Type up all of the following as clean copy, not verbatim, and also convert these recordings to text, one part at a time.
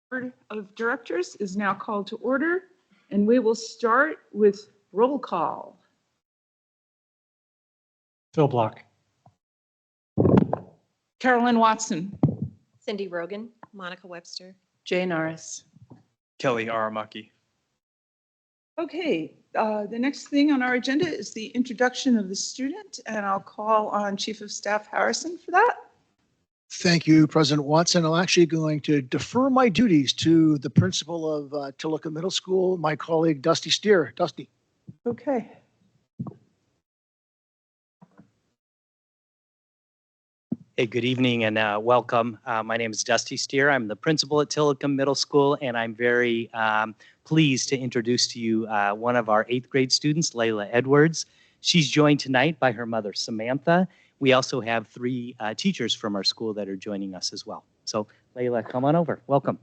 Board of Directors is now called to order, and we will start with roll call. Phil Block. Carolyn Watson. Cindy Rogan, Monica Webster. Jay Norris. Kelly Aramaki. Okay, the next thing on our agenda is the introduction of the student, and I'll call on Chief of Staff Harrison for that. Thank you, President Watson. I'm actually going to defer my duties to the principal of Tillicum Middle School, my colleague Dusty Steer. Dusty. Okay. Hey, good evening and welcome. My name is Dusty Steer. I'm the principal at Tillicum Middle School, and I'm very pleased to introduce to you one of our 8th grade students, Layla Edwards. She's joined tonight by her mother, Samantha. We also have 3 teachers from our school that are joining us as well. So Layla, come on over. Welcome.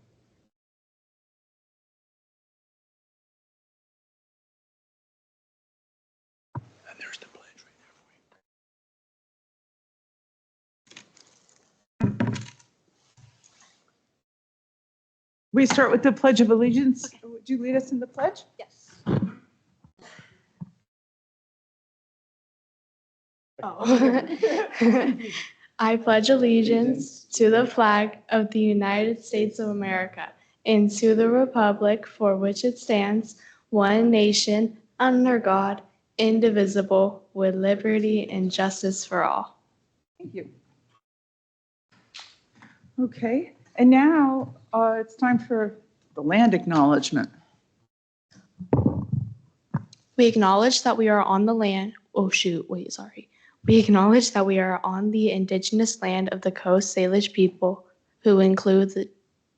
And there's the pledge right there. We start with the Pledge of Allegiance. Would you lead us in the pledge? Yes. I pledge allegiance to the flag of the United States of America and to the republic for which it stands, one nation, under God, indivisible, with liberty and justice for all. Thank you. Okay, and now it's time for the land acknowledgement. We acknowledge that we are on the land. We acknowledge that we are on the indigenous land of the Coast Salish people, who include the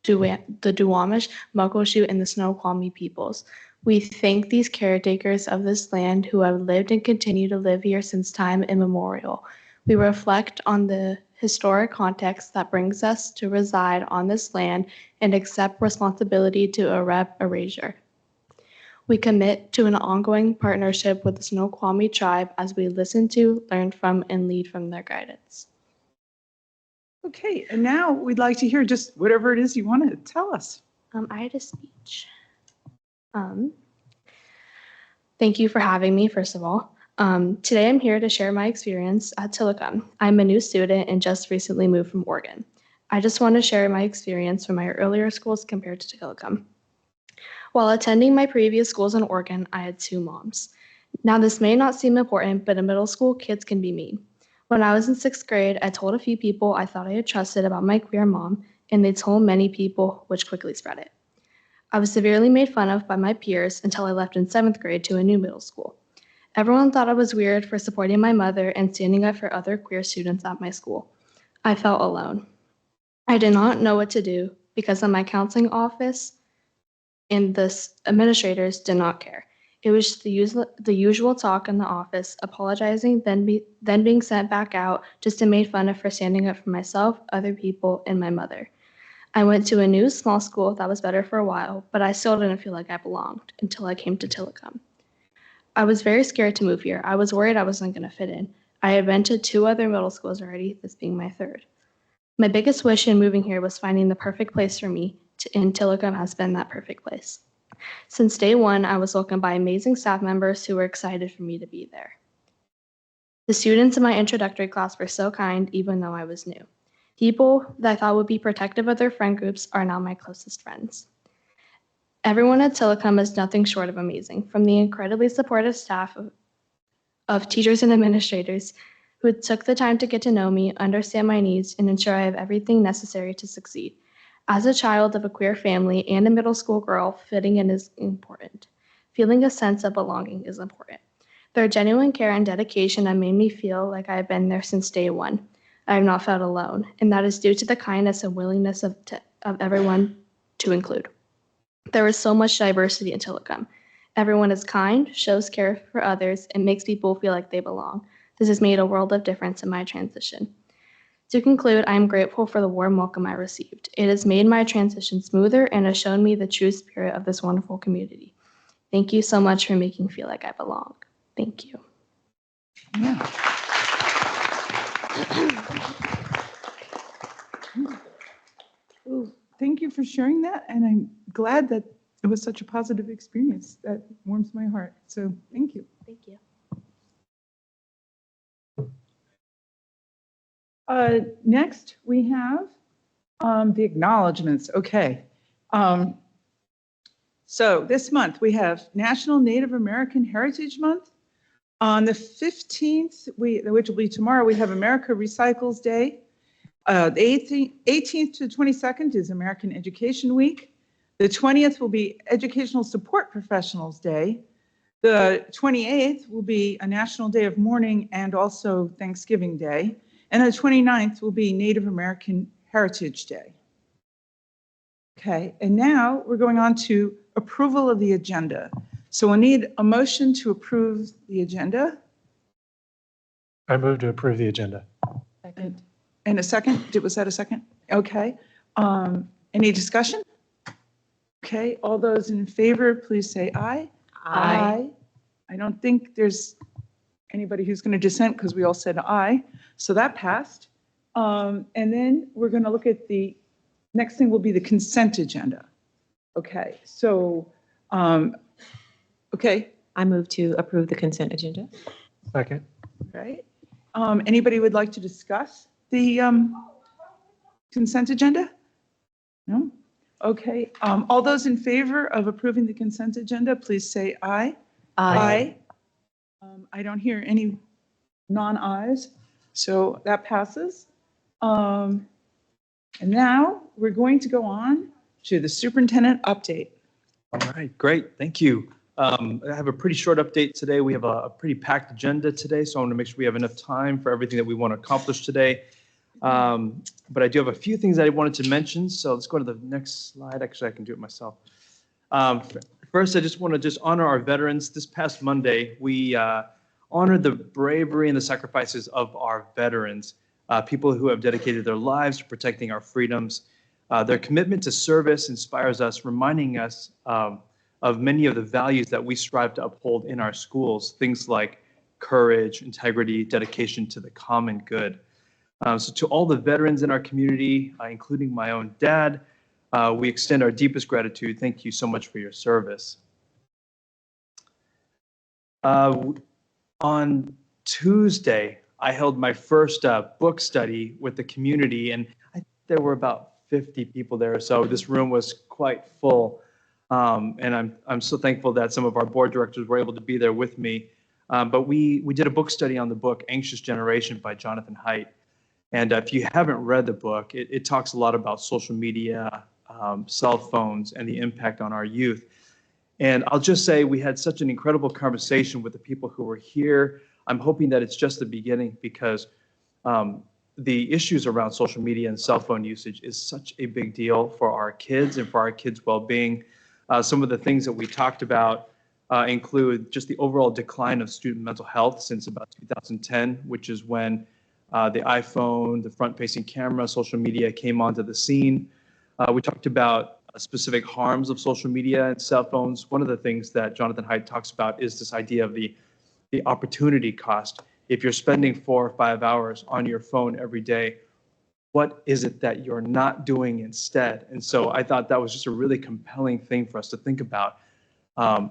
Duwamish, Muckleshoot, and the Snoqualmie peoples. We thank these caretakers of this land who have lived and continue to live here since time immemorial. We reflect on the historic context that brings us to reside on this land and accept responsibility to erasure. We commit to an ongoing partnership with the Snoqualmie tribe as we listen to, learn from, and lead from their guidance. Okay, and now we'd like to hear just whatever it is you want to tell us. I had a speech. Thank you for having me, first of all. Today I'm here to share my experience at Tillicum. I'm a new student and just recently moved from Oregon. I just want to share my experience from my earlier schools compared to Tillicum. While attending my previous schools in Oregon, I had 2 moms. Now, this may not seem important, but in middle school, kids can be mean. When I was in 6th grade, I told a few people I thought I had trusted about my queer mom, and they told many people, which quickly spread it. I was severely made fun of by my peers until I left in 7th grade to a new middle school. Everyone thought I was weird for supporting my mother and standing up for other queer students at my school. I felt alone. I did not know what to do because of my counseling office, and the administrators did not care. It was the usual talk in the office, apologizing, then being sent back out just to made fun of for standing up for myself, other people, and my mother. I went to a new small school that was better for a while, but I still didn't feel like I belonged until I came to Tillicum. I was very scared to move here. I was worried I wasn't going to fit in. I had been to 2 other middle schools already, this being my 3rd. My biggest wish in moving here was finding the perfect place for me, and Tillicum has been that perfect place. Since day 1, I was welcomed by amazing staff members who were excited for me to be there. The students in my introductory class were so kind, even though I was new. People that I thought would be protective of their friend groups are now my closest friends. Everyone at Tillicum is nothing short of amazing, from the incredibly supportive staff of teachers and administrators who took the time to get to know me, understand my needs, and ensure I have everything necessary to succeed. As a child of a queer family and a middle school girl, fitting in is important. Feeling a sense of belonging is important. Their genuine care and dedication have made me feel like I have been there since day 1. I have not felt alone, and that is due to the kindness and willingness of everyone to include. There is so much diversity in Tillicum. Everyone is kind, shows care for others, and makes people feel like they belong. This has made a world of difference in my transition. To conclude, I am grateful for the warm welcome I received. It has made my transition smoother and has shown me the true spirit of this wonderful community. Thank you so much for making me feel like I belong. Thank you. Yeah. Ooh, thank you for sharing that, and I'm glad that it was such a positive experience. That warms my heart. So thank you. Thank you. Next, we have the acknowledgements. Okay. So this month, we have National Native American Heritage Month. On the 15th, which will be tomorrow, we have America Recycles Day. The 18th to 22nd is American Education Week. The 20th will be Educational Support Professionals Day. The 28th will be a National Day of Mourning and also Thanksgiving Day. And the 29th will be Native American Heritage Day. Okay, and now we're going on to approval of the agenda. So we'll need a motion to approve the agenda. I move to approve the agenda. And a second, was that a second? Okay. Any discussion? Okay, all those in favor, please say aye. I don't think there's anybody who's going to dissent because we all said aye. So that passed. And then we're going to look at the next thing will be the consent agenda. Okay, so, okay, I move to approve the consent agenda. Second. right. Anybody would like to discuss the consent agenda? No? Okay, all those in favor of approving the consent agenda, please say aye. Aye. I don't hear any non-ayes, so that passes. And now we're going to go on to the superintendent update. All right, great, thank you. I have a pretty short update today. We have a pretty packed agenda today, so I want to make sure we have enough time for everything that we want to accomplish today. But I do have a few things that I wanted to mention, so let's go to the next slide. Actually, I can do it myself. First, I just want to honor our veterans. This past Monday, we honored the bravery and the sacrifices of our veterans, people who have dedicated their lives to protecting our freedoms. Their commitment to service inspires us, reminding us of many of the values that we strive to uphold in our schools, things like courage, integrity, dedication to the common good. So to all the veterans in our community, including my own dad, we extend our deepest gratitude. Thank you so much for your service. On Tuesday, I held my first book study with the community, and I think there were about 50 people there, so this room was quite full. And I'm so thankful that some of our board directors were able to be there with me. But we did a book study on the book Anxious Generation by Jonathan Haidt. And if you haven't read the book, it talks a lot about social media, cell phones, and the impact on our youth. And I'll just say we had such an incredible conversation with the people who were here. I'm hoping that it's just the beginning, because the issues around social media and cell phone usage is such a big deal for our kids and for our kids' well-being. Some of the things that we talked about include just the overall decline of student mental health since about 2010, which is when the iPhone, the front-facing camera, social media came onto the scene. We talked about specific harms of social media and cell phones. One of the things that Jonathan Haidt talks about is this idea of the opportunity cost. If you're spending 4 or 5 hours on your phone every day, what is it that you're not doing instead? And so I thought that was just a really compelling thing for us to think about.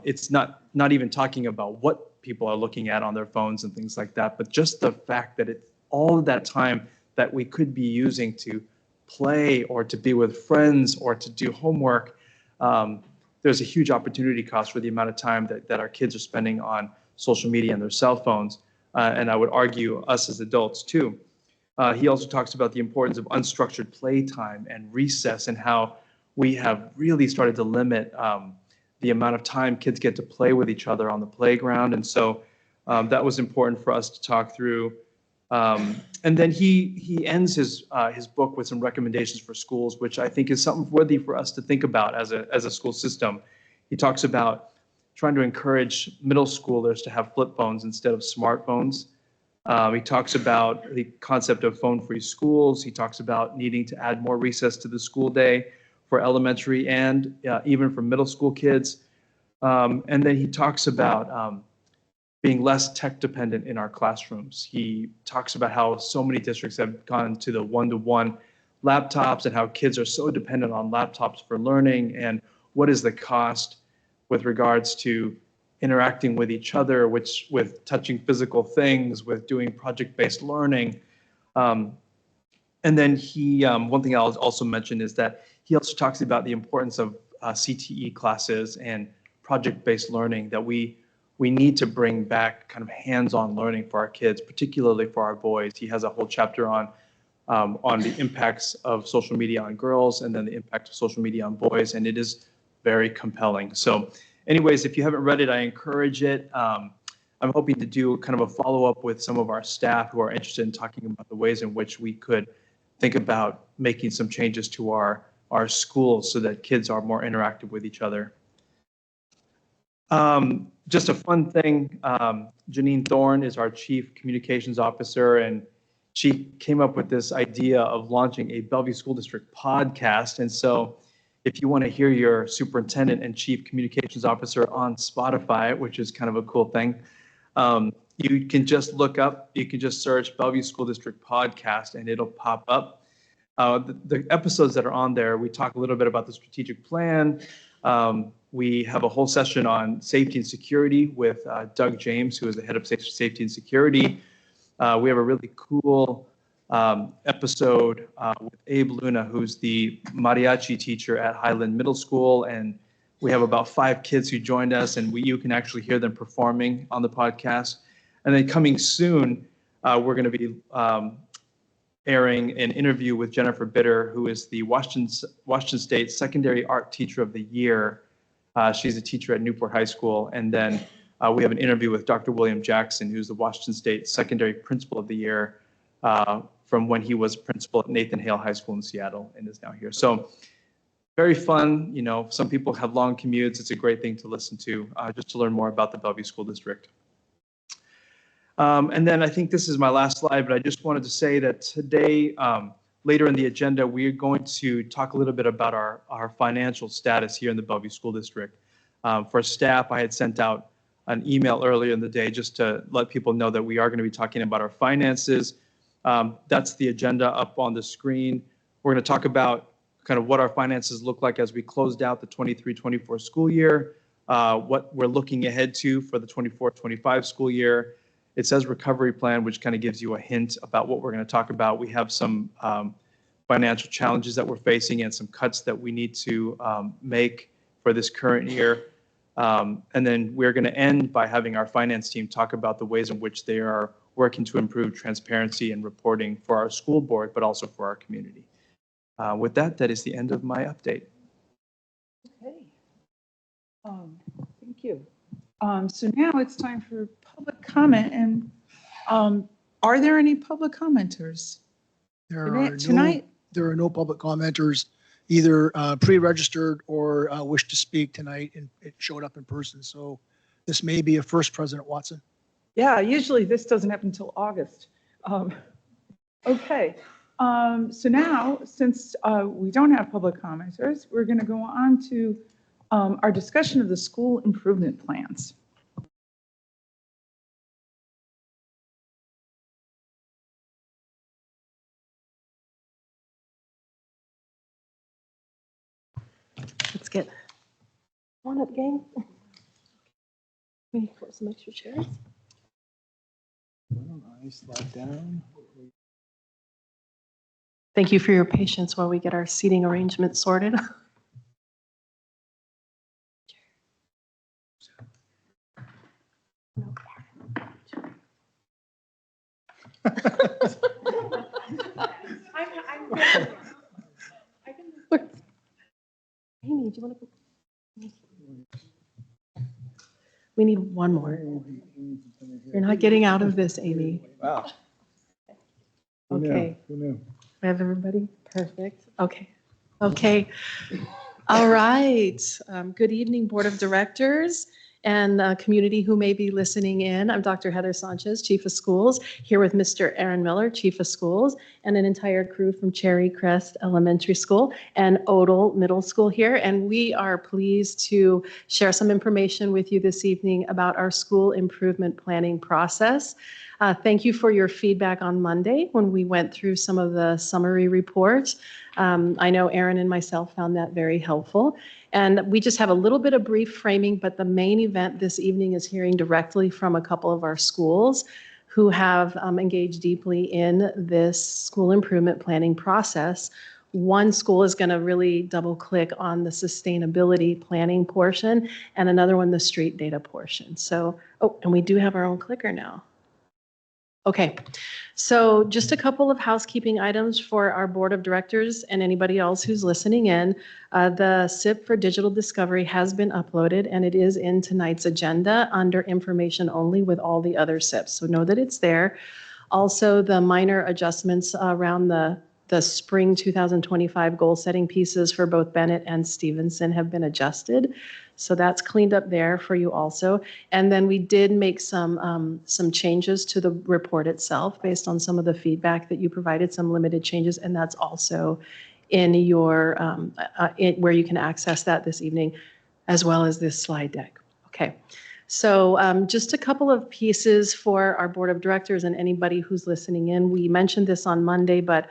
It's not even talking about what people are looking at on their phones and things like that, but just the fact that it's all of that time that we could be using to play or to be with friends or to do homework. There's a huge opportunity cost for the amount of time that our kids are spending on social media and their cell phones. And I would argue us as adults too. He also talks about the importance of unstructured playtime and recess, and how we have really started to limit the amount of time kids get to play with each other on the playground. And so that was important for us to talk through. And then he ends his book with some recommendations for schools, which I think is something worthy for us to think about as a school system. He talks about trying to encourage middle schoolers to have flip phones instead of smartphones. He talks about the concept of phone-free schools. He talks about needing to add more recess to the school day for elementary and even for middle school kids. And then he talks about being less tech dependent in our classrooms. He talks about how so many districts have gone to the one-to-one laptops and how kids are so dependent on laptops for learning, and what is the cost with regards to interacting with each other, with touching physical things, with doing project-based learning. And then one thing I'll also mention is that he also talks about the importance of CTE classes and project-based learning, that we need to bring back kind of hands-on learning for our kids, particularly for our boys. He has a whole chapter on the impacts of social media on girls and then the impact of social media on boys, and it is very compelling. So anyways, if you haven't read it, I encourage it. I'm hoping to do kind of a follow-up with some of our staff who are interested in talking about the ways in which we could think about making some changes to our schools so that kids are more interactive with each other. Just a fun thing, Janine Thorne is our Chief Communications Officer, and she came up with this idea of launching a Bellevue School District podcast. And so if you want to hear your superintendent and chief communications officer on Spotify, which is kind of a cool thing, you can just search Bellevue School District podcast and it'll pop up. The episodes that are on there, we talk a little bit about the strategic plan. We have a whole session on safety and security with Doug James, who is the head of safety and security. We have a really cool episode with Abe Luna, who's the mariachi teacher at Highland Middle School. And we have about 5 kids who joined us, and you can actually hear them performing on the podcast. And then coming soon, we're going to be airing an interview with Jennifer Bitter, who is the Washington State Secondary Art Teacher of the Year. She's a teacher at Newport High School. And then we have an interview with Dr. William Jackson, who's the Washington State Secondary Principal of the Year from when he was principal at Nathan Hale High School in Seattle and is now here. So very fun. You know, some people have long commutes. It's a great thing to listen to just to learn more about the Bellevue School District. And then I think this is my last slide, but I just wanted to say that today, later in the agenda, we're going to talk a little bit about our financial status here in the Bellevue School District. For staff, I had sent out an email earlier in the day just to let people know that we are going to be talking about our finances. That's the agenda up on the screen. We're going to talk about kind of what our finances look like as we closed out the 23-24 school year, what we're looking ahead to for the 24-25 school year. It says recovery plan, which kind of gives you a hint about what we're going to talk about. We have some financial challenges that we're facing and some cuts that we need to make for this current year. And then we're going to end by having our finance team talk about the ways in which they are working to improve transparency and reporting for our school board, but also for our community. With that, that is the end of my update. Okay. Thank you. So now it's time for public comment. And are there any public commenters tonight? There are no public commenters, either pre-registered or wish to speak tonight, and it showed up in person. So this may be a first, President Watson. Yeah, usually this doesn't happen until August. Okay. So now, since we don't have public commenters, we're going to go on to our discussion of the school improvement plans. Let's get on up, gang. We put some extra chairs. Thank you for your patience while we get our seating arrangement sorted. Amy, do you want to? We need one more. You're not getting out of this, Amy. Wow. Okay. Who knew? We have everybody? Perfect. Okay. Okay. All right. Good evening, Board of Directors and community who may be listening in. I'm Dr. Heather Sanchez, Chief of Schools, here with Mr. Aaron Miller, Chief of Schools, and an entire crew from Cherry Crest Elementary School and Odell Middle School here. And we are pleased to share some information with you this evening about our school improvement planning process. Thank you for your feedback on Monday when we went through some of the summary reports. I know Aaron and myself found that very helpful. And we just have a little bit of brief framing, but the main event this evening is hearing directly from a couple of our schools who have engaged deeply in this school improvement planning process. One school is going to really double click on the sustainability planning portion, and another one, the street data portion. So, oh, and we do have our own clicker now. Okay, so just a couple of housekeeping items for our board of directors and anybody else who's listening in. The SIP for digital discovery has been uploaded and it is in tonight's agenda under information only with all the other SIPs. So know that it's there. Also, the minor adjustments around the spring 2025 goal setting pieces for both Bennett and Stevenson have been adjusted. So that's cleaned up there for you also. And then we did make some changes to the report itself based on some of the feedback that you provided, some limited changes, and that's also in your, where you can access that this evening, as well as this slide deck. Okay, so just a couple of pieces for our board of directors and anybody who's listening in. We mentioned this on Monday, but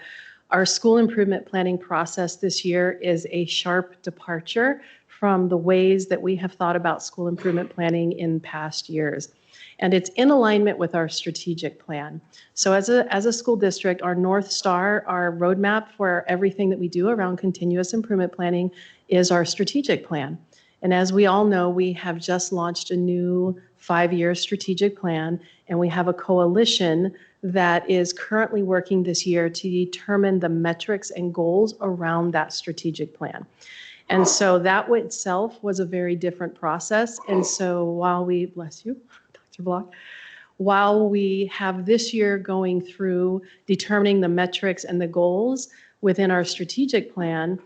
our school improvement planning process this year is a sharp departure from the ways that we have thought about school improvement planning in past years. And it's in alignment with our strategic plan. So as a school district, our North Star, our roadmap for everything that we do around continuous improvement planning is our strategic plan. And as we all know, we have just launched a new 5-year strategic plan, and we have a coalition that is currently working this year to determine the metrics and goals around that strategic plan. And so that itself was a very different process. And so while we, bless you, Dr. Block, while we have this year going through determining the metrics and the goals within our strategic plan,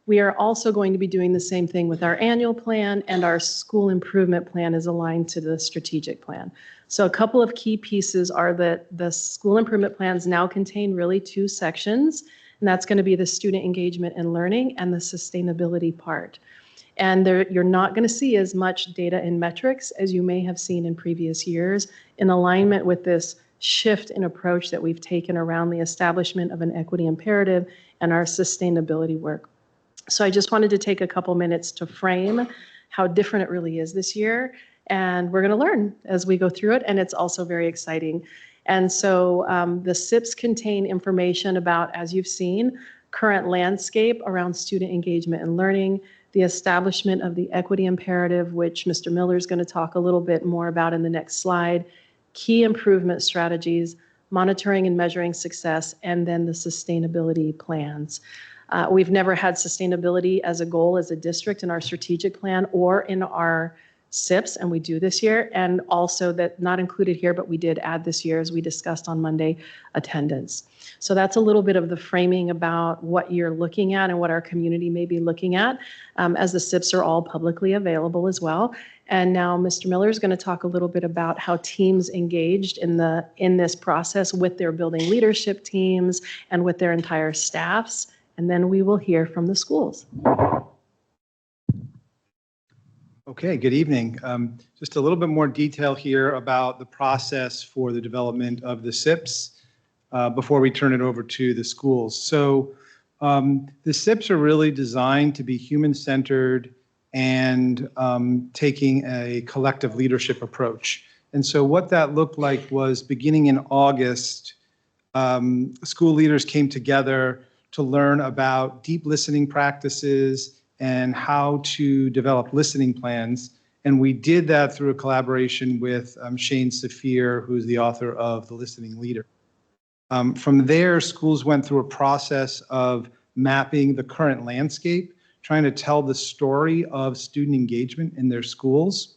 we are also going to be doing the same thing with our annual plan, and our school improvement plan is aligned to the strategic plan. So a couple of key pieces are that the school improvement plans now contain really 2 sections, and that's going to be the student engagement and learning and the sustainability part. And you're not going to see as much data and metrics as you may have seen in previous years, in alignment with this shift in approach that we've taken around the establishment of an equity imperative and our sustainability work. So I just wanted to take a couple minutes to frame how different it really is this year. And we're going to learn as we go through it. And it's also very exciting. And so the SIPs contain information about, as you've seen, current landscape around student engagement and learning, the establishment of the equity imperative, which Mr. Miller is going to talk a little bit more about in the next slide, key improvement strategies, monitoring and measuring success, and then the sustainability plans. We've never had sustainability as a goal as a district in our strategic plan or in our SIPs, and we do this year. And also, that not included here, but we did add this year, as we discussed on Monday, attendance. So that's a little bit of the framing about what you're looking at and what our community may be looking at, as the SIPs are all publicly available as well. And now Mr. Miller is going to talk a little bit about how teams engaged in this process with their building leadership teams and with their entire staffs. And then we will hear from the schools. Okay, good evening. Just a little bit more detail here about the process for the development of the SIPs before we turn it over to the schools. So the SIPs are really designed to be human-centered and taking a collective leadership approach. And so what that looked like was, beginning in August, school leaders came together to learn about deep listening practices and how to develop listening plans. And we did that through a collaboration with Shane Saphir, who's the author of The Listening Leader. From there, schools went through a process of mapping the current landscape, trying to tell the story of student engagement in their schools.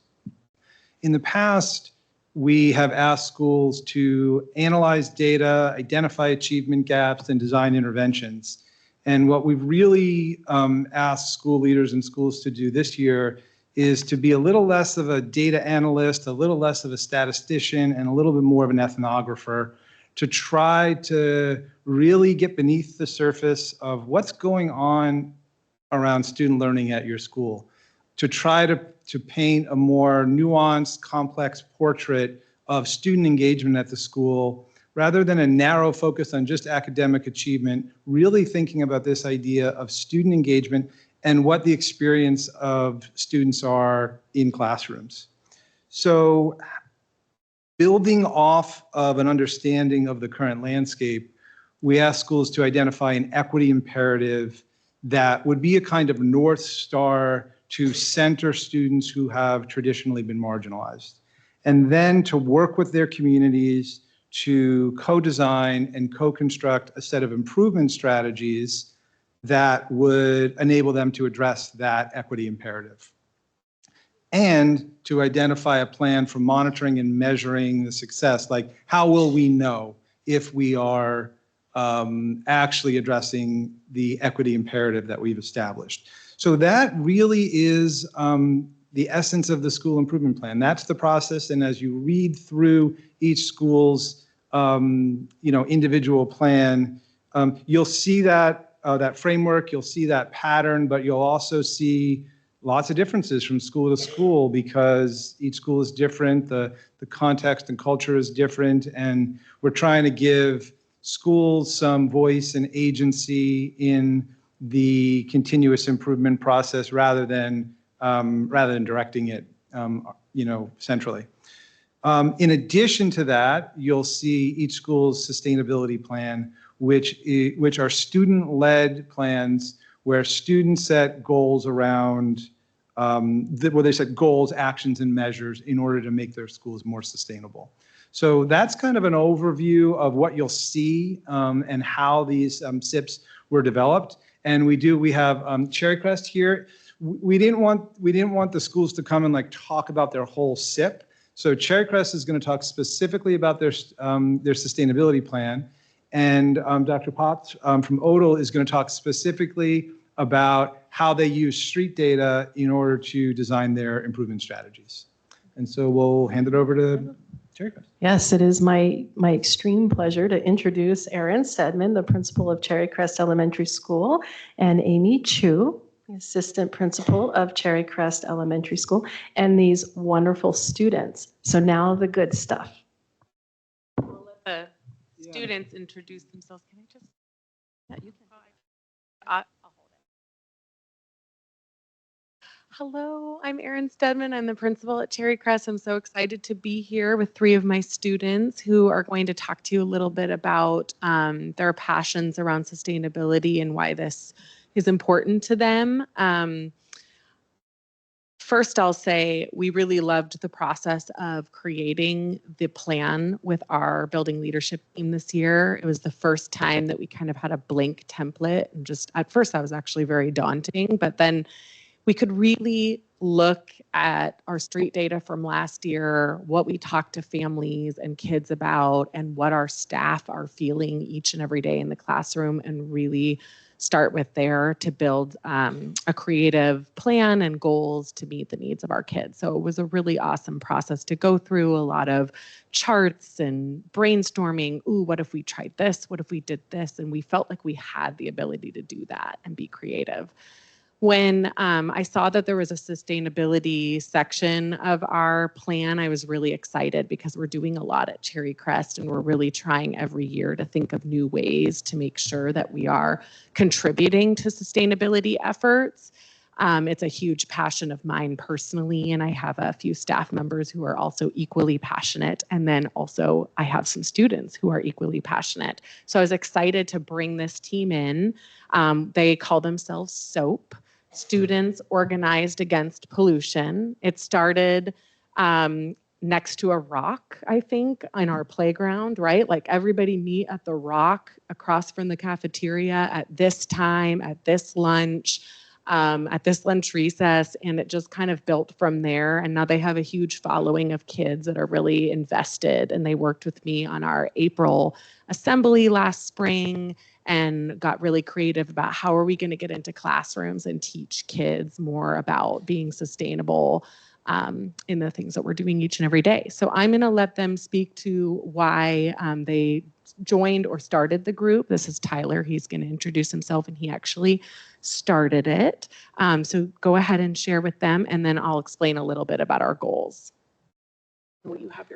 In the past, we have asked schools to analyze data, identify achievement gaps, and design interventions. And what we've really asked school leaders and schools to do this year is to be a little less of a data analyst, a little less of a statistician, and a little bit more of an ethnographer, to try to really get beneath the surface of what's going on around student learning at your school, to try to paint a more nuanced, complex portrait of student engagement at the school, rather than a narrow focus on just academic achievement, really thinking about this idea of student engagement and what the experience of students are in classrooms. So building off of an understanding of the current landscape, we ask schools to identify an equity imperative that would be a kind of North Star to center students who have traditionally been marginalized, and then to work with their communities to co-design and co-construct a set of improvement strategies that would enable them to address that equity imperative, and to identify a plan for monitoring and measuring the success. Like, how will we know if we are actually addressing the equity imperative that we've established? So that really is the essence of the school improvement plan. That's the process. And as you read through each school's individual plan, you'll see that framework, you'll see that pattern, but you'll also see lots of differences from school to school because each school is different, the context and culture is different, and we're trying to give schools some voice and agency in the continuous improvement process rather than directing it centrally. In addition to that, you'll see each school's sustainability plan, which are student-led plans where students set goals around, where they set goals, actions, and measures in order to make their schools more sustainable. So that's kind of an overview of what you'll see and how these SIPs were developed. And we have Cherry Crest here. We didn't want the schools to come and like talk about their whole SIP. So Cherry Crest is going to talk specifically about their sustainability plan. And Dr. Potts from Odell is going to talk specifically about how they use street data in order to design their improvement strategies. And so we'll hand it over to Cherry Crest. Yes, it is my extreme pleasure to introduce Erin Stedman, the principal of Cherry Crest Elementary School, and Amy Chu, the assistant principal of Cherry Crest Elementary School, and these wonderful students. So now the good stuff. We'll let the students introduce themselves. Can I just? Yeah, you can. I'll hold it. Hello, I'm Erin Stedman. I'm the principal at Cherry Crest. I'm so excited to be here with 3 of my students who are going to talk to you a little bit about their passions around sustainability and why this is important to them. First, I'll say we really loved the process of creating the plan with our building leadership team this year. It was the first time that we kind of had a blank template. And just at first, that was actually very daunting, but then we could really look at our street data from last year, what we talked to families and kids about, and what our staff are feeling each and every day in the classroom, and really start with there to build a creative plan and goals to meet the needs of our kids. So it was a really awesome process to go through, a lot of charts and brainstorming. Ooh, what if we tried this? What if we did this? And we felt like we had the ability to do that and be creative. When I saw that there was a sustainability section of our plan, I was really excited because we're doing a lot at Cherry Crest, and we're really trying every year to think of new ways to make sure that we are contributing to sustainability efforts. It's a huge passion of mine personally, and I have a few staff members who are also equally passionate. And then also I have some students who are equally passionate. So I was excited to bring this team in. They call themselves SOAP. Students Organized Against Pollution. It started next to a rock, I think, in our playground, right? Like everybody meet at the rock across from the cafeteria at this time, at this lunch recess, and it just kind of built from there. And now they have a huge following of kids that are really invested, and they worked with me on our April assembly last spring. and got really creative about how are we going to get into classrooms and teach kids more about being sustainable in the things that we're doing each and every day. So I'm going to let them speak to why they joined or started the group. This is Tyler. He's going to introduce himself, and he actually started it. So go ahead and share with them, and then I'll explain a little bit about our goals.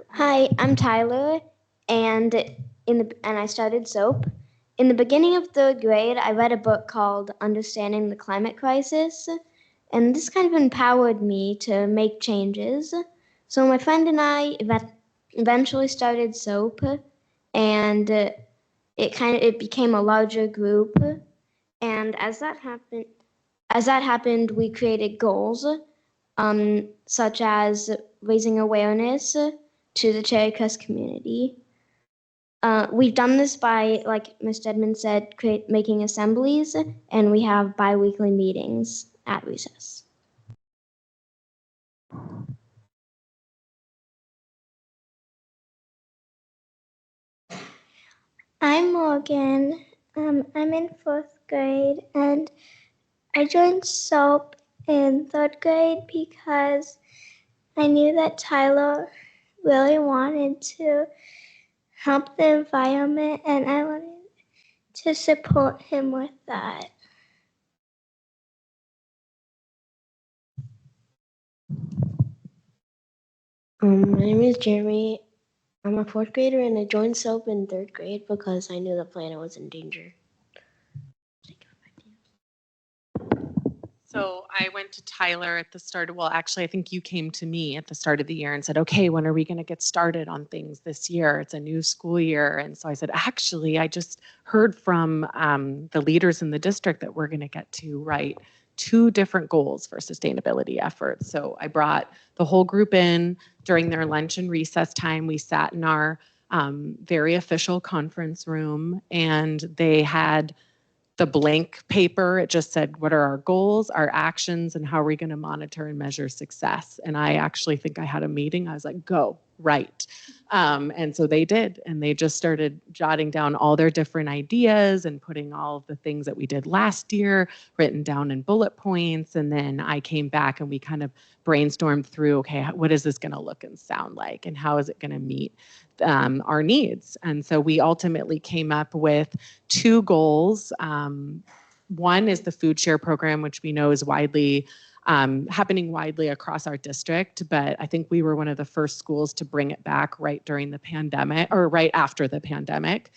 Hi, I'm Tyler, and I started SOAP. In the beginning of third grade, I read a book called Understanding the Climate Crisis, and this kind of empowered me to make changes. So my friend and I eventually started SOAP, and it became a larger group. And as that happened, we created goals, such as raising awareness to the Cherry Crest community. We've done this by, like Mr. Edmonds said, making assemblies, and we have bi-weekly meetings at recess. I'm Morgan. I'm in 4th grade, and I joined SOAP in 3rd grade because I knew that Tyler really wanted to help the environment, and I wanted to support him with that. My name is Jeremy. I'm a 4th grader, and I joined SOAP in 3rd grade because I knew the planet was in danger. So I went to Tyler at the start. Well, actually, I think you came to me at the start of the year and said, okay, when are we going to get started on things this year? It's a new school year. And so I said, actually, I just heard from the leaders in the district that we're going to get to write 2 different goals for sustainability efforts. So I brought the whole group in during their lunch and recess time. We sat in our very official conference room, and they had the blank paper. It just said, what are our goals, our actions, and how are we going to monitor and measure success? And I actually think I had a meeting. I was like, go, write. And so they did. And they just started jotting down all their different ideas and putting all of the things that we did last year written down in bullet points. And then I came back and we kind of brainstormed through, okay, what is this going to look and sound like? And how is it going to meet our needs? And so we ultimately came up with 2 goals. One is the food share program, which we know is widely happening widely across our district, but I think we were one of the first schools to bring it back right during the pandemic, or right after the pandemic,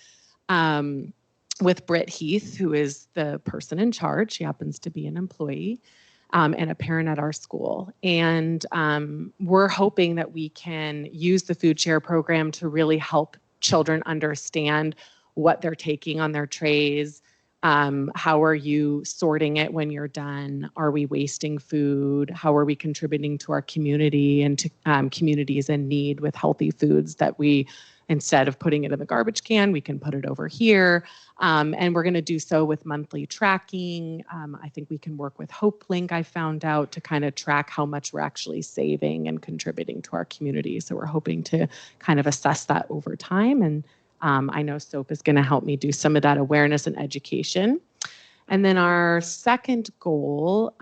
with Britt Heath, who is the person in charge. She happens to be an employee and a parent at our school. And we're hoping that we can use the food share program to really help children understand what they're taking on their trays. How are you sorting it when you're done? Are we wasting food? How are we contributing to our community and to communities in need with healthy foods that we, instead of putting it in the garbage can, we can put it over here. And we're going to do so with monthly tracking. I think we can work with HopeLink, I found out, to kind of track how much we're actually saving and contributing to our community. So we're hoping to kind of assess that over time. And I know SOAP is going to help me do some of that awareness and education. And then our second goal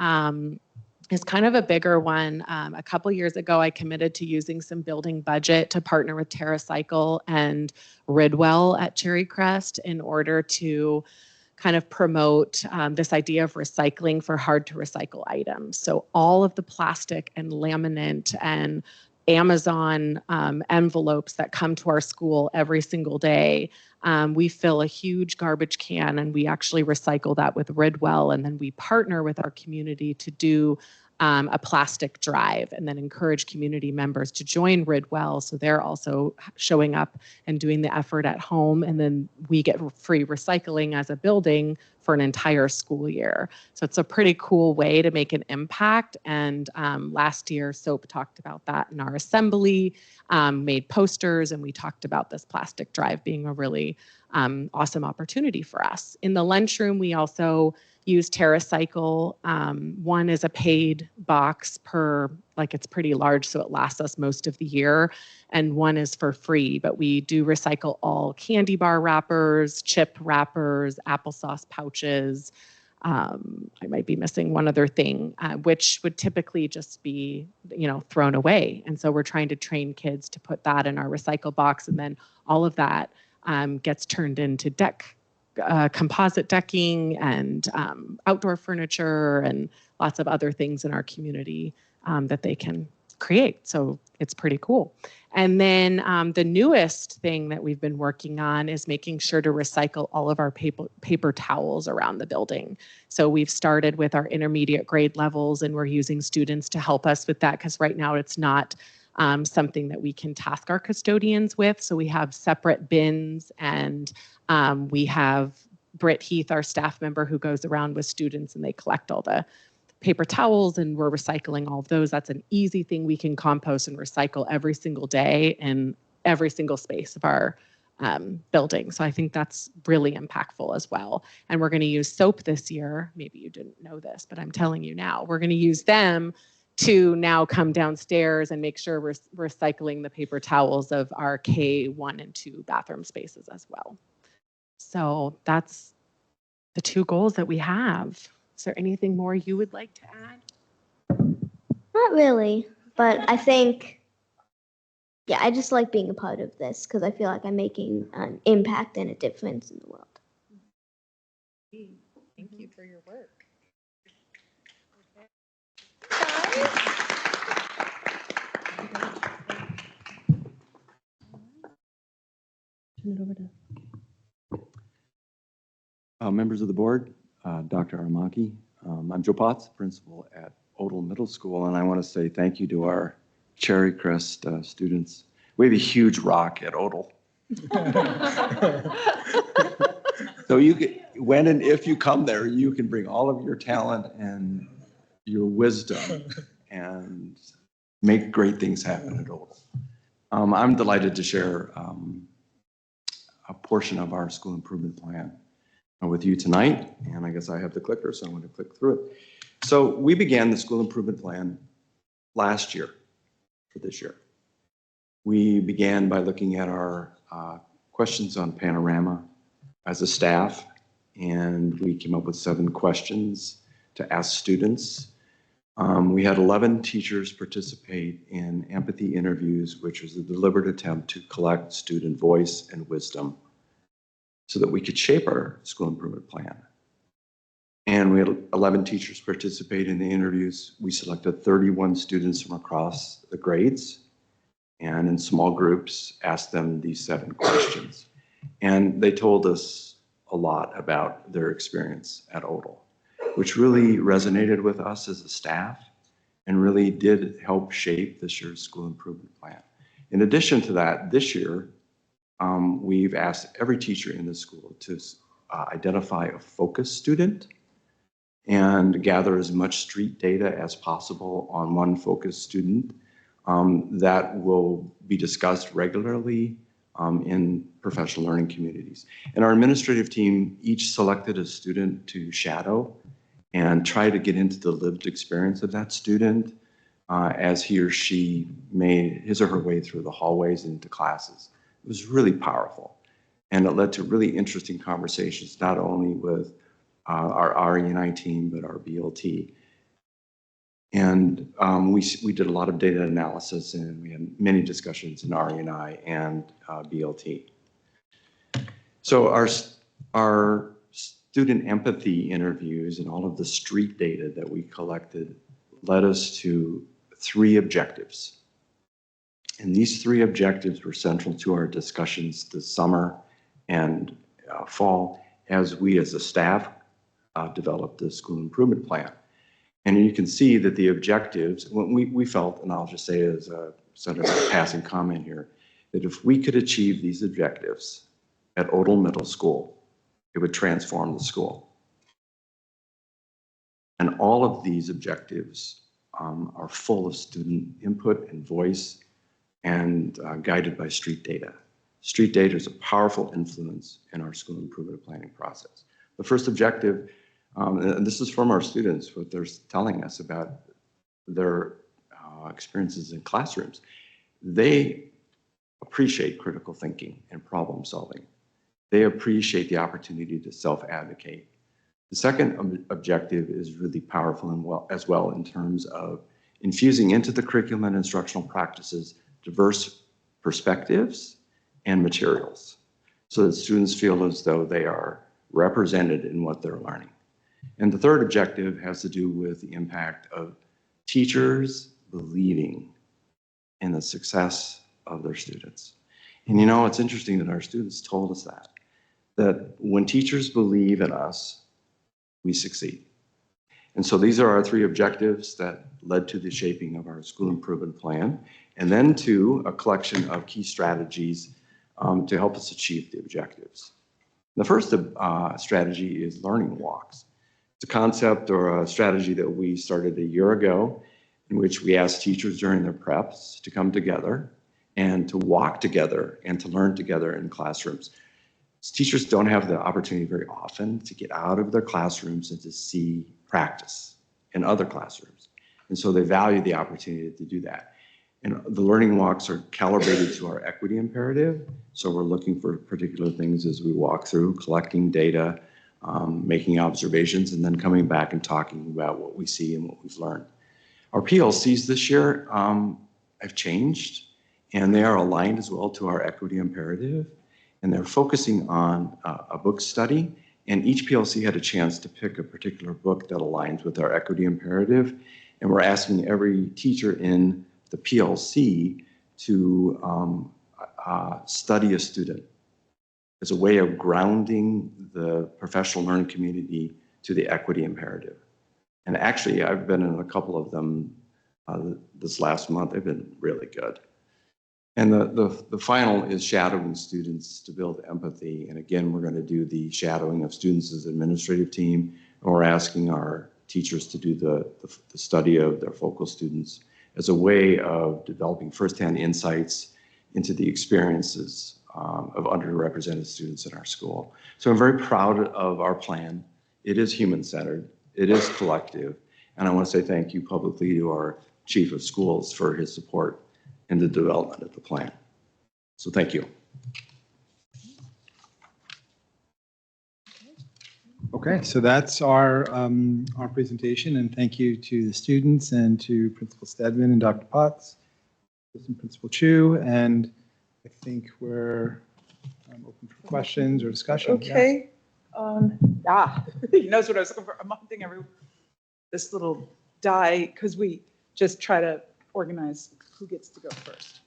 is kind of a bigger one. A couple years ago, I committed to using some building budget to partner with TerraCycle and Ridwell at Cherry Crest in order to kind of promote this idea of recycling for hard to recycle items. So all of the plastic and laminate and Amazon envelopes that come to our school every single day, we fill a huge garbage can and we actually recycle that with Ridwell, and then we partner with our community to do a plastic drive and then encourage community members to join Ridwell, so they're also showing up and doing the effort at home, and then we get free recycling as a building for an entire school year. So it's a pretty cool way to make an impact. And last year, SOAP talked about that in our assembly, made posters, and we talked about this plastic drive being a really awesome opportunity for us. In the lunchroom, we also use TerraCycle. One is a paid box per, like it's pretty large, so it lasts us most of the year. And one is for free, but we do recycle all candy bar wrappers, chip wrappers, applesauce pouches. I might be missing one other thing, which would typically just be, thrown away. And so we're trying to train kids to put that in our recycle box, and then all of that gets turned into composite decking and outdoor furniture and lots of other things in our community that they can create. So it's pretty cool. And then the newest thing that we've been working on is making sure to recycle all of our paper towels around the building. So we've started with our intermediate grade levels, and we're using students to help us with that, because right now it's not something that we can task our custodians with. So we have separate bins, and we have Britt Heath, our staff member, who goes around with students and they collect all the paper towels, and we're recycling all of those. That's an easy thing we can compost and recycle every single day in every single space of our building. So I think that's really impactful as well. And we're going to use soap this year. Maybe you didn't know this, but I'm telling you now. We're going to use them to now come downstairs and make sure we're recycling the paper towels of our K1 and 2 bathroom spaces as well. So that's the 2 goals that we have. Is there anything more you would like to add? Not really, but I think, I just like being a part of this because I feel like I'm making an impact and a difference in the world. Thank you for your work. Turn it over to. Members of the board, Dr. Aramaki. I'm Joe Potts, principal at Odell Middle School, and I want to say thank you to our Cherry Crest students. We have a huge rock at Odell. So when and if you come there, you can bring all of your talent and your wisdom and make great things happen at Odell. I'm delighted to share a portion of our school improvement plan with you tonight, and I guess I have the clicker, so I'm going to click through it. So we began the school improvement plan last year for this year. We began by looking at our questions on Panorama as a staff, and we came up with 7 questions to ask students. We had 11 teachers participate in empathy interviews, which was a deliberate attempt to collect student voice and wisdom so that we could shape our school improvement plan. And we had 11 teachers participate in the interviews. We selected 31 students from across the grades, and in small groups asked them these 7 questions. And they told us a lot about their experience at Odell, which really resonated with us as a staff and really did help shape this year's school improvement plan. In addition to that, this year, we've asked every teacher in the school to identify a focus student and gather as much street data as possible on one focus student that will be discussed regularly in professional learning communities. And our administrative team each selected a student to shadow and try to get into the lived experience of that student as he or she made his or her way through the hallways into classes. It was really powerful, and it led to really interesting conversations, not only with our RE&I team, but our BLT. And we did a lot of data analysis, and we had many discussions in RE&I and BLT. So our student empathy interviews and all of the street data that we collected led us to 3 objectives. And these 3 objectives were central to our discussions this summer and fall as we as a staff developed the school improvement plan. And you can see that the objectives, we felt, and I'll just say as a sort of a passing comment here, that if we could achieve these objectives at Odell Middle School, it would transform the school. And all of these objectives are full of student input and voice and guided by street data. Street data is a powerful influence in our school improvement planning process. The first objective And this is from our students, what they're telling us about their experiences in classrooms. They appreciate critical thinking and problem solving. They appreciate the opportunity to self-advocate. The second objective is really powerful as well in terms of infusing into the curriculum and instructional practices diverse perspectives and materials so that students feel as though they are represented in what they're learning. And the third objective has to do with the impact of teachers believing in the success of their students. And you know, it's interesting that our students told us that when teachers believe in us, we succeed. And so these are our three objectives that led to the shaping of our school improvement plan, and then to a collection of key strategies to help us achieve the objectives. The first strategy is learning walks. It's a concept or a strategy that we started a year ago in which we asked teachers during their preps to come together and to walk together and to learn together in classrooms. Teachers don't have the opportunity very often to get out of their classrooms and to see practice in other classrooms. And so they value the opportunity to do that. And the learning walks are calibrated to our equity imperative. So we're looking for particular things as we walk through, collecting data, making observations, and then coming back and talking about what we see and what we've learned. Our PLCs this year have changed, and they are aligned as well to our equity imperative. And they're focusing on a book study, and each PLC had a chance to pick a particular book that aligns with our equity imperative. And we're asking every teacher in the PLC to study a student as a way of grounding the professional learning community to the equity imperative. And actually, I've been in a couple of them this last month. They've been really good. And the final is shadowing students to build empathy. And again, we're going to do the shadowing of students as administrative team. And we're asking our teachers to do the study of their focal students as a way of developing firsthand insights into the experiences of underrepresented students in our school. So I'm very proud of our plan. It is human-centered. It is collective. And I want to say thank you publicly to our chief of schools for his support in the development of the plan. So thank you. Okay, so that's our presentation, and thank you to the students and to Principal Stedman and Dr. Potts, Assistant Principal Chu, and I think we're open for questions or discussion. Okay. He knows what I was looking for. I'm hunting this little die because we just try to organize who gets to go first.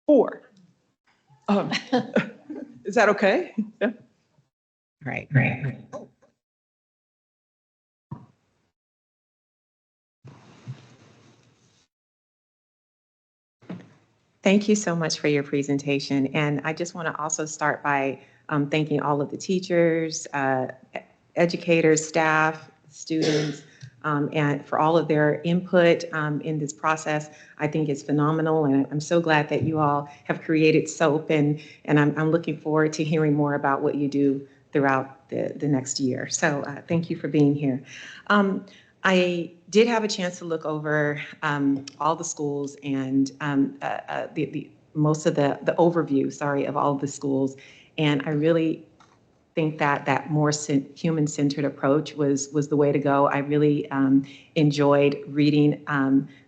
4. Is that okay? Yeah. Right, great. Thank you so much for your presentation. And I just want to also start by thanking all of the teachers, educators, staff, students, and for all of their input in this process. I think it's phenomenal, and I'm so glad that you all have created SOAP, and I'm looking forward to hearing more about what you do throughout the next year. So thank you for being here. I did have a chance to look over all the schools and most of the overview, sorry, of all of the schools, and I really think that more human-centered approach was the way to go. I really enjoyed reading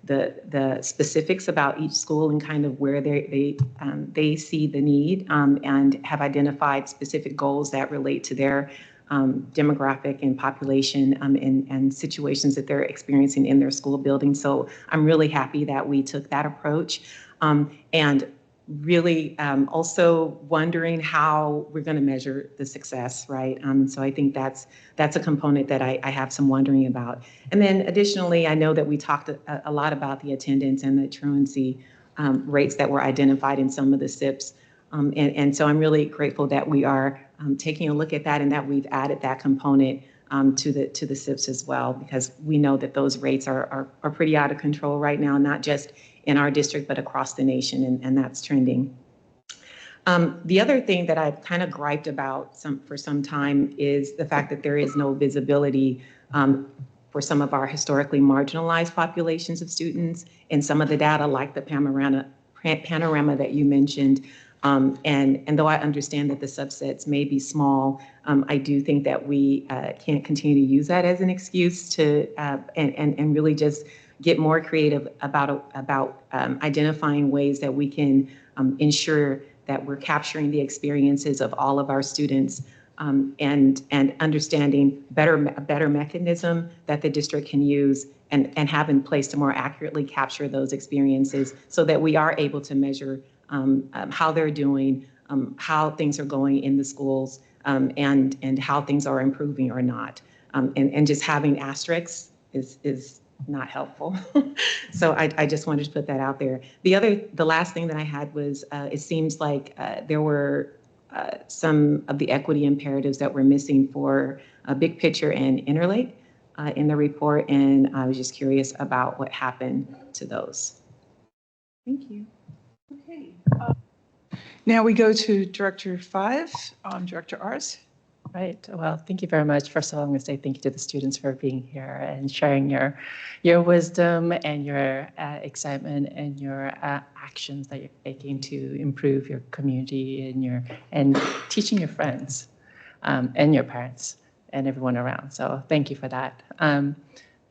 the specifics about each school and kind of where they see the need and have identified specific goals that relate to their demographic and population and situations that they're experiencing in their school building. So I'm really happy that we took that approach. And really also wondering how we're going to measure the success, right? So I think that's a component that I have some wondering about. And then additionally, I know that we talked a lot about the attendance and the truancy rates that were identified in some of the SIPs. And so I'm really grateful that we are taking a look at that and that we've added that component to the SIPs as well, because we know that those rates are pretty out of control right now, not just in our district, but across the nation, and that's trending. The other thing that I've kind of griped about for some time is the fact that there is no visibility for some of our historically marginalized populations of students in some of the data, like the panorama that you mentioned. And though I understand that the subsets may be small, I do think that we can't continue to use that as an excuse to and really just get more creative about identifying ways that we can ensure that we're capturing the experiences of all of our students and understanding a better mechanism that the district can use and have in place to more accurately capture those experiences so that we are able to measure how they're doing, how things are going in the schools, and how things are improving or not. And just having asterisks is not helpful. So I just wanted to put that out there. The last thing that I had was, it seems like there were some of the equity imperatives that were missing for a big picture and interlake in the report. And I was just curious about what happened to those. Thank you. Okay. Now we go to Director 5, Director Ars. Right. Well, thank you very much. First of all, I'm going to say thank you to the students for being here and sharing your wisdom and your excitement and your actions that you're taking to improve your community and teaching your friends and your parents and everyone around. So thank you for that.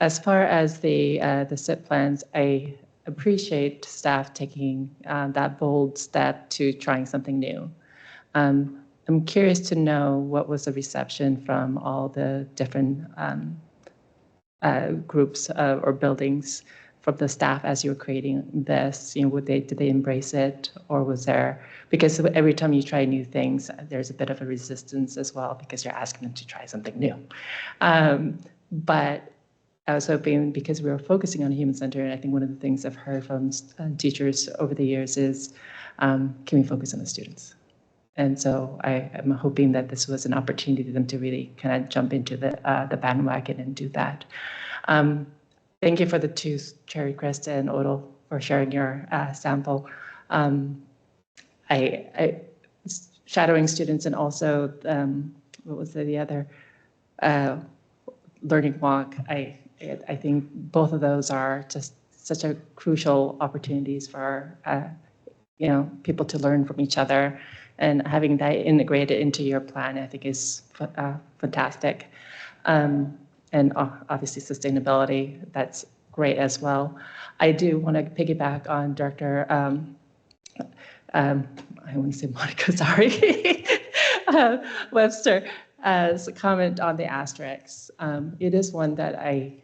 As far as the SIP plans, I appreciate staff taking that bold step to trying something new. I'm curious to know what was the reception from all the different groups or buildings from the staff as you were creating this. You know, did they embrace it, or was there, because every time you try new things, there's a bit of a resistance as well because you're asking them to try something new. But I was hoping, because we were focusing on human center, and I think one of the things I've heard from teachers over the years is, can we focus on the students? And so I am hoping that this was an opportunity for them to really kind of jump into the bandwagon and do that. Thank you for the two, Cherry, Crest, and Odell, for sharing your sample. I shadowing students, and also what was the other learning walk. I think both of those are just such a crucial opportunities for people to learn from each other. And having that integrated into your plan, I think, is fantastic. And obviously sustainability, that's great as well. I do want to piggyback on Director, I want to say Monica, sorry, Webster's comment on the asterisks. It is one that I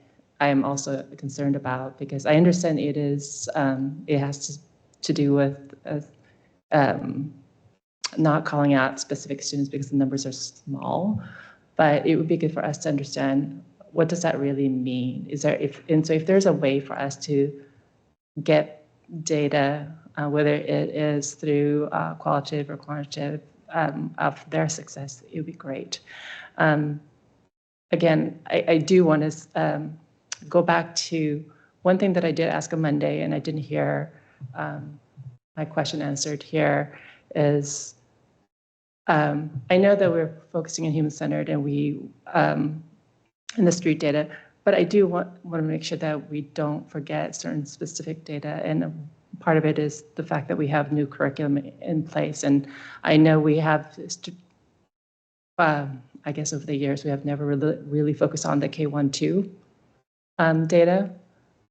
am also concerned about, because I understand it has to do with not calling out specific students because the numbers are small, but it would be good for us to understand, what does that really mean? So if there's a way for us to get data, whether it is through qualitative or quantitative, of their success, it would be great. Again, I do want to go back to one thing that I did ask on Monday, and I didn't hear my question answered here, is I know that we're focusing on human-centered and we in the street data, but I do want to make sure that we don't forget certain specific data. And part of it is the fact that we have new curriculum in place. And I know we have, I guess over the years, we have never really focused on the K-1-2 data.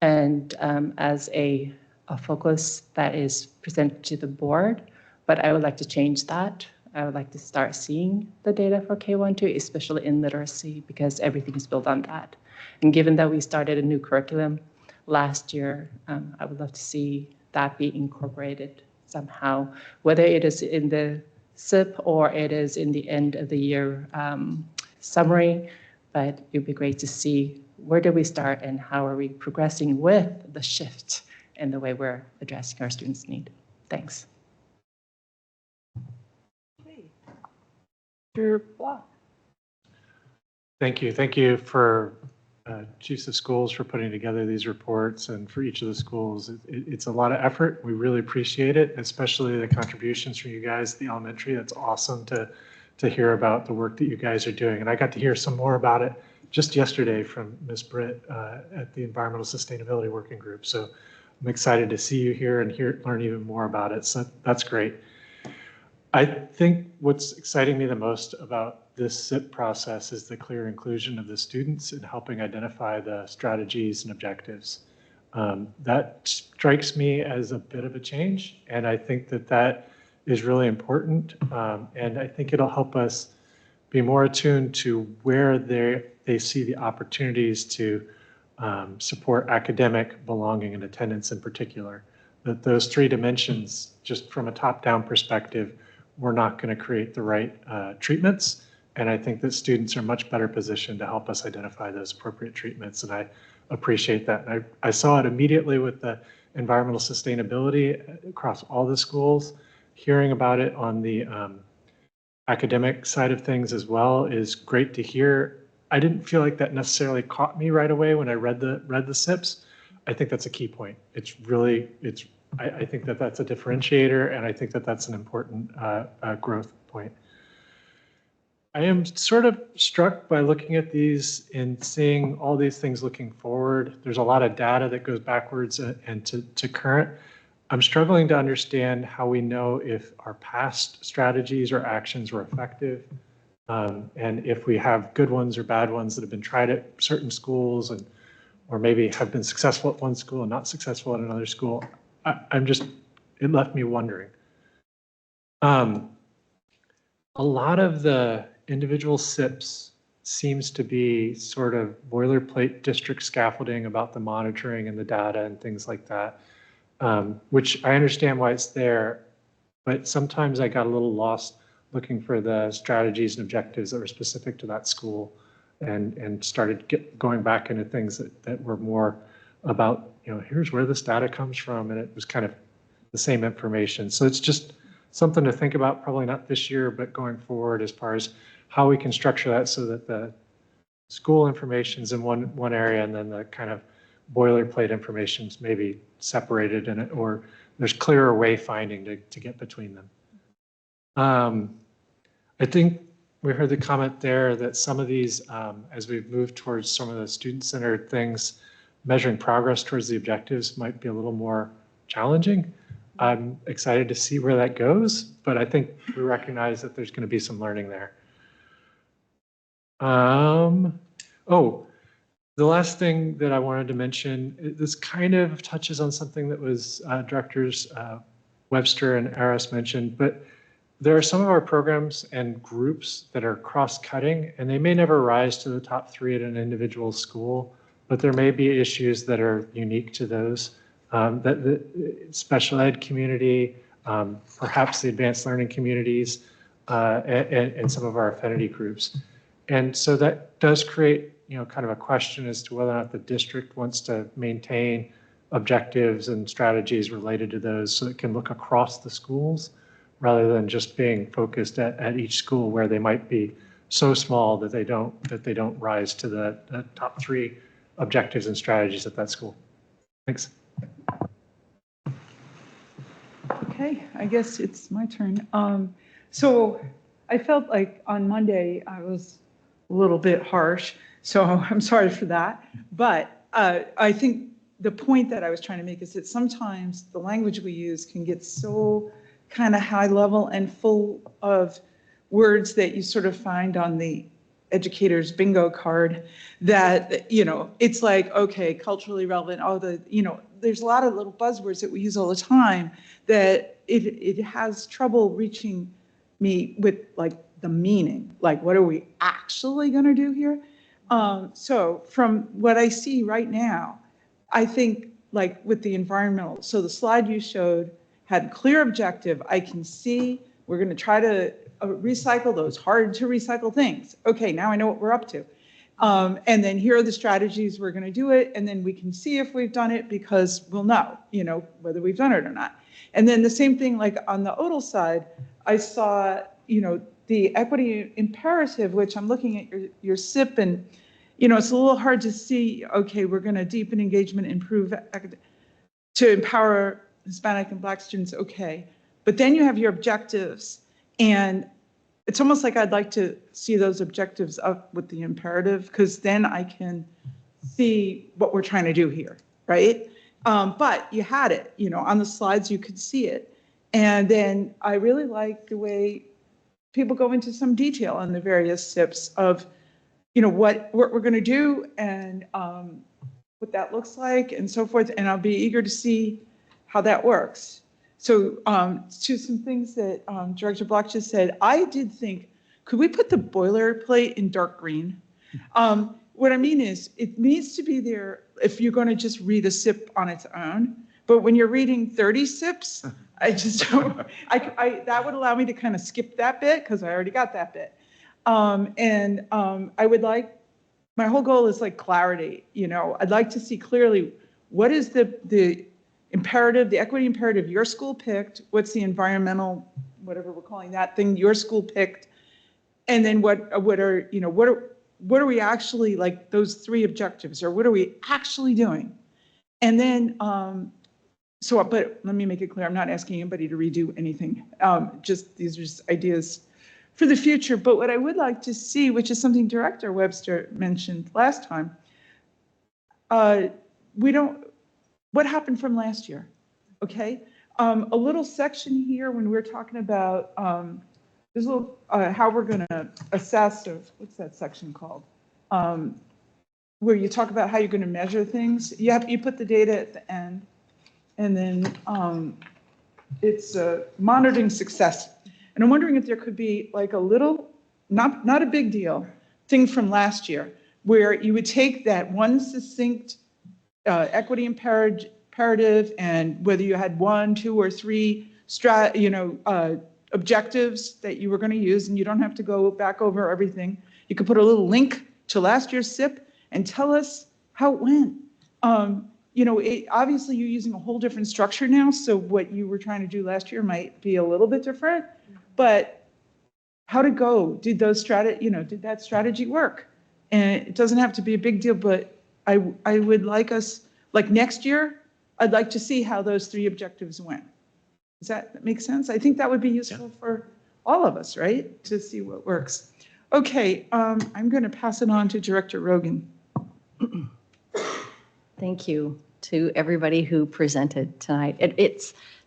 And as a focus that is presented to the board, but I would like to change that. I would like to start seeing the data for K-1-2, especially in literacy, because everything is built on that. And given that we started a new curriculum last year, I would love to see that be incorporated somehow, whether it is in the SIP or it is in the end of the year summary. But it would be great to see, where do we start and how are we progressing with the shift in the way we're addressing our students' need. Thanks. Dr. Block. Thank you. Thank you for chiefs of schools for putting together these reports and for each of the schools. It's a lot of effort. We really appreciate it, especially the contributions from you guys, the elementary. That's awesome to hear about the work that you guys are doing. And I got to hear some more about it just yesterday from Ms. Britt at the Environmental Sustainability Working Group. So I'm excited to see you here and learn even more about it. So that's great. I think what's exciting me the most about this SIP process is the clear inclusion of the students in helping identify the strategies and objectives. That strikes me as a bit of a change, and I think that is really important. And I think it'll help us be more attuned to where they see the opportunities to support academic belonging and attendance in particular. That those three dimensions, just from a top-down perspective, we're not going to create the right treatments. And I think that students are much better positioned to help us identify those appropriate treatments. And I appreciate that. And I saw it immediately with the environmental sustainability across all the schools. Hearing about it on the academic side of things as well is great to hear. I didn't feel like that necessarily caught me right away when I read the SIPs. I think that's a key point. I think that that's a differentiator, and I think that that's an important growth point. I am sort of struck by looking at these and seeing all these things looking forward. There's a lot of data that goes backwards and to current. I'm struggling to understand how we know if our past strategies or actions were effective, and if we have good ones or bad ones that have been tried at certain schools, or maybe have been successful at one school and not successful at another school. It left me wondering. A lot of the individual SIPs seems to be sort of boilerplate district scaffolding about the monitoring and the data and things like that, which I understand why it's there, but sometimes I got a little lost looking for the strategies and objectives that were specific to that school, and started going back into things that were more about, here's where this data comes from, and it was kind of the same information. So it's just something to think about, probably not this year, but going forward as far as how we can structure that so that the school information's in one area, and then the kind of boilerplate information's maybe separated in it, or there's clearer wayfinding to get between them. I think we heard the comment there that some of these, as we've moved towards some of the student-centered things, measuring progress towards the objectives might be a little more challenging. I'm excited to see where that goes, but I think we recognize that there's going to be some learning there. Oh, the last thing that I wanted to mention, this kind of touches on something that was Directors Webster and Aris mentioned, but there are some of our programs and groups that are cross-cutting, and they may never rise to the top 3 at an individual school, but there may be issues that are unique to those, that the special ed community, perhaps the advanced learning communities, and some of our affinity groups. And so that does create, kind of a question as to whether or not the district wants to maintain objectives and strategies related to those, so it can look across the schools rather than just being focused at each school, where they might be so small that they don't rise to the top 3 objectives and strategies at that school. Thanks. Okay, I guess it's my turn. So I felt like on Monday I was a little bit harsh, so I'm sorry for that. But I think the point that I was trying to make is that sometimes the language we use can get so kind of high level and full of words that you sort of find on the educator's bingo card that, it's like, okay, culturally relevant, there's a lot of little buzzwords that we use all the time that it has trouble reaching me with like the meaning, like what are we actually going to do here? So from what I see right now, I think like with the environmental, so the slide you showed had clear objective. I can see we're going to try to recycle those hard to recycle things. Okay, now I know what we're up to. And then here are the strategies we're going to do it. And then we can see if we've done it because we'll know, whether we've done it or not. And then the same thing, like on the Odell side, I saw, the equity imperative, which I'm looking at your SIP, and it's a little hard to see, okay, we're going to deepen engagement, to empower Hispanic and Black students, okay. But then you have your objectives, and it's almost like I'd like to see those objectives up with the imperative, because then I can see what we're trying to do here, right? But you had it, on the slides you could see it. And then I really like the way people go into some detail on the various SIPs of, what we're going to do and what that looks like and so forth. And I'll be eager to see how that works. So to some things that Director Block just said, I did think, could we put the boilerplate in dark green? What I mean is, it needs to be there if you're going to just read a SIP on its own. But when you're reading 30 SIPs, I just don't, that would allow me to kind of skip that bit because I already got that bit. I would like, my whole goal is like clarity, I'd like to see clearly what is the imperative, the equity imperative your school picked, what's the environmental, whatever we're calling that thing your school picked, and then what are we actually, like those 3 objectives, or what are we actually doing? And then, but let me make it clear, I'm not asking anybody to redo anything. These are just ideas for the future. But what I would like to see, which is something Director Webster mentioned last time, what happened from last year, okay? A little section here when we're talking about, there's a little, how we're gonna assess, or what's that section called? Where you talk about how you're gonna measure things. You put the data at the end, and then it's monitoring success. And I'm wondering if there could be like a little, not a big deal, thing from last year, where you would take that one succinct equity imperative, and whether you had 1, 2, or 3 objectives that you were going to use, and you don't have to go back over everything. You could put a little link to last year's SIP and tell us how it went. Obviously you're using a whole different structure now, so what you were trying to do last year might be a little bit different, but how'd it go? Did that strategy work? And it doesn't have to be a big deal, but I would like us, like next year, I'd like to see how those 3 objectives went. Does that make sense? I think that would be useful for all of us, right? To see what works. Okay, I'm going to pass it on to Director Rogan. Thank you to everybody who presented tonight.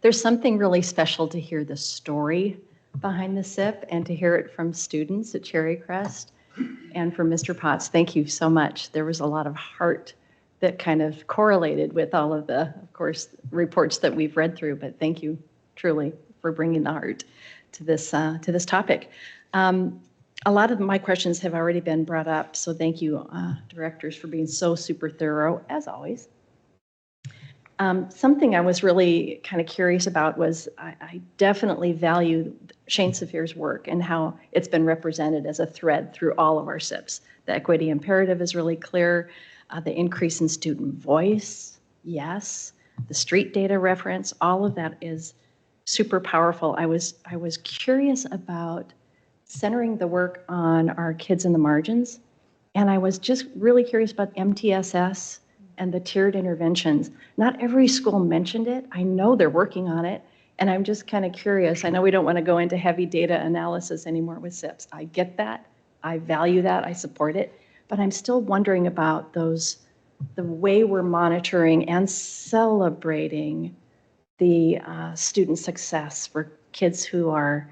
There's something really special to hear the story behind the SIP and to hear it from students at Cherry Crest and from Mr. Potts. Thank you so much. There was a lot of heart that kind of correlated with all of the, of course, reports that we've read through, but thank you truly for bringing the heart to this topic. A lot of my questions have already been brought up, so thank you, directors, for being so super thorough, as always. Something I was really kind of curious about was I definitely value Shane Saphir's work and how it's been represented as a thread through all of our SIPs. The equity imperative is really clear. The increase in student voice, yes. The street data reference, all of that is super powerful. I was curious about centering the work on our kids in the margins, and I was just really curious about MTSS and the tiered interventions. Not every school mentioned it. I know they're working on it, and I'm just kind of curious. I know we don't want to go into heavy data analysis anymore with SIPs. I get that. I value that. I support it. But I'm still wondering about the way we're monitoring and celebrating the student success for kids who are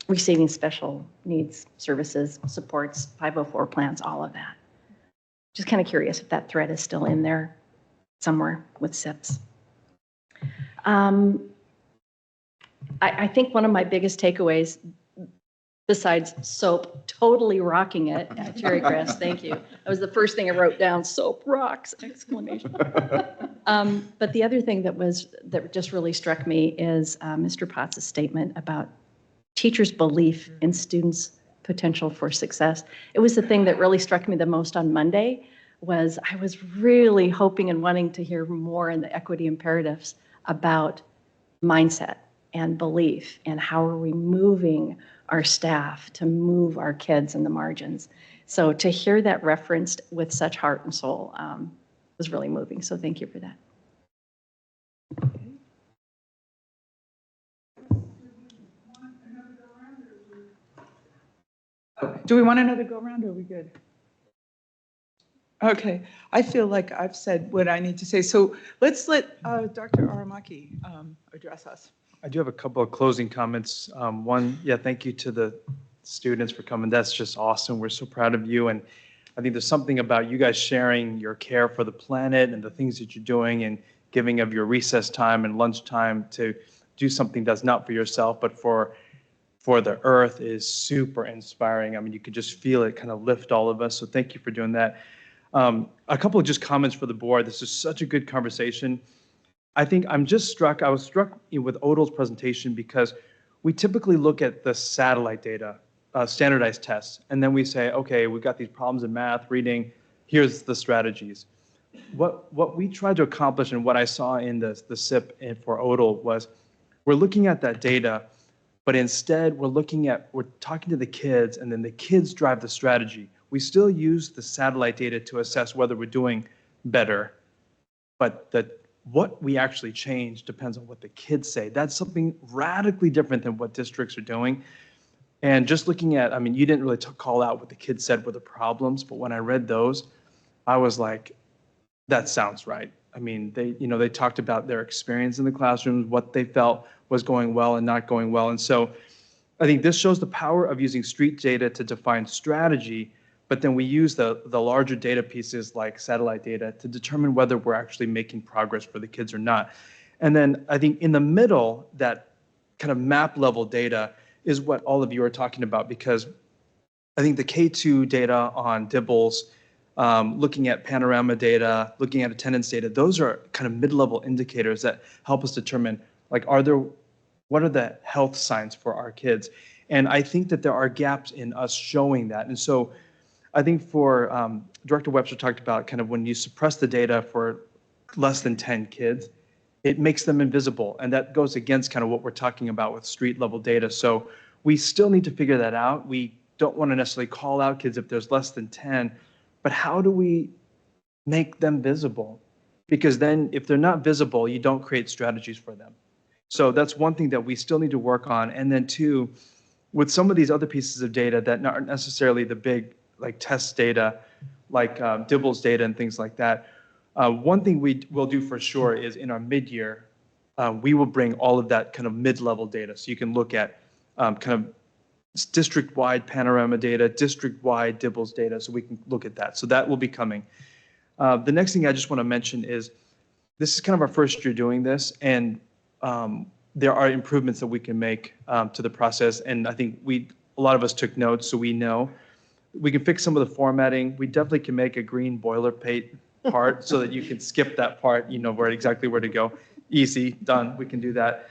receiving special needs services, supports, 504 plans, all of that. Just kind of curious if that thread is still in there somewhere with SIPs. I think one of my biggest takeaways, besides SOAP totally rocking it at Cherry Crest, thank you. That was the first thing I wrote down, SOAP rocks, exclamation. But the other thing that just really struck me is Mr. Potts' statement about teachers' belief in students' potential for success. It was the thing that really struck me the most on Monday. I was really hoping and wanting to hear more in the equity imperatives about mindset and belief and how are we moving our staff to move our kids in the margins. So to hear that referenced with such heart and soul was really moving. So thank you for that. Do we want another go around or are we good? Okay, I feel like I've said what I need to say. So let's let Dr. Aramaki address us. I do have a couple of closing comments. One, yeah, thank you to the students for coming. That's just awesome. We're so proud of you. And I think there's something about you guys sharing your care for the planet and the things that you're doing and giving of your recess time and lunch time to do something that's not for yourself, but for the earth is super inspiring. I mean, you could just feel it kind of lift all of us. So thank you for doing that. A couple of just comments for the board. This is such a good conversation. I think I was struck with Odell's presentation because we typically look at the satellite data, standardized tests, and then we say, okay, we've got these problems in math, reading, here's the strategies. What we tried to accomplish and what I saw in the SIP for Odell was we're looking at that data, but instead we're talking to the kids, and then the kids drive the strategy. We still use the satellite data to assess whether we're doing better, but what we actually change depends on what the kids say. That's something radically different than what districts are doing. And just looking at, I mean, you didn't really call out what the kids said were the problems, but when I read those, I was like, that sounds right. I mean, they talked about their experience in the classrooms, what they felt was going well and not going well. And so I think this shows the power of using street data to define strategy, but then we use the larger data pieces like satellite data to determine whether we're actually making progress for the kids or not. And then I think in the middle, that kind of map level data is what all of you are talking about, because I think the K2 data on Dibbles, looking at panorama data, looking at attendance data, those are kind of mid-level indicators that help us determine, like, what are the health signs for our kids? And I think that there are gaps in us showing that. And so I think for Director Webster talked about kind of when you suppress the data for less than 10 kids, it makes them invisible. And that goes against kind of what we're talking about with street level data. So we still need to figure that out. We don't want to necessarily call out kids if there's less than 10, but how do we make them visible? Because then if they're not visible, you don't create strategies for them. So that's one thing that we still need to work on. And then two, with some of these other pieces of data that aren't necessarily the big like test data, like Dibbles data and things like that, one thing we will do for sure is in our mid-year, we will bring all of that kind of mid-level data. So you can look at kind of district-wide panorama data, district-wide Dibbles data, so we can look at that. So that will be coming. The next thing I just want to mention is this is kind of our first year doing this, and there are improvements that we can make to the process. And I think a lot of us took notes, so we know. We can fix some of the formatting. We definitely can make a green boilerplate part so that you can skip that part, you know exactly where to go. Easy, done, we can do that.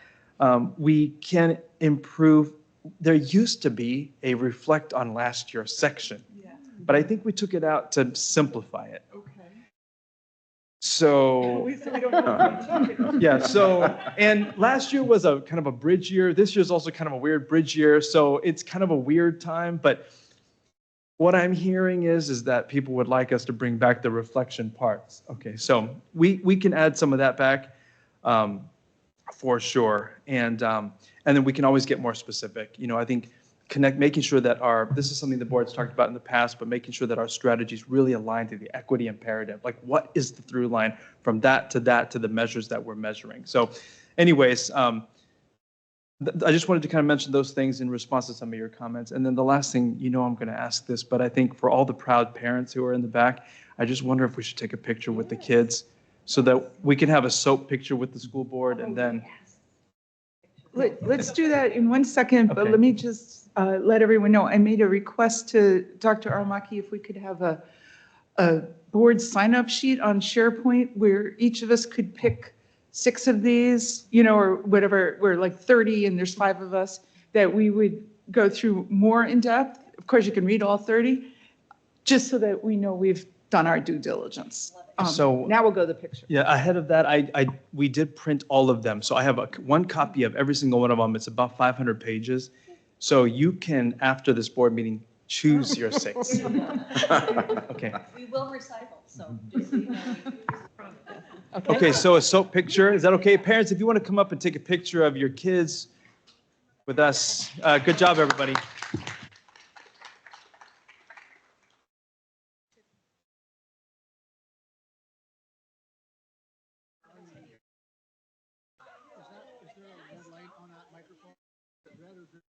We can improve. There used to be a reflect on last year section, but I think we took it out to simplify it. Okay. So, yeah, and last year was a kind of a bridge year. This year's also kind of a weird bridge year. So it's kind of a weird time, but what I'm hearing is that people would like us to bring back the reflection parts. Okay, so we can add some of that back for sure, and then we can always get more specific. You know, I think making sure that this is something the board's talked about in the past, but making sure that our strategies really align to the equity imperative. Like, what is the through line from that to the measures that we're measuring? So, anyways. I just wanted to kind of mention those things in response to some of your comments. And then the last thing, I'm going to ask this, but I think for all the proud parents who are in the back, I just wonder if we should take a picture with the kids so that we can have a soap picture with the school board and then. Let's do that in 1 second, but Okay. let me just let everyone know. I made a request to Dr. Aramaki if we could have a board sign-up sheet on SharePoint where each of us could pick 6 of these, or whatever, we're like 30 and there's 5 of us, that we would go through more in depth. Of course, you can read all 30, just so that we know we've done our due diligence. So now we'll go to the picture. Yeah, ahead of that, we did print all of them. So I have one copy of every single one of them. It's about 500 pages. So you can, after this board meeting, Choose your six. Okay. We will recycle, so just Okay, so a soap picture, is that okay? Parents, if you want to come up and take a picture of your kids with us. Good job, everybody.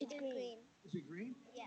It's green. Is it green? Yeah.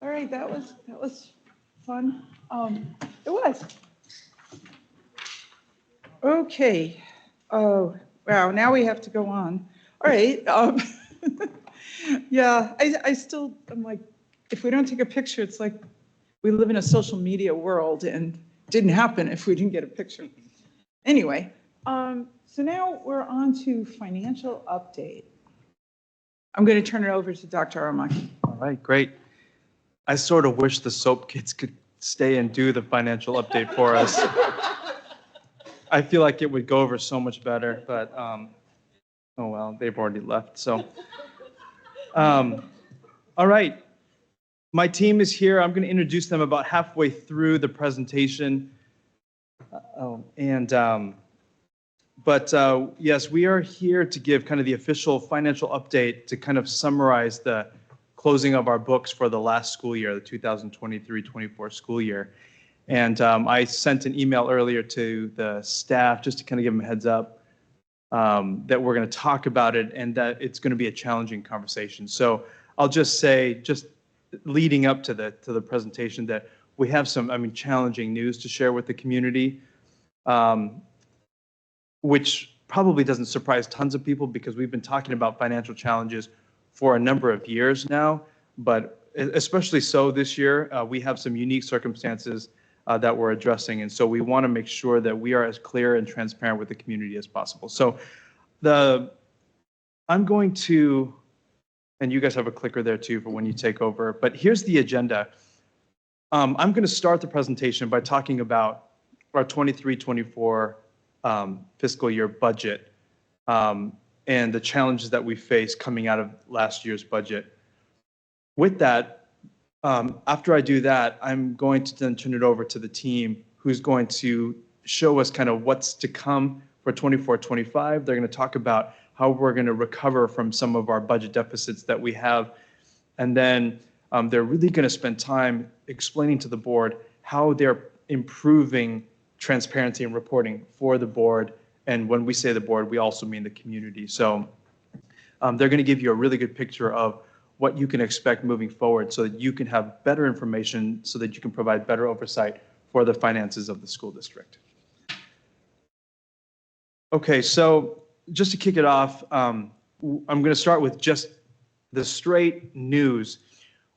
All right, that was fun. It was. Okay. Oh, wow, now we have to go on. All right. Yeah, I'm like, if we don't take a picture, it's like we live in a social media world and it didn't happen if we didn't get a picture. Anyway, so now we're on to financial update. I'm going to turn it over to Dr. Aramaki. All right, great. I sort of wish the soap kids could stay and do the financial update for us. I feel like it would go over so much better, but oh well, they've already left. So, all right, my team is here. I'm going to introduce them about halfway through the presentation. Yes, we are here to give kind of the official financial update to kind of summarize the closing of our books for the last school year, the 2023-24 school year. And I sent an email earlier to the staff just to kind of give them a heads up that we're going to talk about it and that it's going to be a challenging conversation. So I'll just say, just leading up to the presentation, that we have some, challenging news to share with the community, which probably doesn't surprise tons of people because we've been talking about financial challenges for a number of years now, but especially so this year, we have some unique circumstances that we're addressing. And so we want to make sure that we are as clear and transparent with the community as possible. So I'm going to, and you guys have a clicker there too for when you take over, but here's the agenda. I'm going to start the presentation by talking about our 23-24 fiscal year budget and the challenges that we face coming out of last year's budget. With that, after I do that, I'm going to then turn it over to the team who's going to show us kind of what's to come for 24-25. They're going to talk about how we're going to recover from some of our budget deficits that we have. And then they're really going to spend time explaining to the board how they're improving transparency and reporting for the board. And when we say the board, we also mean the community. So they're going to give you a really good picture of what you can expect moving forward so that you can have better information so that you can provide better oversight for the finances of the school district. Okay, so just to kick it off, I'm going to start with just the straight news,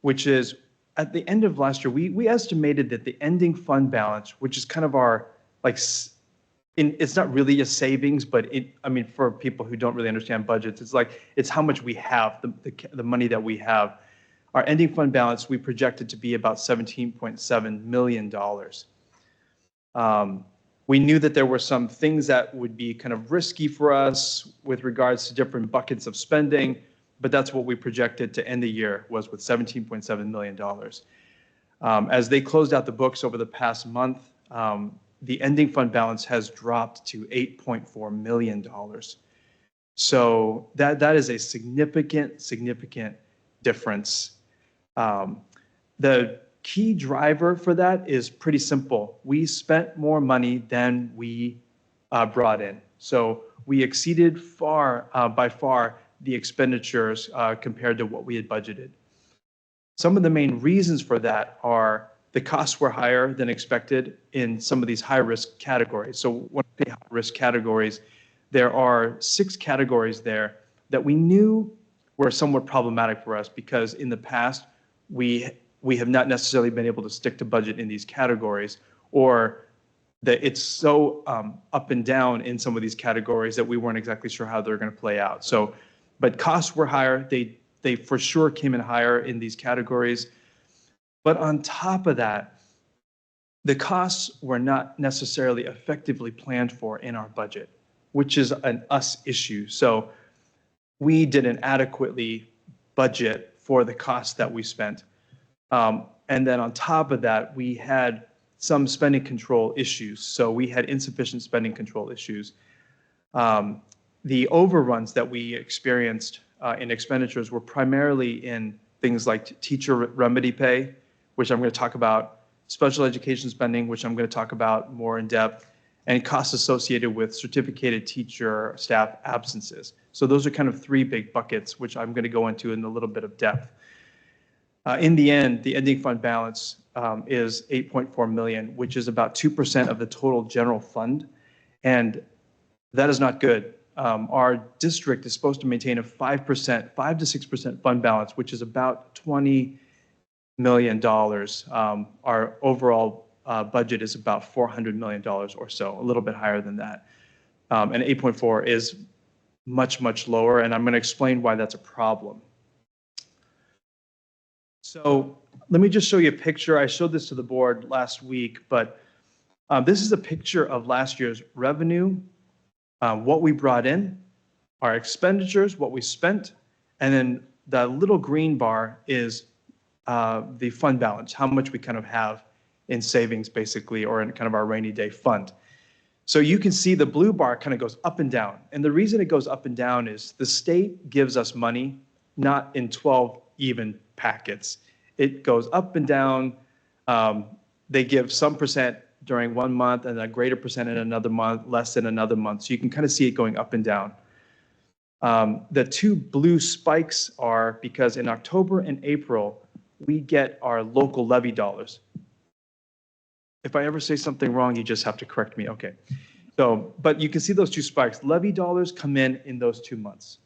which is at the end of last year, we estimated that the ending fund balance, which is kind of our, it's not really a savings, but for people who don't really understand budgets, it's how much we have, the money that we have. Our ending fund balance, we projected to be about $17.7 million. We knew that there were some things that would be kind of risky for us with regards to different buckets of spending, but that's what we projected to end the year was with $17.7 million. As they closed out the books over the past month, the ending fund balance has dropped to $8.4 million. So that is a significant difference. The key driver for that is pretty simple. We spent more money than we brought in. So we exceeded by far the expenditures compared to what we had budgeted. Some of the main reasons for that are the costs were higher than expected in some of these high-risk categories. So when I say high-risk categories, there are 6 categories there that we knew were somewhat problematic for us because in the past, we have not necessarily been able to stick to budget in these categories, or that it's so up and down in some of these categories that we weren't exactly sure how they're going to play out. So, but costs were higher. They for sure came in higher in these categories. But on top of that, the costs were not necessarily effectively planned for in our budget, which is an us issue. So we didn't adequately budget for the costs that we spent. And then on top of that, we had some spending control issues. So we had insufficient spending control issues. The overruns that we experienced in expenditures were primarily in things like teacher remedy pay, which I'm going to talk about, special education spending, which I'm going to talk about more in depth, and costs associated with certificated teacher staff absences. So those are kind of 3 big buckets, which I'm going to go into in a little bit of depth. In the end, the ending fund balance is $8.4 million, which is about 2% of the total general fund. And that is not good. Our district is supposed to maintain a 5 to 6% fund balance, which is about $20 million. Our overall budget is about $400 million or so, a little bit higher than that. And 8.4 is much lower, and I'm going to explain why that's a problem. So let me just show you a picture. I showed this to the board last week, but this is a picture of last year's revenue, what we brought in, our expenditures, what we spent, and then the little green bar is the fund balance, how much we kind of have in savings basically, or in kind of our rainy day fund. So you can see the blue bar kind of goes up and down. And the reason it goes up and down is the state gives us money, not in 12 even packets. It goes up and down. They give some percent during one month and a greater percent in another month, less in another month. So you can kind of see it going up and down. The 2 blue spikes are because in October and April, we get our local levy dollars. If I ever say something wrong, you just have to correct me. Okay. So, but you can see those 2 spikes. Levy dollars come in those 2 months.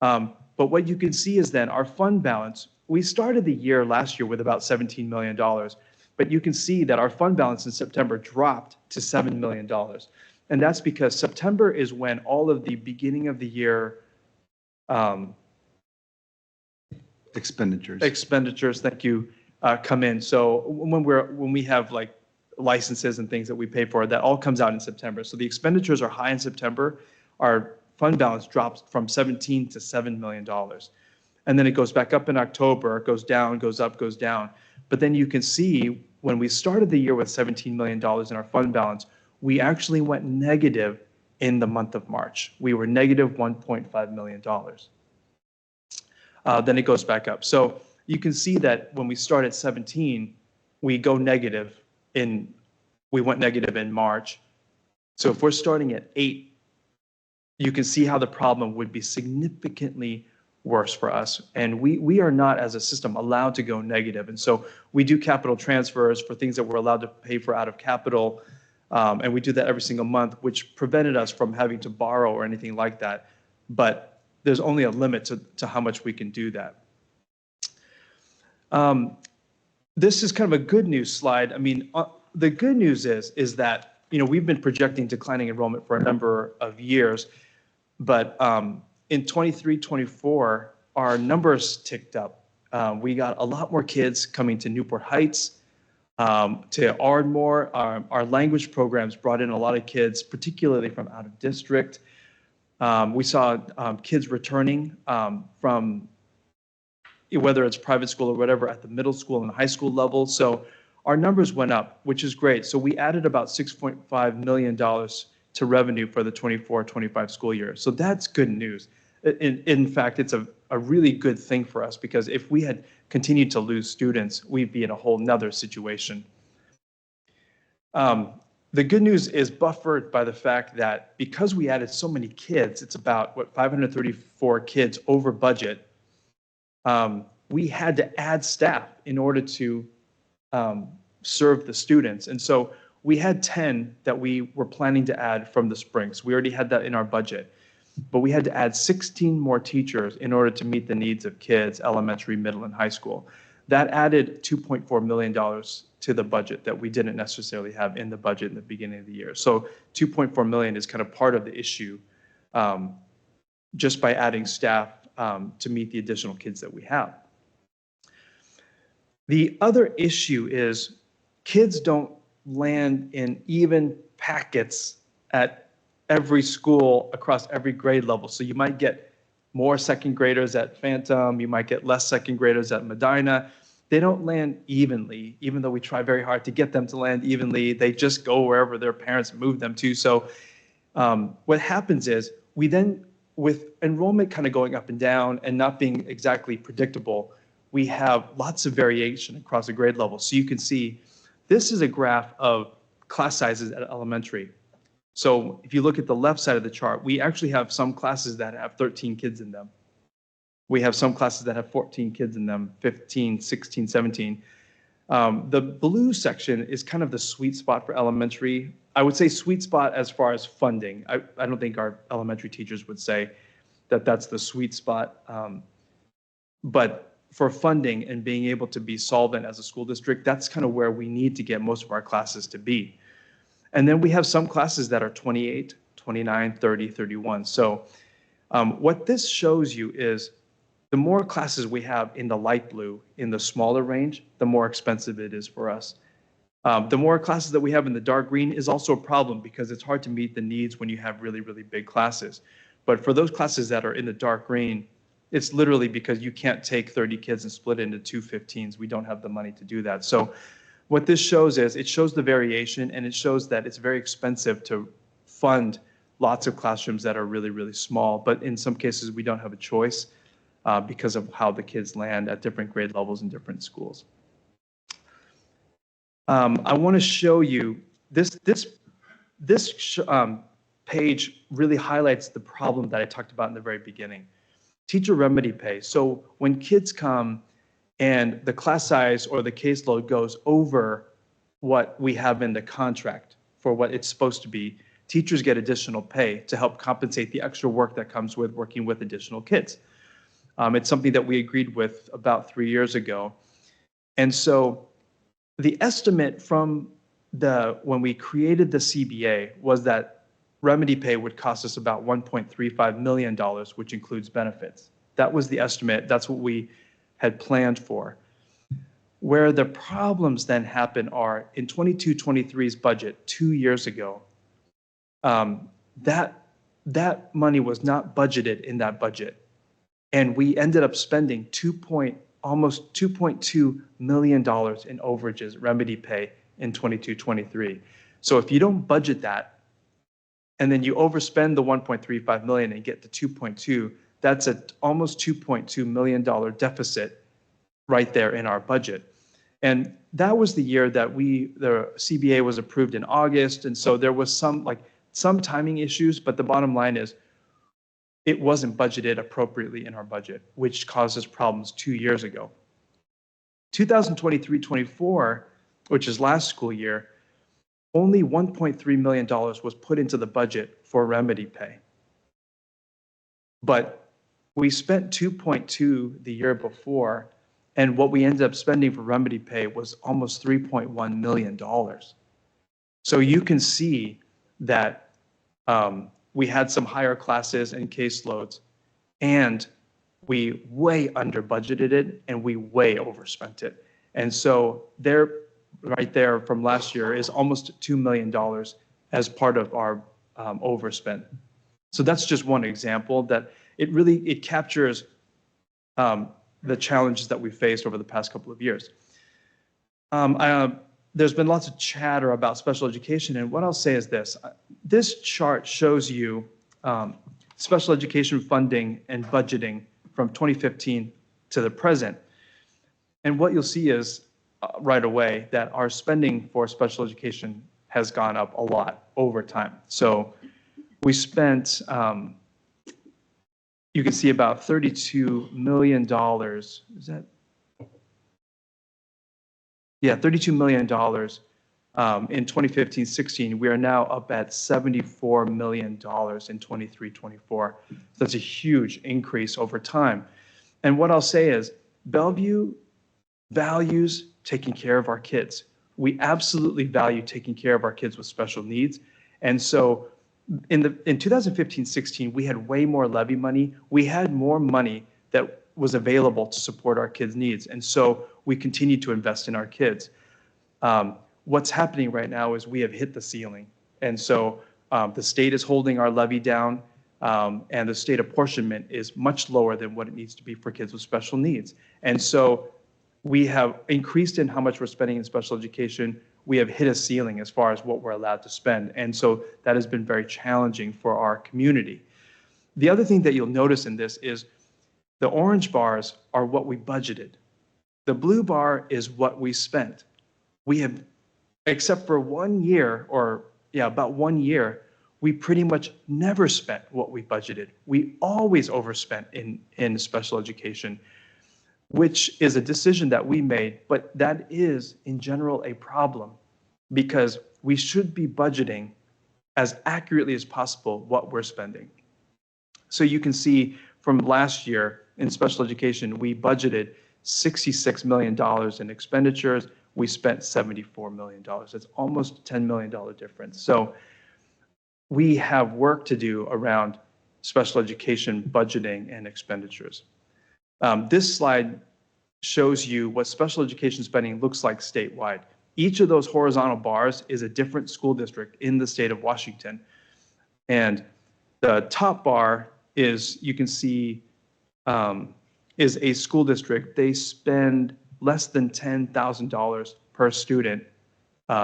But what you can see is then our fund balance, we started the year last year with about $17 million, but you can see that our fund balance in September dropped to $7 million. And that's because September is when all of the beginning of the year expenditures, thank you, come in. So when we have like licenses and things that we pay for, that all comes out in September. So the expenditures are high in September. Our fund balance drops from 17 to $7 million. And then it goes back up in October, goes down, goes up, goes down. But then you can see when we started the year with $17 million in our fund balance, we actually went negative in the month of March. We were negative $1.5 million. Then it goes back up. So you can see that when we start at 17, we go negative we went negative in March. So if we're starting at 8, you can see how the problem would be significantly worse for us. And we are not, as a system, allowed to go negative. And so we do capital transfers for things that we're allowed to pay for out of capital. And we do that every single month, which prevented us from having to borrow or anything like that. But there's only a limit to how much we can do that. This is kind of a good news slide. I mean, the good news is that, you know, we've been projecting declining enrollment for a number of years, but in 23, 24, our numbers ticked up. We got a lot more kids coming to Newport Heights. To Ardmore, our language programs brought in a lot of kids, particularly from out of district. We saw kids returning from whether it's private school or whatever at the middle school and high school level. So our numbers went up, which is great. So we added about $6.5 million to revenue for the 24-25 school year. So that's good news. In fact, it's a really good thing for us, because if we had continued to lose students, we'd be in a whole nother situation. The good news is buffered by the fact that because we added so many kids, it's about, 534 kids over budget. We had to add staff in order to serve the students. And so we had 10 that we were planning to add from the spring. So we already had that in our budget. But we had to add 16 more teachers in order to meet the needs of kids, elementary, middle, and high school. That added $2.4 million to the budget that we didn't necessarily have in the budget in the beginning of the year. So $2.4 million is kind of part of the issue, just by adding staff to meet the additional kids that we have. The other issue is kids don't land in even packets at every school across every grade level. So you might get more second graders at Phantom, you might get less second graders at Medina. They don't land evenly, even though we try very hard to get them to land evenly. They just go wherever their parents move them to. So what happens is we then, with enrollment kind of going up and down and not being exactly predictable, we have lots of variation across the grade level. So you can see this is a graph of class sizes at elementary. So if you look at the left side of the chart, we actually have some classes that have 13 kids in them. We have some classes that have 14 kids in them, 15, 16, 17. The blue section is kind of the sweet spot for elementary. I would say sweet spot as far as funding. I don't think our elementary teachers would say that that's the sweet spot. But for funding and being able to be solvent as a school district, that's kind of where we need to get most of our classes to be. And then we have some classes that are 28, 29, 30, 31. So what this shows you is the more classes we have in the light blue, in the smaller range, the more expensive it is for us. The more classes that we have in the dark green is also a problem, because it's hard to meet the needs when you have really, really big classes. But for those classes that are in the dark green, it's literally because you can't take 30 kids and split it into two 15s. We don't have the money to do that. So what this shows is it shows the variation, and it shows that it's very expensive to fund lots of classrooms that are really, really small. But in some cases, we don't have a choice because of how the kids land at different grade levels in different schools. I want to show you this page really highlights the problem that I talked about in the very beginning. Teacher remedy pay. So when kids come and the class size or the caseload goes over what we have in the contract for what it's supposed to be, teachers get additional pay to help compensate the extra work that comes with working with additional kids. It's something that we agreed with about 3 years ago. And so the estimate from when we created the CBA was that remedy pay would cost us about $1.35 million, which includes benefits. That was the estimate. That's what we had planned for. Where the problems then happen are in 22-23's budget 2 years ago, that money was not budgeted in that budget. And we ended up spending almost $2.2 million in overages, remedy pay in 22-23. So if you don't budget that, and then you overspend the 1.35 million and get to 2.2, that's an almost $2.2 million deficit right there in our budget. And that was the year that the CBA was approved in August. And so there was some timing issues, but the bottom line is it wasn't budgeted appropriately in our budget, which caused us problems 2 years ago. 2023-24, which is last school year, only $1.3 million was put into the budget for remedy pay. But we spent 2.2 the year before, and what we ended up spending for remedy pay was almost $3.1 million. So you can see that we had some higher classes and caseloads, and we way under budgeted it, and we way overspent it. And so right there from last year is almost $2 million as part of our overspend. So that's just one example that it captures the challenges that we faced over the past couple of years. There's been lots of chatter about special education, and what I'll say is this. This chart shows you special education funding and budgeting from 2015 to the present. And what you'll see is right away that our spending for special education has gone up a lot over time. So we spent, you can see about $32 million. Is that? Yeah, $32 million in 2015-16. We are now up at $74 million in 23-24. So that's a huge increase over time. And what I'll say is Bellevue values taking care of our kids. We absolutely value taking care of our kids with special needs. And so in 2015-16, we had way more levy money. We had more money that was available to support our kids' needs. And so we continue to invest in our kids. What's happening right now is we have hit the ceiling. And so the state is holding our levy down, and the state apportionment is much lower than what it needs to be for kids with special needs. And so we have increased in how much we're spending in special education. We have hit a ceiling as far as what we're allowed to spend. And so that has been very challenging for our community. The other thing that you'll notice in this is the orange bars are what we budgeted. The blue bar is what we spent. We have, except for 1 year, about 1 year, we pretty much never spent what we budgeted. We always overspent in special education, which is a decision that we made, but that is in general a problem because we should be budgeting as accurately as possible what we're spending. So you can see from last year in special education, we budgeted $66 million in expenditures. We spent $74 million. That's almost a $10 million difference. So we have work to do around special education budgeting and expenditures. This slide shows you what special education spending looks like statewide. Each of those horizontal bars is a different school district in the state of Washington. And the top bar is, you can see, is a school district. They spend less than $10,000 per student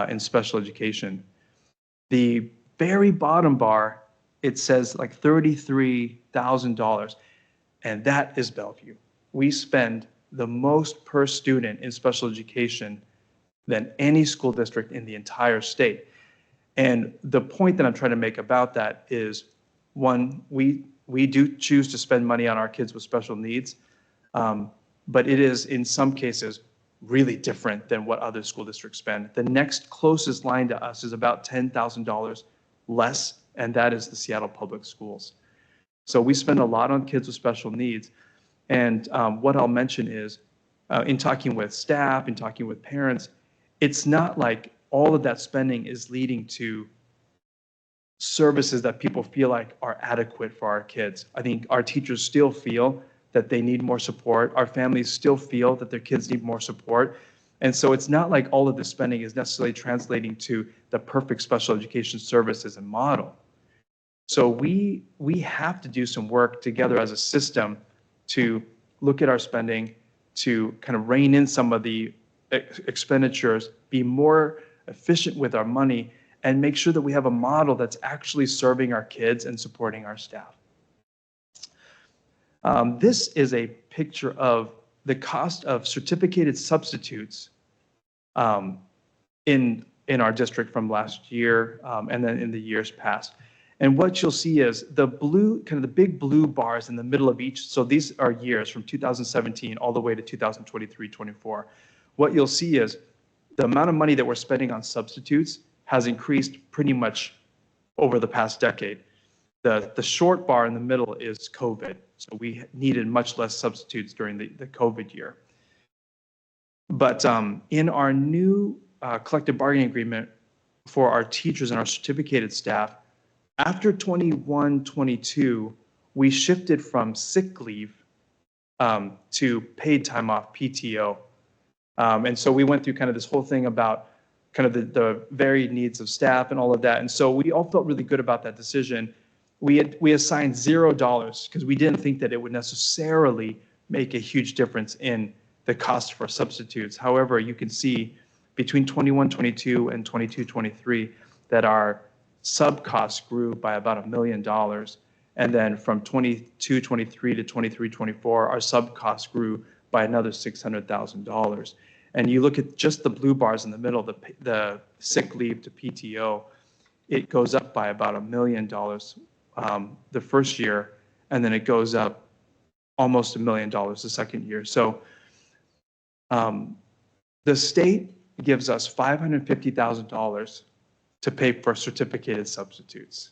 in special education. The very bottom bar, it says like $33,000, and that is Bellevue. We spend the most per student in special education than any school district in the entire state. And the point that I'm trying to make about that is, one, we do choose to spend money on our kids with special needs, but it is in some cases really different than what other school districts spend. The next closest line to us is about $10,000 less, and that is the Seattle Public Schools. So we spend a lot on kids with special needs. And what I'll mention is, in talking with staff, in talking with parents, it's not like all of that spending is leading to services that people feel like are adequate for our kids. I think our teachers still feel that they need more support. Our families still feel that their kids need more support. And so it's not like all of the spending is necessarily translating to the perfect special education services and model. So we have to do some work together as a system to look at our spending, to kind of rein in some of the expenditures, be more efficient with our money, and make sure that we have a model that's actually serving our kids and supporting our staff. This is a picture of the cost of certificated substitutes in our district from last year and then in the years past. And what you'll see is the blue, kind of the big blue bars in the middle of each. So these are years from 2017 all the way to 2023-24. What you'll see is the amount of money that we're spending on substitutes has increased pretty much over the past decade. The short bar in the middle is COVID. So we needed much less substitutes during the COVID year. But in our new collective bargaining agreement for our teachers and our certificated staff, after 21-22, we shifted from sick leave to paid time off, PTO. And so we went through kind of this whole thing about kind of the varied needs of staff and all of that. And so we all felt really good about that decision. We assigned $0 because we didn't think that it would necessarily make a huge difference in the cost for substitutes. However, you can see between 21-22 and 22-23 that our sub costs grew by about $1 million. And then from 22-23 to 23-24, our sub costs grew by another $600,000. And you look at just the blue bars in the middle, the sick leave to PTO, it goes up by about $1 million the first year, and then it goes up almost $1 million the second year. So the state gives us $550,000 to pay for certificated substitutes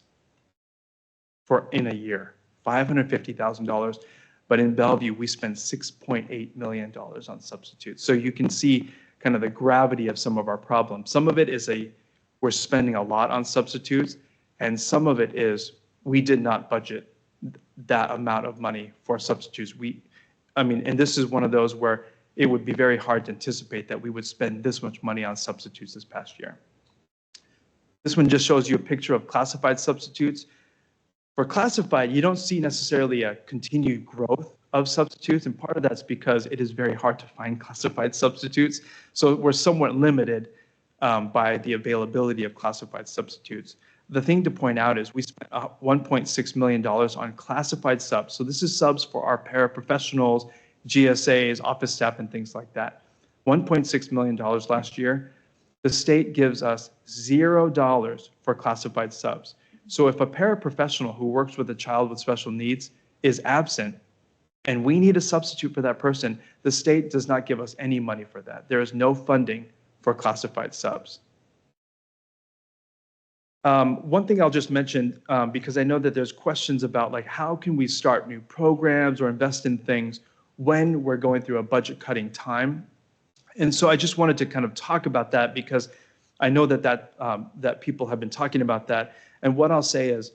in a year, $550,000. But in Bellevue, we spend $6.8 million on substitutes. So you can see kind of the gravity of some of our problems. Some of it is we're spending a lot on substitutes, and some of it is we did not budget that amount of money for substitutes. And this is one of those where it would be very hard to anticipate that we would spend this much money on substitutes this past year. This one just shows you a picture of classified substitutes. For classified, you don't see necessarily a continued growth of substitutes, and part of that's because it is very hard to find classified substitutes. So we're somewhat limited by the availability of classified substitutes. The thing to point out is we spent $1.6 million on classified subs. So this is subs for our paraprofessionals, GSAs, office staff, and things like that. $1.6 million last year. The state gives us $0 for classified subs. So if a paraprofessional who works with a child with special needs is absent and we need a substitute for that person, the state does not give us any money for that. There is no funding for classified subs. One thing I'll just mention, because I know that there's questions about like how can we start new programs or invest in things when we're going through a budget cutting time. And so I just wanted to kind of talk about that because I know that people have been talking about that. And what I'll say is,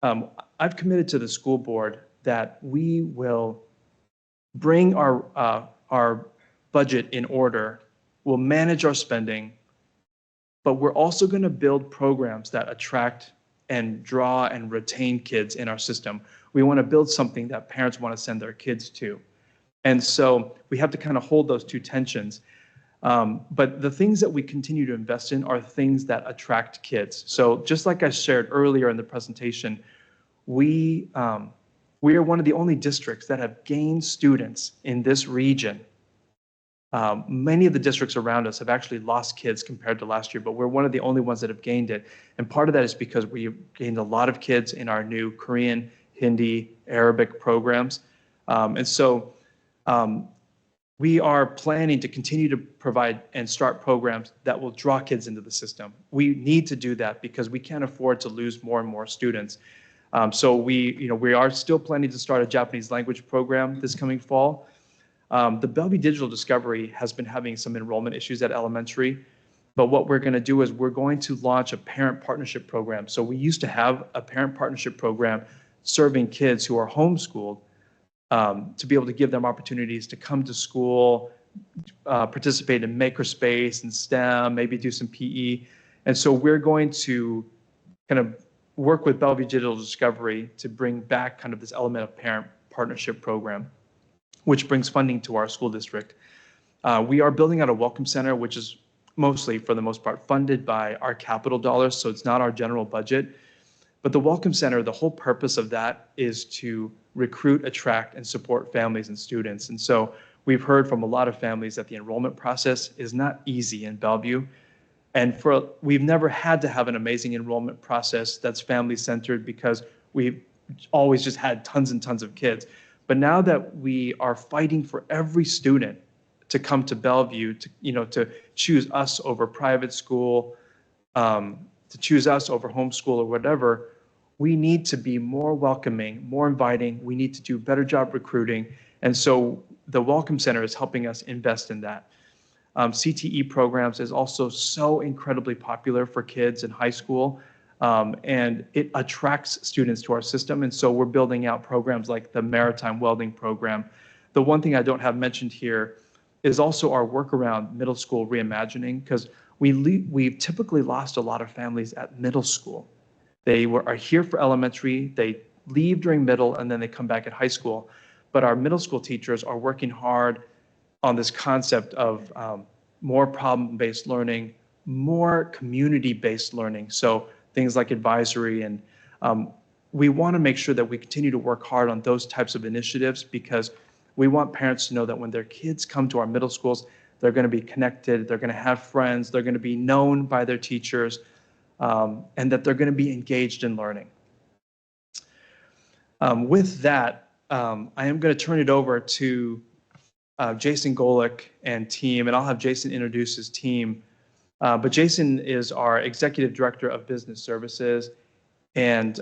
I've committed to the school board that we will bring our budget in order, we'll manage our spending, but we're also going to build programs that attract and draw and retain kids in our system. We want to build something that parents want to send their kids to. And so we have to kind of hold those two tensions. But the things that we continue to invest in are things that attract kids. So just like I shared earlier in the presentation, we are one of the only districts that have gained students in this region. Many of the districts around us have actually lost kids compared to last year, but we're one of the only ones that have gained it. And part of that is because we gained a lot of kids in our new Korean, Hindi, Arabic programs. And so we are planning to continue to provide and start programs that will draw kids into the system. We need to do that because we can't afford to lose more and more students. So we are still planning to start a Japanese language program this coming fall. The Bellevue Digital Discovery has been having some enrollment issues at elementary, but what we're going to do is we're going to launch a parent partnership program. So we used to have a parent partnership program serving kids who are homeschooled, to be able to give them opportunities to come to school, participate in makerspace and STEM, maybe do some PE. And so we're going to kind of work with Bellevue Digital Discovery to bring back kind of this element of parent partnership program, which brings funding to our school district. We are building out a welcome center, which is mostly, for the most part, funded by our capital dollars, so it's not our general budget. But the welcome center, the whole purpose of that is to recruit, attract, and support families and students. And so we've heard from a lot of families that the enrollment process is not easy in Bellevue. And we've never had to have an amazing enrollment process that's family-centered because we've always just had tons and tons of kids. But now that we are fighting for every student to come to Bellevue, to choose us over private school, to choose us over homeschool or whatever, we need to be more welcoming, more inviting. We need to do a better job recruiting. And so the Welcome Center is helping us invest in that. CTE programs is also so incredibly popular for kids in high school, and it attracts students to our system. And so we're building out programs like the Maritime Welding Program. The one thing I don't have mentioned here is also our work around middle school reimagining, because we've typically lost a lot of families at middle school. They are here for elementary, they leave during middle, and then they come back at high school. But our middle school teachers are working hard on this concept of more problem-based learning, more community-based learning. So things like advisory, and we want to make sure that we continue to work hard on those types of initiatives, because we want parents to know that when their kids come to our middle schools, they're going to be connected, they're going to have friends, they're going to be known by their teachers, and that they're going to be engaged in learning. With that, I am going to turn it over to Jason Golick and team, and I'll have Jason introduce his team. But Jason is our Executive Director of Business Services, and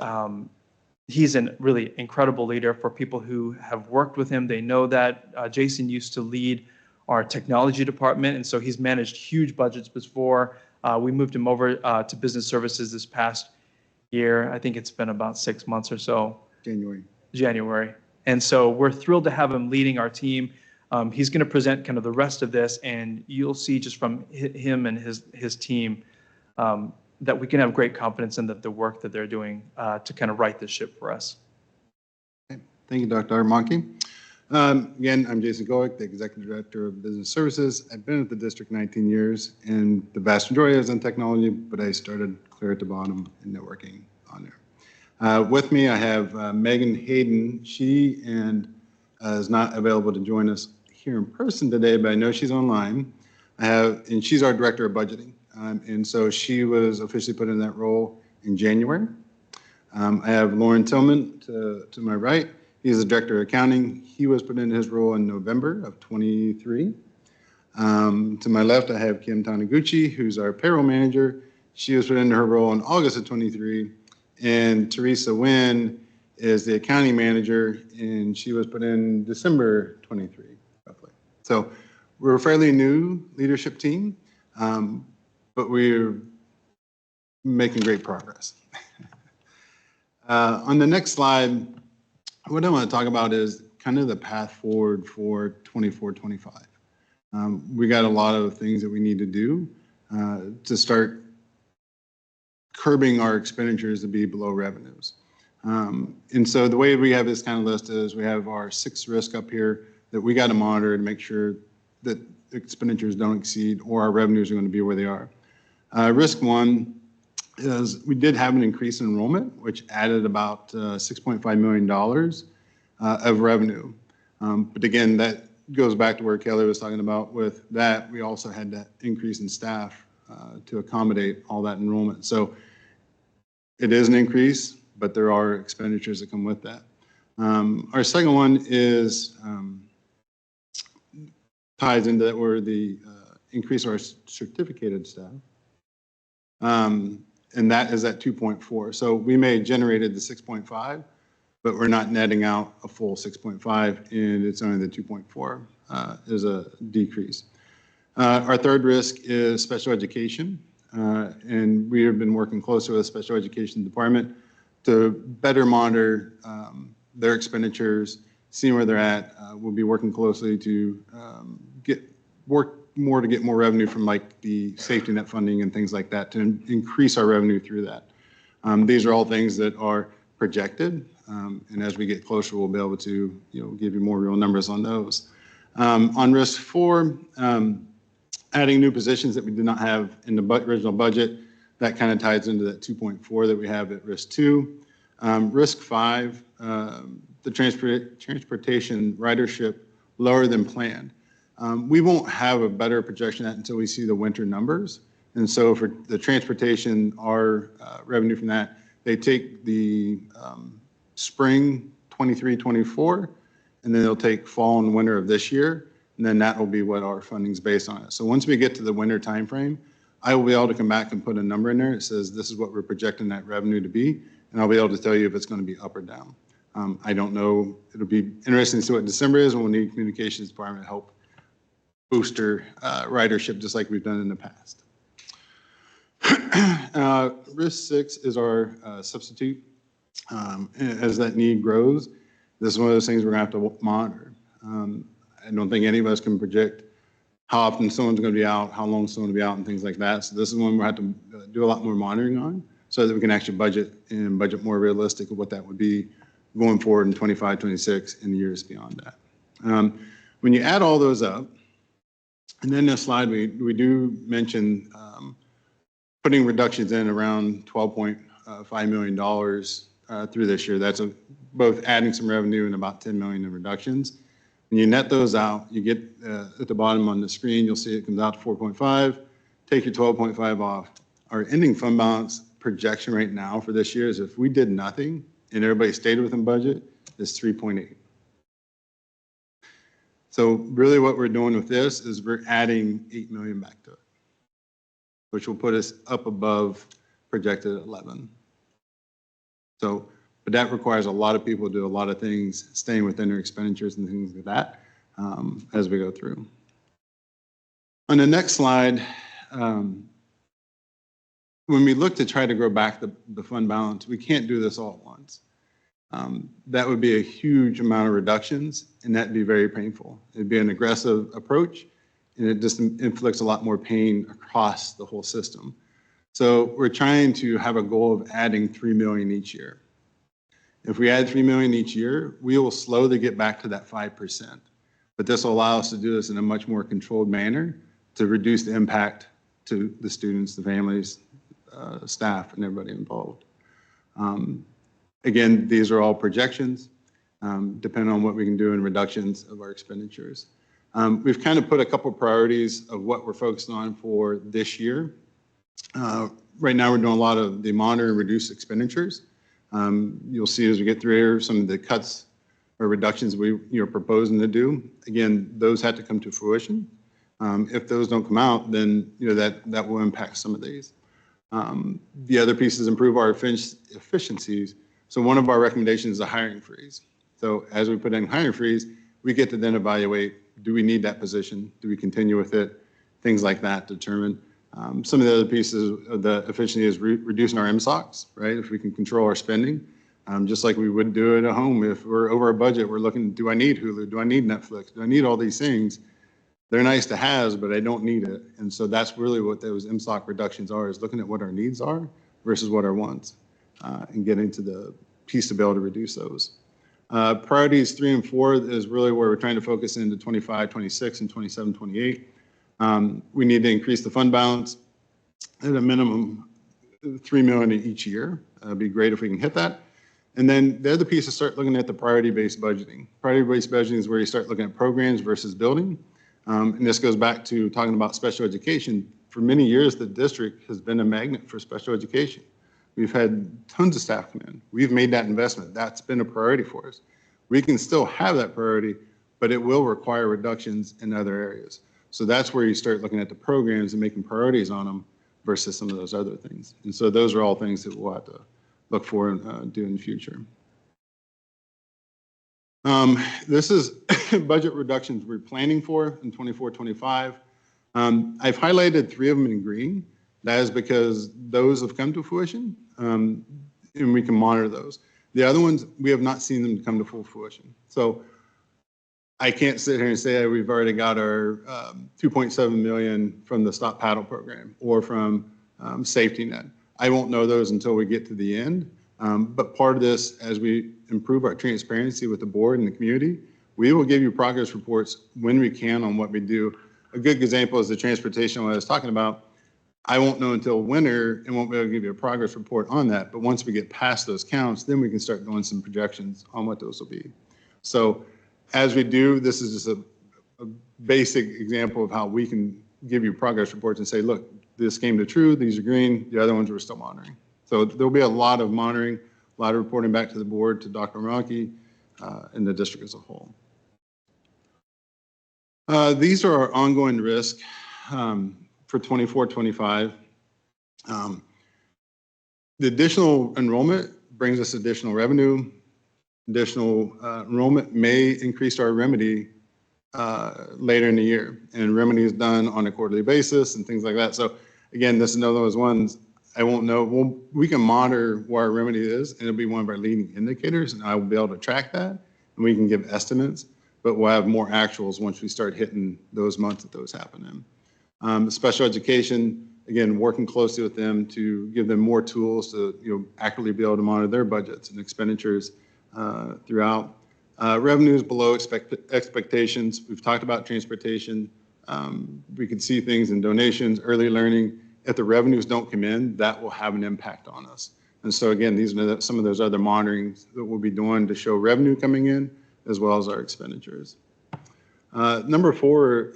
he's a really incredible leader. For people who have worked with him, they know that Jason used to lead our technology department, and so he's managed huge budgets before. We moved him over to business services this past year. I think it's been about 6 months or so. January. And so we're thrilled to have him leading our team. He's going to present kind of the rest of this, and you'll see just from him and his team that we can have great confidence in the work that they're doing to kind of right this ship for us. Okay. Thank you, Dr. Armonke. Again, I'm Jason Golick, the Executive Director of Business Services. I've been at the district 19 years, and the vast majority is in technology, but I started clear at the bottom in networking on there. With me, I have Megan Hayden. She is not available to join us here in person today, but I know she's online. And she's our Director of Budgeting. And so she was officially put in that role in January. I have Lauren Tillman to my right. He's the Director of Accounting. He was put in his role in November of 23. To my left, I have Kim Taniguchi, who's our Payroll Manager. She was put into her role in August of 23. And Teresa Nguyen is the Accounting Manager, and she was put in December 23, roughly. So we're a fairly new leadership team, but we're making great progress. On the next slide, what I want to talk about is kind of the path forward for 24-25. We got a lot of things that we need to do to start curbing our expenditures to be below revenues. And so the way we have this kind of list is we have our 6 risks up here that we got to monitor to make sure that expenditures don't exceed or our revenues are going to be where they are. Risk 1 is we did have an increase in enrollment, which added about $6.5 million of revenue. But again, that goes back to where Kelly was talking about. With that, we also had that increase in staff to accommodate all that enrollment. So it is an increase, but there are expenditures that come with that. Our second one is ties into that, where the increase our certificated staff. And that is at 2.4. So we may have generated the 6.5, but we're not netting out a full 6.5, and it's only the 2.4 is a decrease. Our third risk is special education, and we have been working closely with the special education department to better monitor their expenditures, seeing where they're at. We'll be working closely to work more to get more revenue from like the safety net funding and things like that to increase our revenue through that. These are all things that are projected, and as we get closer, we'll be able to give you more real numbers on those. On risk 4, adding new positions that we did not have in the original budget, that kind of ties into that 2.4 that we have at risk 2. Risk 5, the transportation ridership lower than planned. We won't have a better projection of that until we see the winter numbers. And so for the transportation, our revenue from that, they take the spring 23-24, and then they'll take fall and winter of this year, and then that will be what our funding is based on. So once we get to the winter timeframe, I will be able to come back and put a number in there that says this is what we're projecting that revenue to be, and I'll be able to tell you if it's going to be up or down. I don't know. It'll be interesting to see what December is, and we'll need communications department help booster ridership just like we've done in the past. Risk 6 is our substitute. As that need grows, this is one of those things we're going to have to monitor. I don't think any of us can predict how often someone's going to be out, how long someone's going to be out, and things like that. So this is one we'll have to do a lot more monitoring on so that we can actually budget more realistic of what that would be going forward in 25, 26, and the years beyond that. When you add all those up, and then this slide, we do mention putting reductions in around $12.5 million through this year. That's both adding some revenue and about 10 million in reductions. When you net those out, you get at the bottom on the screen, you'll see it comes out to 4.5. Take your 12.5 off. Our ending fund balance projection right now for this year is if we did nothing and everybody stayed within budget, is 3.8. So really what we're doing with this is we're adding 8 million back to it, which will put us up above projected 11. So, but that requires a lot of people to do a lot of things, staying within their expenditures and things like that as we go through. On the next slide, when we look to try to grow back the fund balance, we can't do this all at once. That would be a huge amount of reductions, and that'd be very painful. It'd be an aggressive approach, and it just inflicts a lot more pain across the whole system. So we're trying to have a goal of adding 3 million each year. If we add 3 million each year, we will slowly get back to that 5%. But this will allow us to do this in a much more controlled manner to reduce the impact to the students, the families, staff, and everybody involved. Again, these are all projections, depending on what we can do in reductions of our expenditures. We've kind of put a couple priorities of what we're focused on for this year. Right now, we're doing a lot of the monitor and reduce expenditures. You'll see as we get through here some of the cuts or reductions we're proposing to do. Again, those have to come to fruition. If those don't come out, then that will impact some of these. The other piece is improve our efficiencies. So one of our recommendations is a hiring freeze. So as we put in hiring freeze, we get to then evaluate, do we need that position? Do we continue with it? Things like that determine. Some of the other pieces of the efficiency is reducing our MSOCs, right? If we can control our spending, just like we would do it at home. If we're over our budget, we're looking, do I need Hulu? Do I need Netflix? Do I need all these things? They're nice to have, but I don't need it. And so that's really what those MSOC reductions are, is looking at what our needs are versus what our wants, and getting to the piece to be able to reduce those. Priorities 3 and 4 is really where we're trying to focus into 25, 26, and 27, 28. We need to increase the fund balance at a minimum 3 million each year. It'd be great if we can hit that. And then the other piece is start looking at the priority-based budgeting. Priority-based budgeting is where you start looking at programs versus building. And this goes back to talking about special education. For many years, the district has been a magnet for special education. We've had tons of staff come in. We've made that investment. That's been a priority for us. We can still have that priority, but it will require reductions in other areas. So that's where you start looking at the programs and making priorities on them versus some of those other things. And so those are all things that we'll have to look for and do in the future. This is budget reductions we're planning for in 24, 25. I've highlighted 3 of them in green. That is because those have come to fruition, and we can monitor those. The other ones, we have not seen them come to full fruition. So I can't sit here and say we've already got our 2.7 million from the Stop Paddle program or from Safety Net. I won't know those until we get to the end. But part of this, as we improve our transparency with the board and the community, we will give you progress reports when we can on what we do. A good example is the transportation one I was talking about. I won't know until winter and won't be able to give you a progress report on that. But once we get past those counts, then we can start doing some projections on what those will be. So as we do, this is just a basic example of how we can give you progress reports and say, look, this came to true, these are green, the other ones we're still monitoring. So there'll be a lot of monitoring, a lot of reporting back to the board, to Dr. Markey, and the district as a whole. These are our ongoing risk for 24, 25. The additional enrollment brings us additional revenue. Additional enrollment may increase our remedy later in the year. And remedy is done on a quarterly basis and things like that. So again, this is another one of those ones I won't know. We can monitor where our remedy is, and it'll be one of our leading indicators, and I will be able to track that, and we can give estimates. but we'll have more actuals once we start hitting those months that those happen in. Special education, again, working closely with them to give them more tools to accurately be able to monitor their budgets and expenditures throughout. Revenues below expectations. We've talked about transportation. We could see things in donations, early learning. If the revenues don't come in, that will have an impact on us. And so again, these are some of those other monitorings that we'll be doing to show revenue coming in as well as our expenditures. Number 4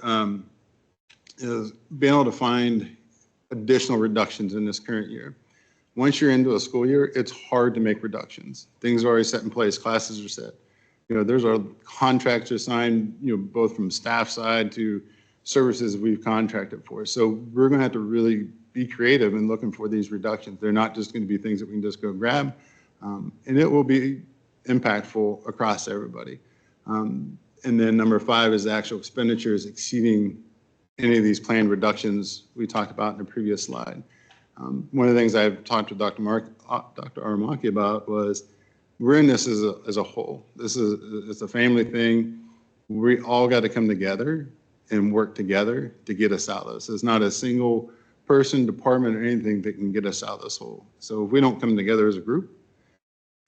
is being able to find additional reductions in this current year. Once you're into a school year, it's hard to make reductions. Things are already set in place, classes are set. There's our contracts are signed, both from staff side to services we've contracted for. So we're going to have to really be creative in looking for these reductions. They're not just going to be things that we can just go grab, and it will be impactful across everybody. And then number 5 is the actual expenditures exceeding any of these planned reductions we talked about in the previous slide. One of the things I've talked to Dr. Aramaki about was we're in this as a whole. It's a family thing. We all got to come together and work together to get us out of this. It's not a single person, department, or anything that can get us out of this hole. So if we don't come together as a group,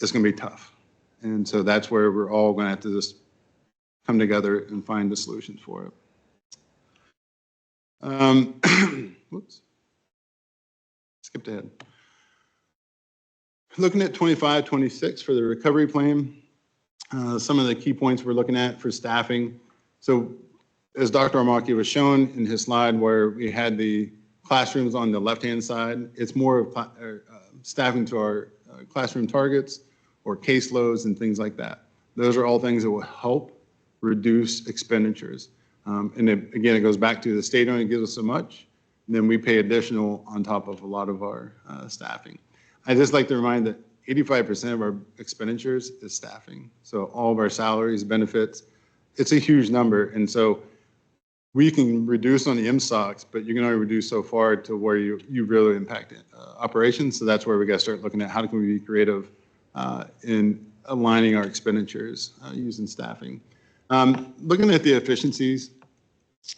it's going to be tough. And so that's where we're all going to have to just come together and find the solutions for it. Whoops. Skipped ahead. Looking at 25, 26 for the recovery plan, some of the key points we're looking at for staffing. So as Dr. Armaki was shown in his slide where we had the classrooms on the left-hand side, it's more of staffing to our classroom targets or caseloads and things like that. Those are all things that will help reduce expenditures. And again, it goes back to the state only gives us so much, and then we pay additional on top of a lot of our staffing. I just like to remind that 85% of our expenditures is staffing. So all of our salaries, benefits, it's a huge number. And so we can reduce on the MSOCs, but you can only reduce so far to where you really impact operations. So that's where we got to start looking at how can we be creative in aligning our expenditures using staffing. Looking at the efficiencies,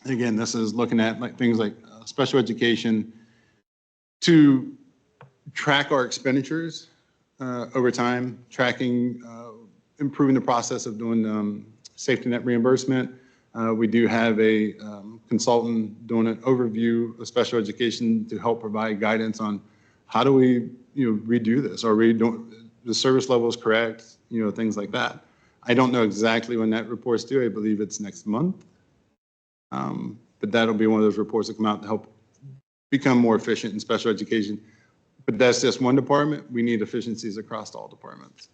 again, this is looking at things like special education to track our expenditures over time, tracking, improving the process of doing safety net reimbursement. We do have a consultant doing an overview of special education to help provide guidance on how do we redo this? Are we doing the service levels correct? Things like that. I don't know exactly when that report's due. I believe it's next month. But that'll be one of those reports that come out to help become more efficient in special education. But that's just one department. We need efficiencies across all departments.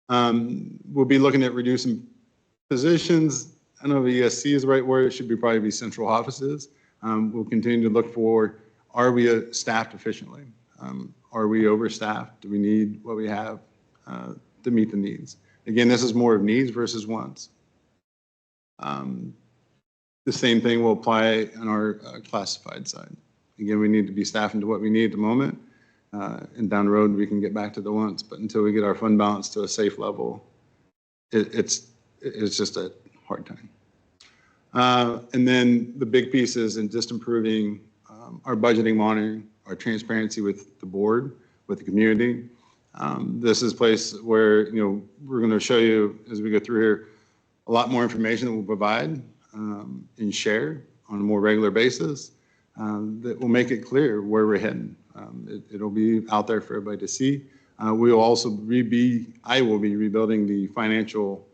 We'll be looking at reducing positions. I don't know if ESC is the right word. It should probably be central offices. We'll continue to look for, are we staffed efficiently? Are we overstaffed? Do we need what we have to meet the needs? Again, this is more of needs versus wants. The same thing will apply on our classified side. Again, we need to be staffing to what we need at the moment. And down the road, we can get back to the wants. But until we get our fund balance to a safe level, it's just a hard time. And then the big piece is in just improving our budgeting monitoring, our transparency with the board, with the community. This is a place where we're going to show you as we go through here a lot more information that we'll provide and share on a more regular basis that will make it clear where we're heading. It'll be out there for everybody to see. We will also I will be rebuilding the financial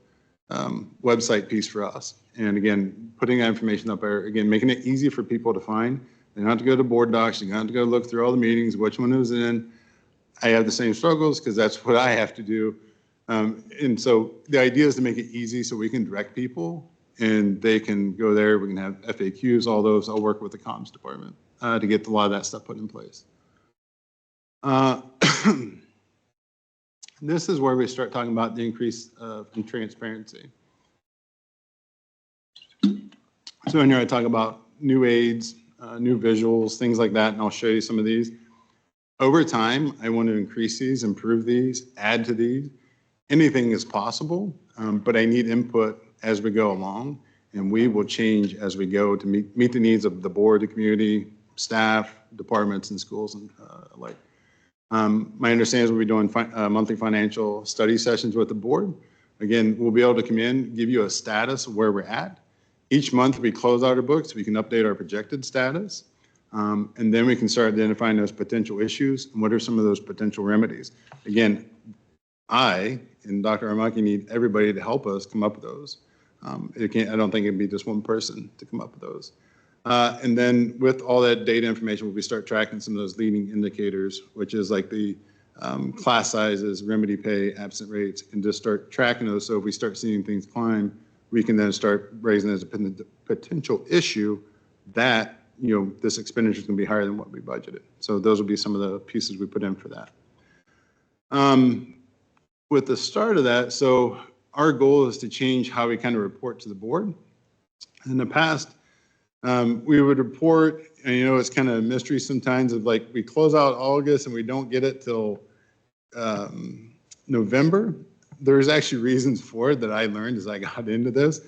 website piece for us. And again, putting that information up there, again, making it easy for people to find. They don't have to go to board docs. You don't have to go look through all the meetings, which one was in. I have the same struggles because that's what I have to do. And so the idea is to make it easy so we can direct people and they can go there. We can have FAQs, all those. I'll work with the comms department to get a lot of that stuff put in place. This is where we start talking about the increase in transparency. So in here I talk about new aids, new visuals, things like that, and I'll show you some of these. Over time, I want to increase these, improve these, add to these. Anything is possible, but I need input as we go along, and we will change as we go to meet the needs of the board, the community, staff, departments, and schools and alike. My understanding is we'll be doing monthly financial study sessions with the board. Again, we'll be able to come in, give you a status of where we're at. Each month we close out our books, we can update our projected status, and then we can start identifying those potential issues and what are some of those potential remedies. Again, I and Dr. Armaki need everybody to help us come up with those. I don't think it'd be just one person to come up with those. And then with all that data information, we start tracking some of those leading indicators, which is like the class sizes, remedy pay, absent rates, and just start tracking those. So if we start seeing things climb, we can then start raising as a potential issue that, this expenditure is going to be higher than what we budgeted. So those will be some of the pieces we put in for that. With the start of that, so our goal is to change how we kind of report to the board. In the past, we would report, and it's kind of a mystery sometimes of like, we close out August and we don't get it till November. There's actually reasons for it that I learned as I got into this.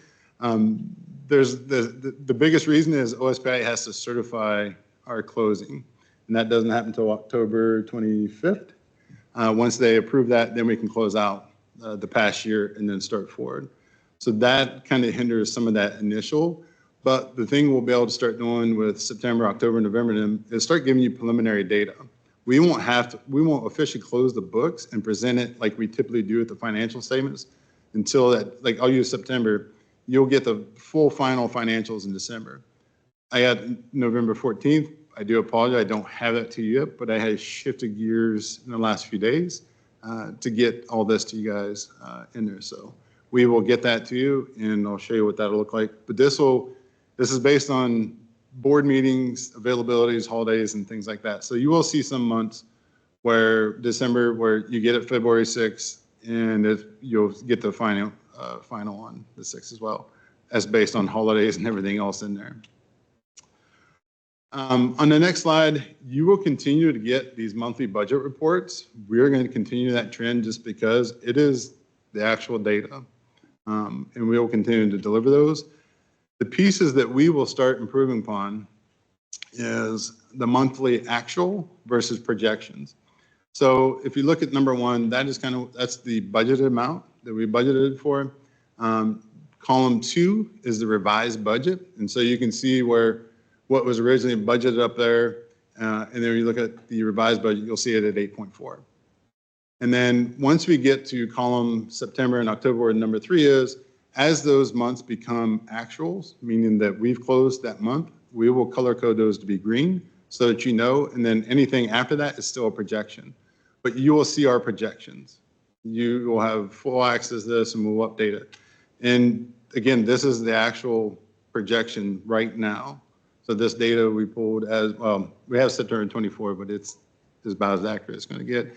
There's the biggest reason is OSPI has to certify our closing, and that doesn't happen until October 25th. Once they approve that, then we can close out the past year and then start forward. So that kind of hinders some of that initial. But the thing we'll be able to start doing with September, October, November is start giving you preliminary data. We won't officially close the books and present it like we typically do with the financial statements until that, like I'll use September, you'll get the full final financials in December. I got November 14th. I do apologize, I don't have that to you yet, but I had shifted gears in the last few days to get all this to you guys in there. So we will get that to you and I'll show you what that'll look like. But this is based on board meetings, availabilities, holidays, and things like that. So you will see some months where December, where you get it February 6th, and you'll get the final on the 6th as well, as based on holidays and everything else in there. On the next slide, you will continue to get these monthly budget reports. We're going to continue that trend just because it is the actual data, and we will continue to deliver those. The pieces that we will start improving upon is the monthly actual versus projections. So if you look at number one, that's the budgeted amount that we budgeted for. Column 2 is the revised budget. And so you can see what was originally budgeted up there. And then when you look at the revised budget, you'll see it at 8.4. And then once we get to column September and October, where number 3 is, as those months become actuals, meaning that we've closed that month, we will color code those to be green so that you know, and then anything after that is still a projection. But you will see our projections. You will have full access to this and we'll update it. And again, this is the actual projection right now. So this data we pulled as, well, we have September 24, but it's about as accurate as it's going to get.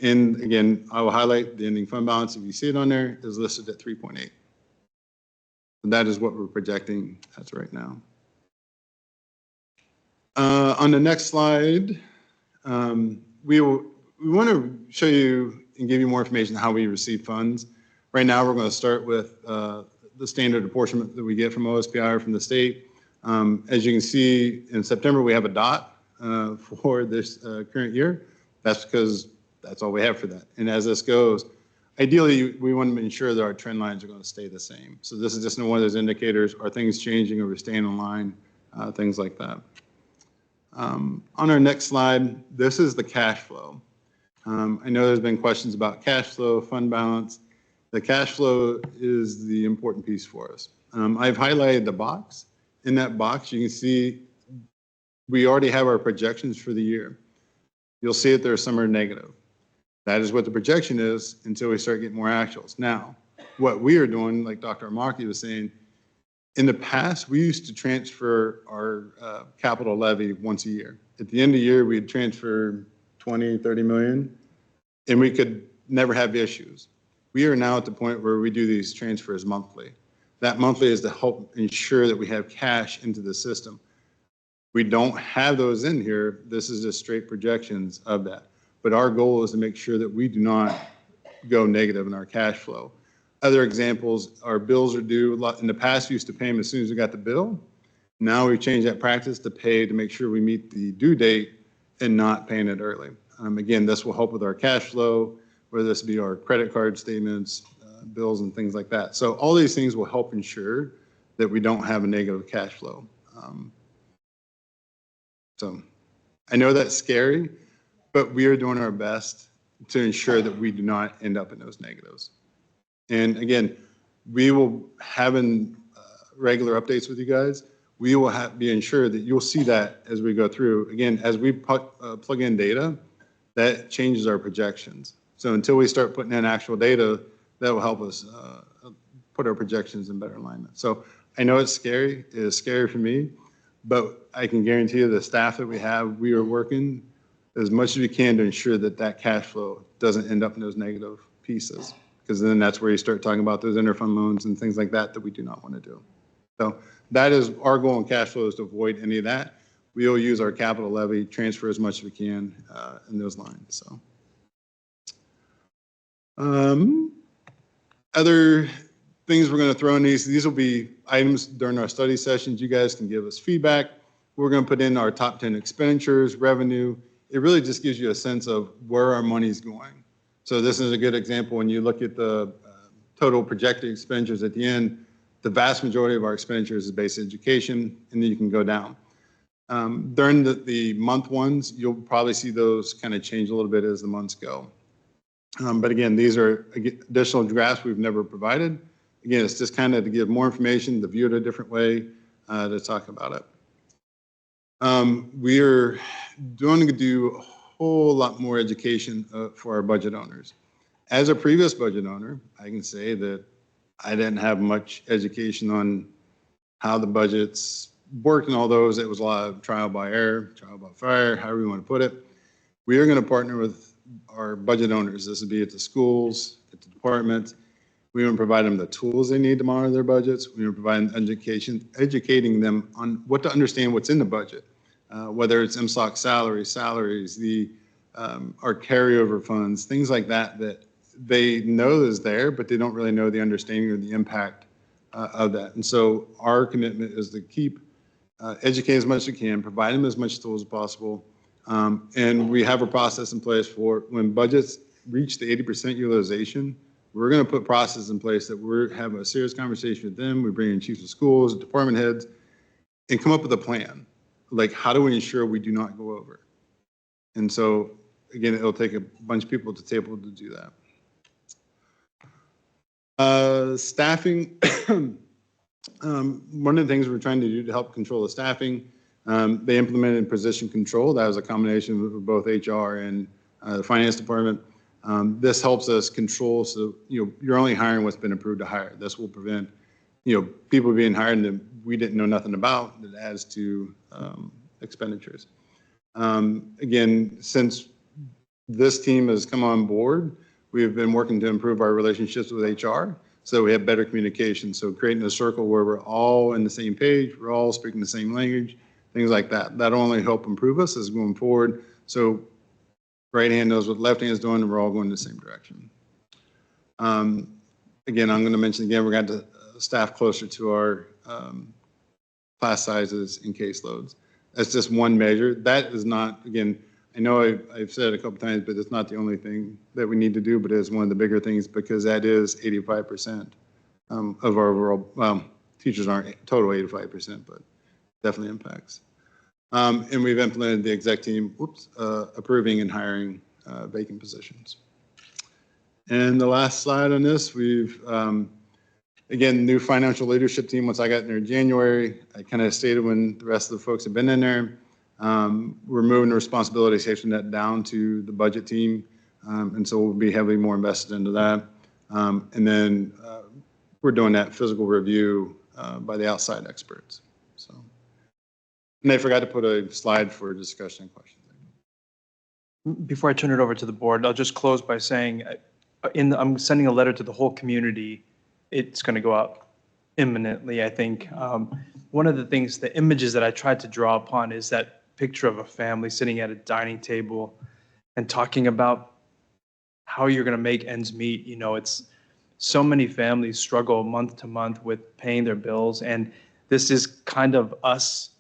And again, I will highlight the ending fund balance. If you see it on there, is listed at 3.8. And that is what we're projecting as right now. On the next slide, we want to show you and give you more information on how we receive funds. Right now, we're going to start with the standard apportionment that we get from OSPI or from the state. As you can see, in September, we have a dot for this current year. That's because that's all we have for that. And as this goes, ideally, we want to ensure that our trend lines are going to stay the same. So this is just one of those indicators. Are things changing? Are we staying in line? Things like that. On our next slide, this is the cash flow. I know there's been questions about cash flow, fund balance. The cash flow is the important piece for us. I've highlighted the box. In that box, you can see we already have our projections for the year. You'll see it there somewhere negative. That is what the projection is until we start getting more actuals. Now, what we are doing, like Dr. Armaki was saying, in the past, we used to transfer our capital levy once a year. At the end of the year, we'd transfer 20, 30 million, and we could never have issues. We are now at the point where we do these transfers monthly. That monthly is to help ensure that we have cash into the system. We don't have those in here. This is just straight projections of that. But our goal is to make sure that we do not go negative in our cash flow. Other examples, our bills are due. In the past, we used to pay them as soon as we got the bill. Now we've changed that practice to pay to make sure we meet the due date and not paying it early. Again, this will help with our cash flow, whether this be our credit card statements, bills and things like that. So all these things will help ensure that we don't have a negative cash flow. So I know that's scary, but we are doing our best to ensure that we do not end up in those negatives. And again, we will have regular updates with you guys. We will be ensured that you'll see that as we go through. Again, as we plug in data, that changes our projections. So until we start putting in actual data, that will help us put our projections in better alignment. So I know it's scary. It is scary for me, but I can guarantee you the staff that we have, we are working as much as we can to ensure that that cash flow doesn't end up in those negative pieces, because then that's where you start talking about those interfund loans and things like that that we do not want to do. So that is our goal in cash flow, is to avoid any of that. We will use our capital levy, transfer as much as we can in those lines. So other things we're going to throw in these will be items during our study sessions. You guys can give us feedback. We're going to put in our top 10 expenditures, revenue. It really just gives you a sense of where our money's going. So this is a good example. When you look at the total projected expenditures at the end, the vast majority of our expenditures is basic education, and then you can go down. During the month ones, you'll probably see those kind of change a little bit as the months go. But again, these are additional graphs we've never provided. Again, it's just kind of to give more information, to view it a different way, to talk about it. We are going to do a whole lot more education for our budget owners. As a previous budget owner, I can say that I didn't have much education on how the budgets worked and all those. It was a lot of trial by error, trial by fire, however you want to put it. We are going to partner with our budget owners. This would be at the schools, at the departments. We want to provide them the tools they need to monitor their budgets. We want to provide education, educating them on what to understand what's in the budget, whether it's MSOC salaries, our carryover funds, things like that, that they know is there, but they don't really know the understanding or the impact of that. And so our commitment is to keep educate as much as we can, provide them as much tools as possible. And we have a process in place for when budgets reach the 80% utilization, we're going to put processes in place that we're having a serious conversation with them. We bring in chiefs of schools, department heads, and come up with a plan. Like, how do we ensure we do not go over? And so, again, it'll take a bunch of people at the table to do that. Staffing, one of the things we're trying to do to help control the staffing, they implemented position control. That was a combination of both HR and the finance department. This helps us control, so you're only hiring what's been approved to hire. This will prevent people being hired that we didn't know nothing about, that adds to expenditures. Again, since this team has come on board, we've been working to improve our relationships with HR, so we have better communication. So creating a circle where we're all on the same page, we're all speaking the same language, things like that. That'll only help improve us as going forward. So right hand knows what left hand is doing, and we're all going in the same direction. Again, I'm going to mention again, we're going to staff closer to our class sizes and caseloads. That's just one measure. That is not, again, I know I've said it a couple times, but it's not the only thing that we need to do, but it's one of the bigger things, because that is 85% of our overall, well, teachers aren't total 85%, but definitely impacts. And we've implemented the exec team, approving and hiring vacant positions. And the last slide on this, we've, again, new financial leadership team. Once I got in there in January, I kind of stated when the rest of the folks have been in there, we're moving the responsibility section that down to the budget team. And so we'll be heavily more invested into that. And then we're doing that physical review by the outside experts. So, and I forgot to put a slide for discussion and questions. Before I turn it over to the board, I'll just close by saying I'm sending a letter to the whole community. It's going to go out imminently, I think. One of the things, the images that I tried to draw upon is that picture of a family sitting at a dining table and talking about how you're going to make ends meet. so many families struggle month to month with paying their bills. And this is kind of us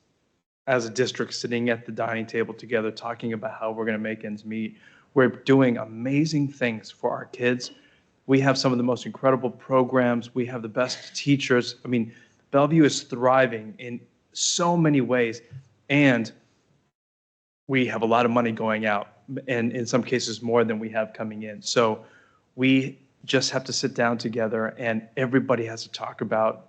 as a district sitting at the dining table together, talking about how we're going to make ends meet. We're doing amazing things for our kids. We have some of the most incredible programs. We have the best teachers. I mean, Bellevue is thriving in so many ways. And we have a lot of money going out, and in some cases more than we have coming in. So we just have to sit down together, and everybody has to talk about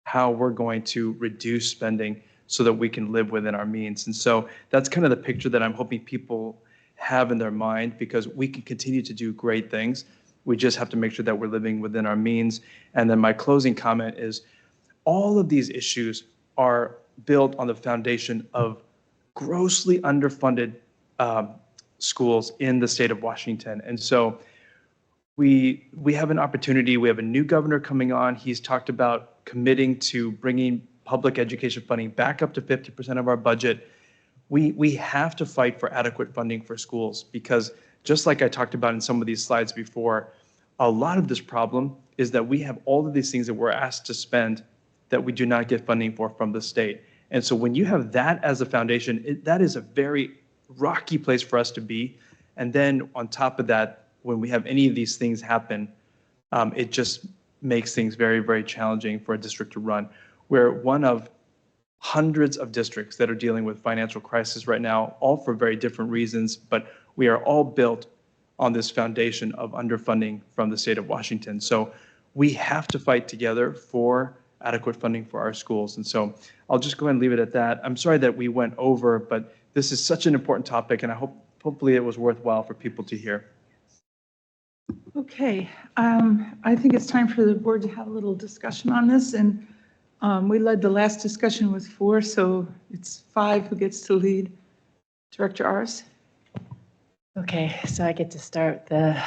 how we're going to reduce spending so that we can live within our means. And so that's kind of the picture that I'm hoping people have in their mind, because we can continue to do great things. We just have to make sure that we're living within our means. And then my closing comment is, all of these issues are built on the foundation of grossly underfunded schools in the state of Washington. And so we have an opportunity. We have a new governor coming on. He's talked about committing to bringing public education funding back up to 50% of our budget. We have to fight for adequate funding for schools, because just like I talked about in some of these slides before, a lot of this problem is that we have all of these things that we're asked to spend that we do not get funding for from the state. And so when you have that as a foundation, that is a very rocky place for us to be. And then on top of that, when we have any of these things happen, it just makes things very, very challenging for a district to run. We're one of hundreds of districts that are dealing with financial crisis right now, all for very different reasons, but we are all built on this foundation of underfunding from the state of Washington. So we have to fight together for adequate funding for our schools. And so I'll just go ahead and leave it at that. I'm sorry that we went over, but this is such an important topic, and I hopefully it was worthwhile for people to hear. Okay, I think it's time for the board to have a little discussion on this, and we led the last discussion with 4, so it's 5 who gets to lead. Director Aris? Okay, so I get to start the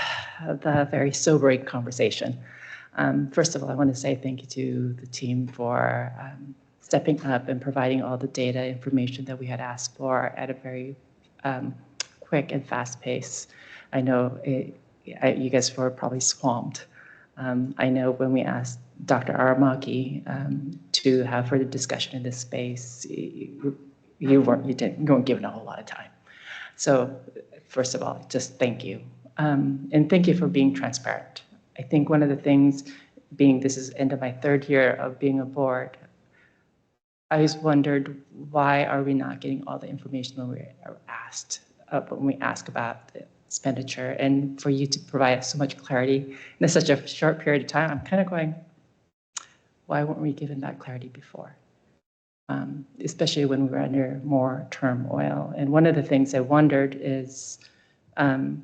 very sobering conversation. First of all, I want to say thank you to the team for stepping up and providing all the data information that we had asked for at a very quick and fast pace. I know you guys were probably swamped. I know when we asked Dr. Aramaki to have further discussion in this space, you weren't given a whole lot of time. So first of all, just thank you. And thank you for being transparent. I think one of the things, being this is end of my 3rd year of being aboard, I always wondered, why are we not getting all the information when we are asked, when we ask about the expenditure? And for you to provide so much clarity in such a short period of time, I'm kind of going, why weren't we given that clarity before? Especially when we were under more turmoil. And one of the things I wondered is, and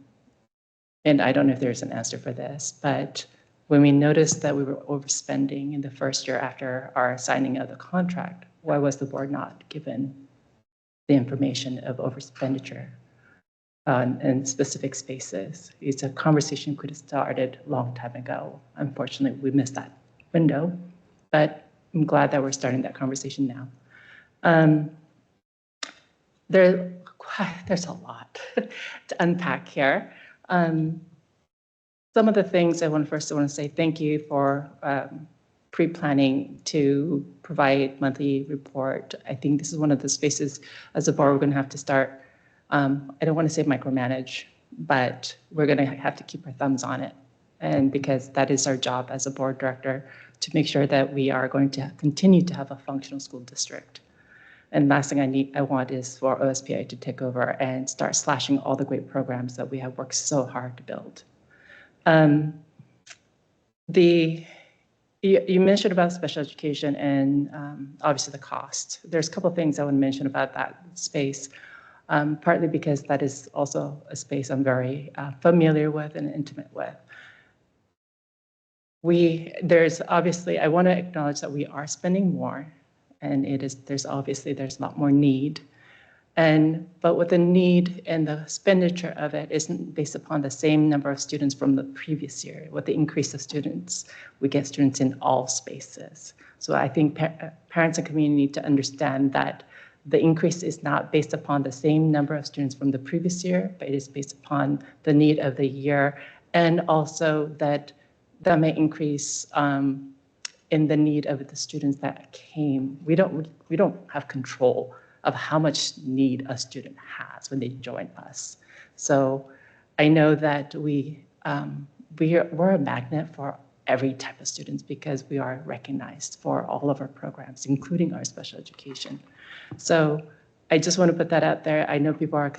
I don't know if there's an answer for this, but when we noticed that we were overspending in the first year after our signing of the contract, why was the board not given the information of overexpenditure in specific spaces? It's a conversation could have started a long time ago. Unfortunately, we missed that window, but I'm glad that we're starting that conversation now. There's a lot to unpack here. Some of the things I want to say thank you for pre-planning to provide monthly report. I think this is one of the spaces as a board we're going to have to start. I don't want to say micromanage, but we're going to have to keep our thumbs on it. And because that is our job as a board director, to make sure that we are going to continue to have a functional school district. And last thing I want is for OSPI to take over and start slashing all the great programs that we have worked so hard to build. You mentioned about special education and obviously the cost. There's a couple of things I want to mention about that space, partly because that is also a space I'm very familiar with and intimate with. There's obviously, I want to acknowledge that we are spending more, and there's a lot more need. But what the need and the expenditure of it isn't based upon the same number of students from the previous year. With the increase of students, we get students in all spaces. So I think parents and community need to understand that the increase is not based upon the same number of students from the previous year, but it is based upon the need of the year, and also that that may increase in the need of the students that came. We don't have control of how much need a student has when they join us. So I know that we're a magnet for every type of students because we are recognized for all of our programs, including our special education. So I just want to put that out there. I know people are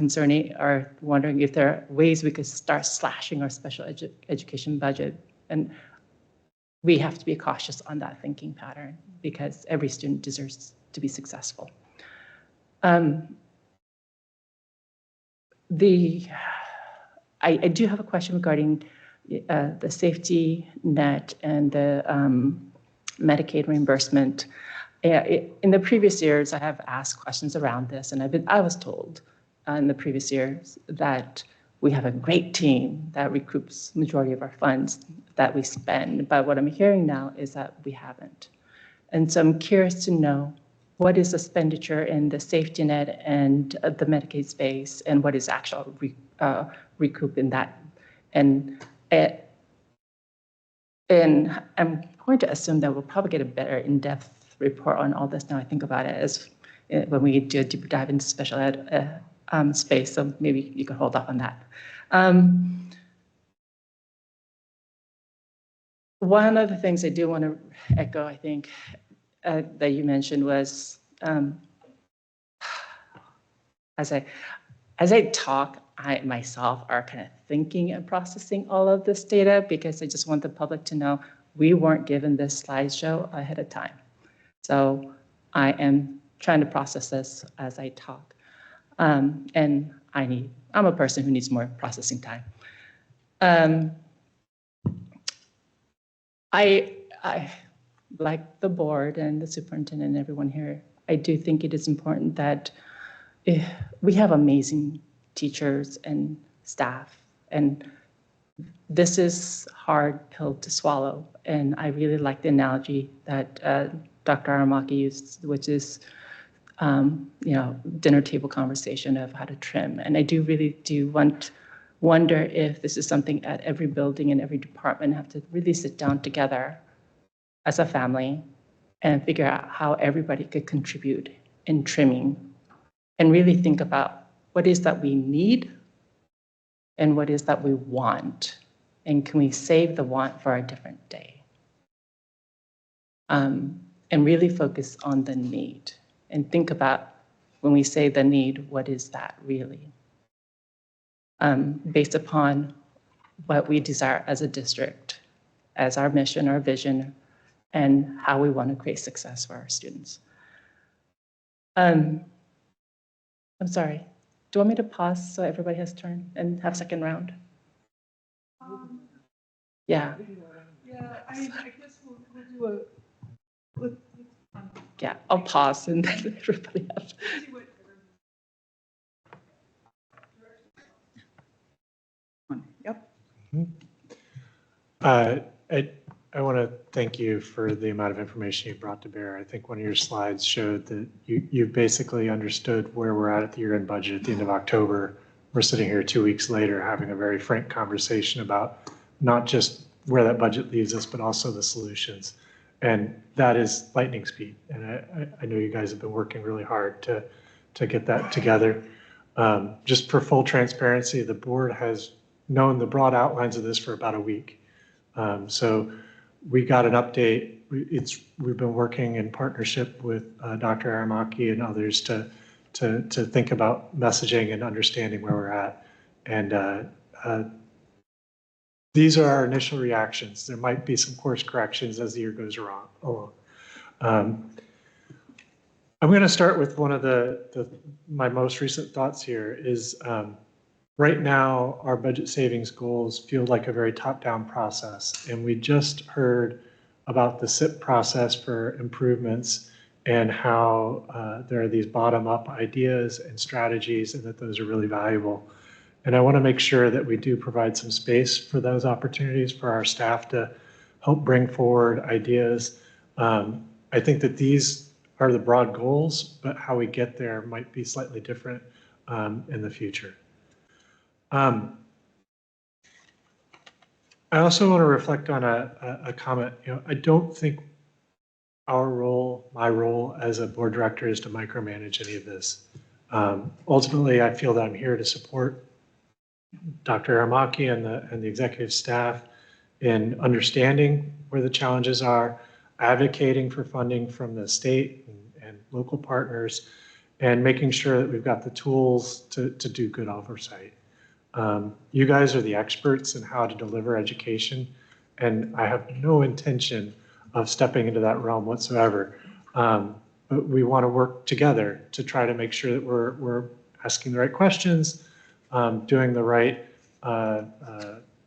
wondering if there are ways we could start slashing our special education budget. And we have to be cautious on that thinking pattern because every student deserves to be successful. I do have a question regarding the safety net and the Medicaid reimbursement. In the previous years, I have asked questions around this, and I was told in the previous years that we have a great team that recoups majority of our funds that we spend. But what I'm hearing now is that we haven't. And so I'm curious to know what is the expenditure in the safety net and the Medicaid space, and what is actual recoup in that. And I'm going to assume that we'll probably get a better in-depth report on all this now I think about it as when we do a deeper dive into special ed space. So maybe you can hold off on that. One of the things I do want to echo, I think, that you mentioned was as I talk, I myself are kind of thinking and processing all of this data because I just want the public to know we weren't given this slideshow ahead of time. So I am trying to process this as I talk. And I'm a person who needs more processing time. I like the board and the superintendent and everyone here, I do think it is important that we have amazing teachers and staff, and this is hard pill to swallow. And I really like the analogy that Dr. Aramaki used, which is dinner table conversation of how to trim. And I really wonder if this is something at every building and every department have to really sit down together as a family and figure out how everybody could contribute in trimming and really think about what is that we need and what is that we want, and can we save the want for a different day? And really focus on the need and think about when we say the need, what is that really? Based upon what we desire as a district, as our mission, our vision, and how we want to create success for our students. I'm sorry, do you want me to pause so everybody has turn and have second round? Yeah. Yeah, I guess we'll do a. Yeah, I'll pause and then everybody has. Yep. I want to thank you for the amount of information you brought to bear. I think one of your slides showed that you've basically understood where we're at the year-end budget at the end of October. We're sitting here 2 weeks later having a very frank conversation about not just where that budget leaves us, but also the solutions. And that is lightning speed. And I know you guys have been working really hard to get that together. Just for full transparency, the board has known the broad outlines of this for about a week. So we got an update. We've been working in partnership with Dr. Aramaki and others to think about messaging and understanding where we're at. And these are our initial reactions. There might be some course corrections as the year goes along. I'm going to start with one of my most recent thoughts here is right now our budget savings goals feel like a very top-down process. And we just heard about the SIP process for improvements and how there are these bottom-up ideas and strategies and that those are really valuable. And I want to make sure that we do provide some space for those opportunities for our staff to help bring forward ideas. I think that these are the broad goals, but how we get there might be slightly different in the future. I also want to reflect on a comment. I don't think my role as a board director is to micromanage any of this. Ultimately, I feel that I'm here to support Dr. Aramaki and the executive staff in understanding where the challenges are, advocating for funding from the state and local partners, and making sure that we've got the tools to do good oversight. You guys are the experts in how to deliver education, and I have no intention of stepping into that realm whatsoever. But we want to work together to try to make sure that we're asking the right questions, doing the right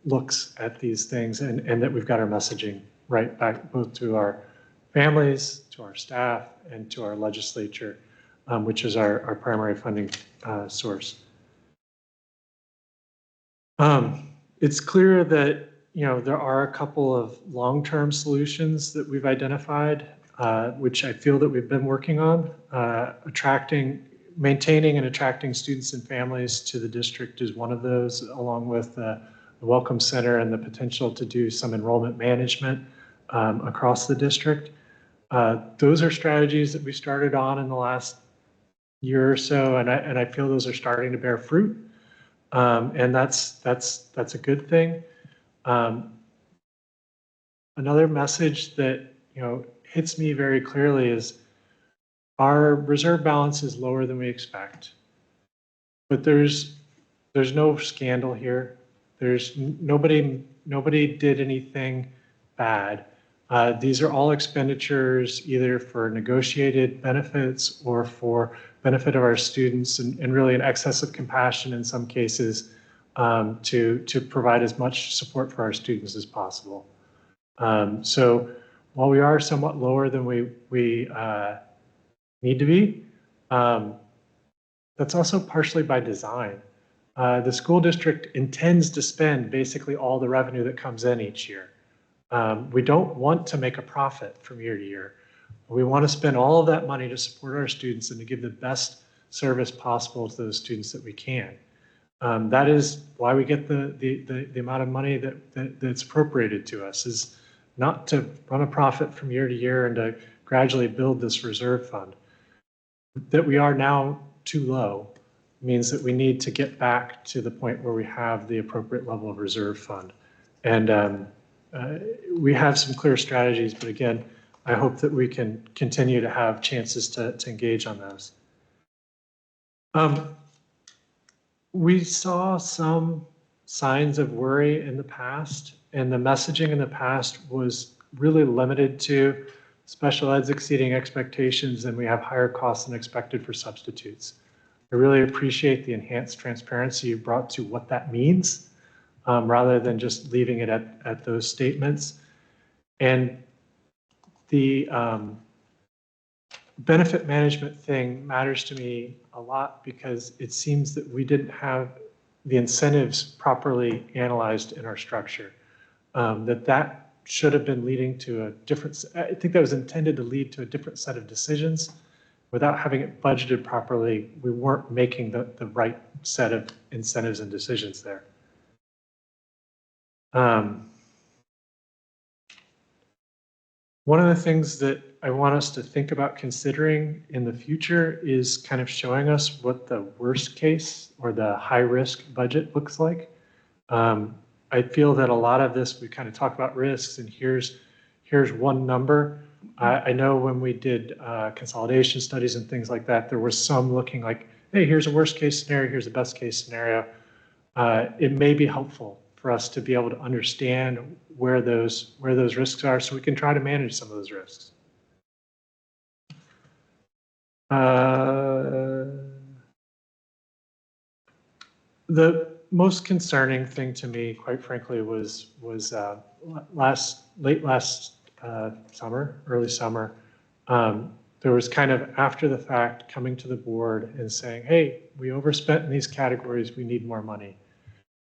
looks at these things, and that we've got our messaging right back both to our families, to our staff, and to our legislature, which is our primary funding source. It's clear that there are a couple of long-term solutions that we've identified, which I feel that we've been working on. Maintaining and attracting students and families to the district is one of those, along with the Welcome Center and the potential to do some enrollment management across the district. Those are strategies that we started on in the last year or so, and I feel those are starting to bear fruit. And that's a good thing. Another message that hits me very clearly is our reserve balance is lower than we expect, but there's no scandal here. There's nobody did anything bad. These are all expenditures either for negotiated benefits or for benefit of our students, and really an excess of compassion in some cases to provide as much support for our students as possible. So while we are somewhat lower than we need to be, that's also partially by design. The school district intends to spend basically all the revenue that comes in each year. We don't want to make a profit from year to year. We want to spend all of that money to support our students and to give the best service possible to those students that we can. That is why we get the amount of money that's appropriated to us, is not to run a profit from year to year and to gradually build this reserve fund. That we are now too low means that we need to get back to the point where we have the appropriate level of reserve fund. And we have some clear strategies, but again, I hope that we can continue to have chances to engage on those. We saw some signs of worry in the past, and the messaging in the past was really limited to special ed's exceeding expectations, and we have higher costs than expected for substitutes. I really appreciate the enhanced transparency you brought to what that means, rather than just leaving it at those statements. And the benefit management thing matters to me a lot because it seems that we didn't have the incentives properly analyzed in our structure. That should have been leading to a different, I think that was intended to lead to a different set of decisions. Without having it budgeted properly, we weren't making the right set of incentives and decisions there. One of the things that I want us to think about considering in the future is kind of showing us what the worst case or the high risk budget looks like. I feel that a lot of this, we kind of talk about risks and here's one number. I know when we did consolidation studies and things like that, there was some looking like, hey, here's a worst case scenario, here's a best case scenario. It may be helpful for us to be able to understand where those risks are so we can try to manage some of those risks. The most concerning thing to me, quite frankly, was late last summer, early summer. There was kind of after the fact coming to the board and saying, hey, we overspent in these categories, we need more money.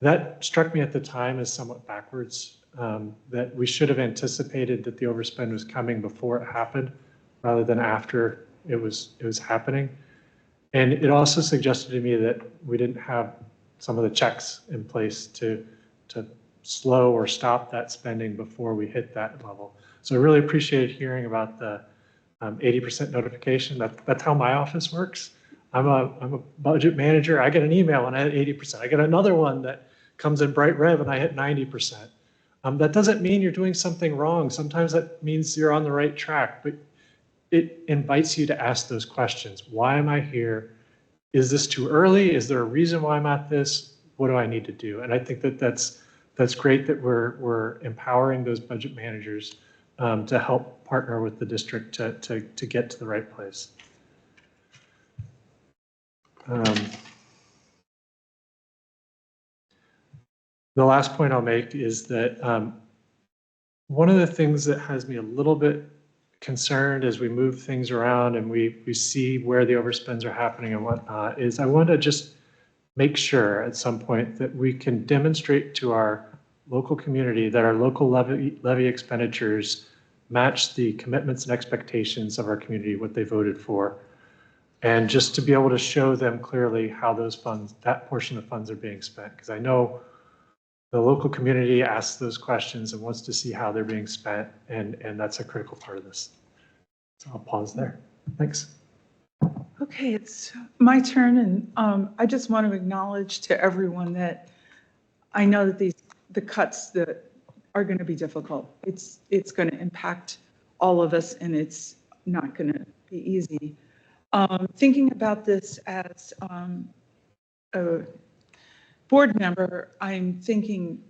That struck me at the time as somewhat backwards, that we should have anticipated that the overspend was coming before it happened rather than after it was happening. And it also suggested to me that we didn't have some of the checks in place to slow or stop that spending before we hit that level. So I really appreciate hearing about the 80% notification. That's how my office works. I'm a budget manager. I get an email and I hit 80%. I get another one that comes in bright red and I hit 90%. That doesn't mean you're doing something wrong. Sometimes that means you're on the right track, but it invites you to ask those questions. Why am I here? Is this too early? Is there a reason why I'm at this? What do I need to do? And I think that that's great that we're empowering those budget managers to help partner with the district to get to the right place. The last point I'll make is that one of the things that has me a little bit concerned as we move things around and we see where the overspends are happening and whatnot is I want to just make sure at some point that we can demonstrate to our local community that our local levy expenditures match the commitments and expectations of our community, what they voted for. And just to be able to show them clearly how those funds, that portion of funds are being spent. Because I know the local community asks those questions and wants to see how they're being spent. And that's a critical part of this. So I'll pause there. Thanks. Okay, it's my turn. And I just want to acknowledge to everyone that I know that the cuts that are going to be difficult. It's going to impact all of us and it's not going to be easy. Thinking about this as a board member, I'm thinking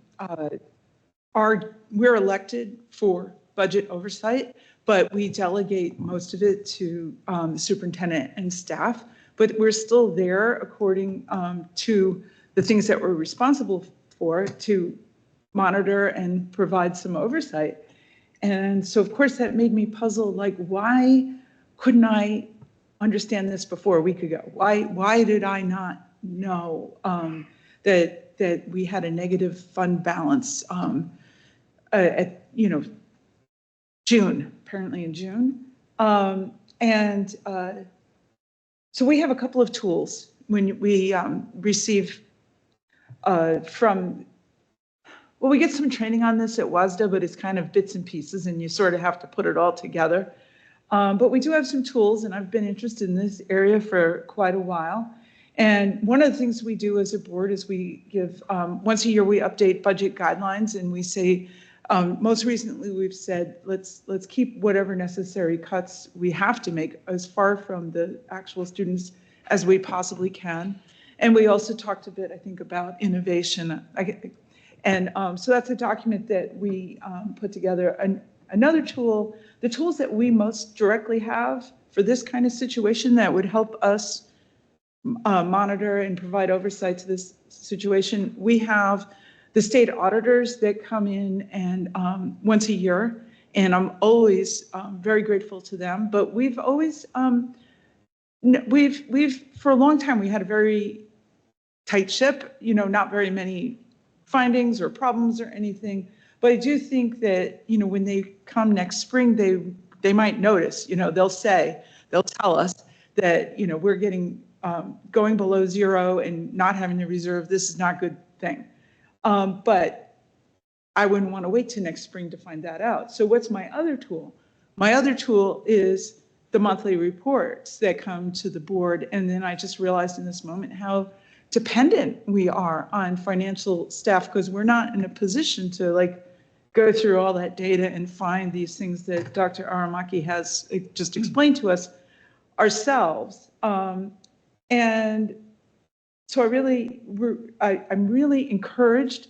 we're elected for budget oversight, but we delegate most of it to the superintendent and staff, but we're still there according to the things that we're responsible for to monitor and provide some oversight. And so of course that made me puzzled, like why couldn't I understand this before a week ago? Why did I not know that we had a negative fund balance at June, apparently in June. So we have a couple of tools when we receive we get some training on this at WASDA, but it's kind of bits and pieces and you sort of have to put it all together. But we do have some tools and I've been interested in this area for quite a while. And one of the things we do as a board is we give, once a year we update budget guidelines and we say, most recently we've said, let's keep whatever necessary cuts we have to make as far from the actual students as we possibly can. And we also talked a bit, I think, about innovation. So that's a document that we put together. Another tool, the tools that we most directly have for this kind of situation that would help us monitor and provide oversight to this situation. We have the state auditors that come in and once a year, and I'm always very grateful to them. But we've always, for a long time, we had a very tight ship, not very many findings or problems or anything. But I do think that, when they come next spring, they might notice, they'll tell us that, we're getting going below zero and not having the reserve. This is not a good thing. But I wouldn't want to wait till next spring to find that out. So what's my other tool? My other tool is the monthly reports that come to the board. And then I just realized in this moment how dependent we are on financial staff because we're not in a position to go through all that data and find these things that Dr. Aramaki has just explained to us ourselves. And so I'm really encouraged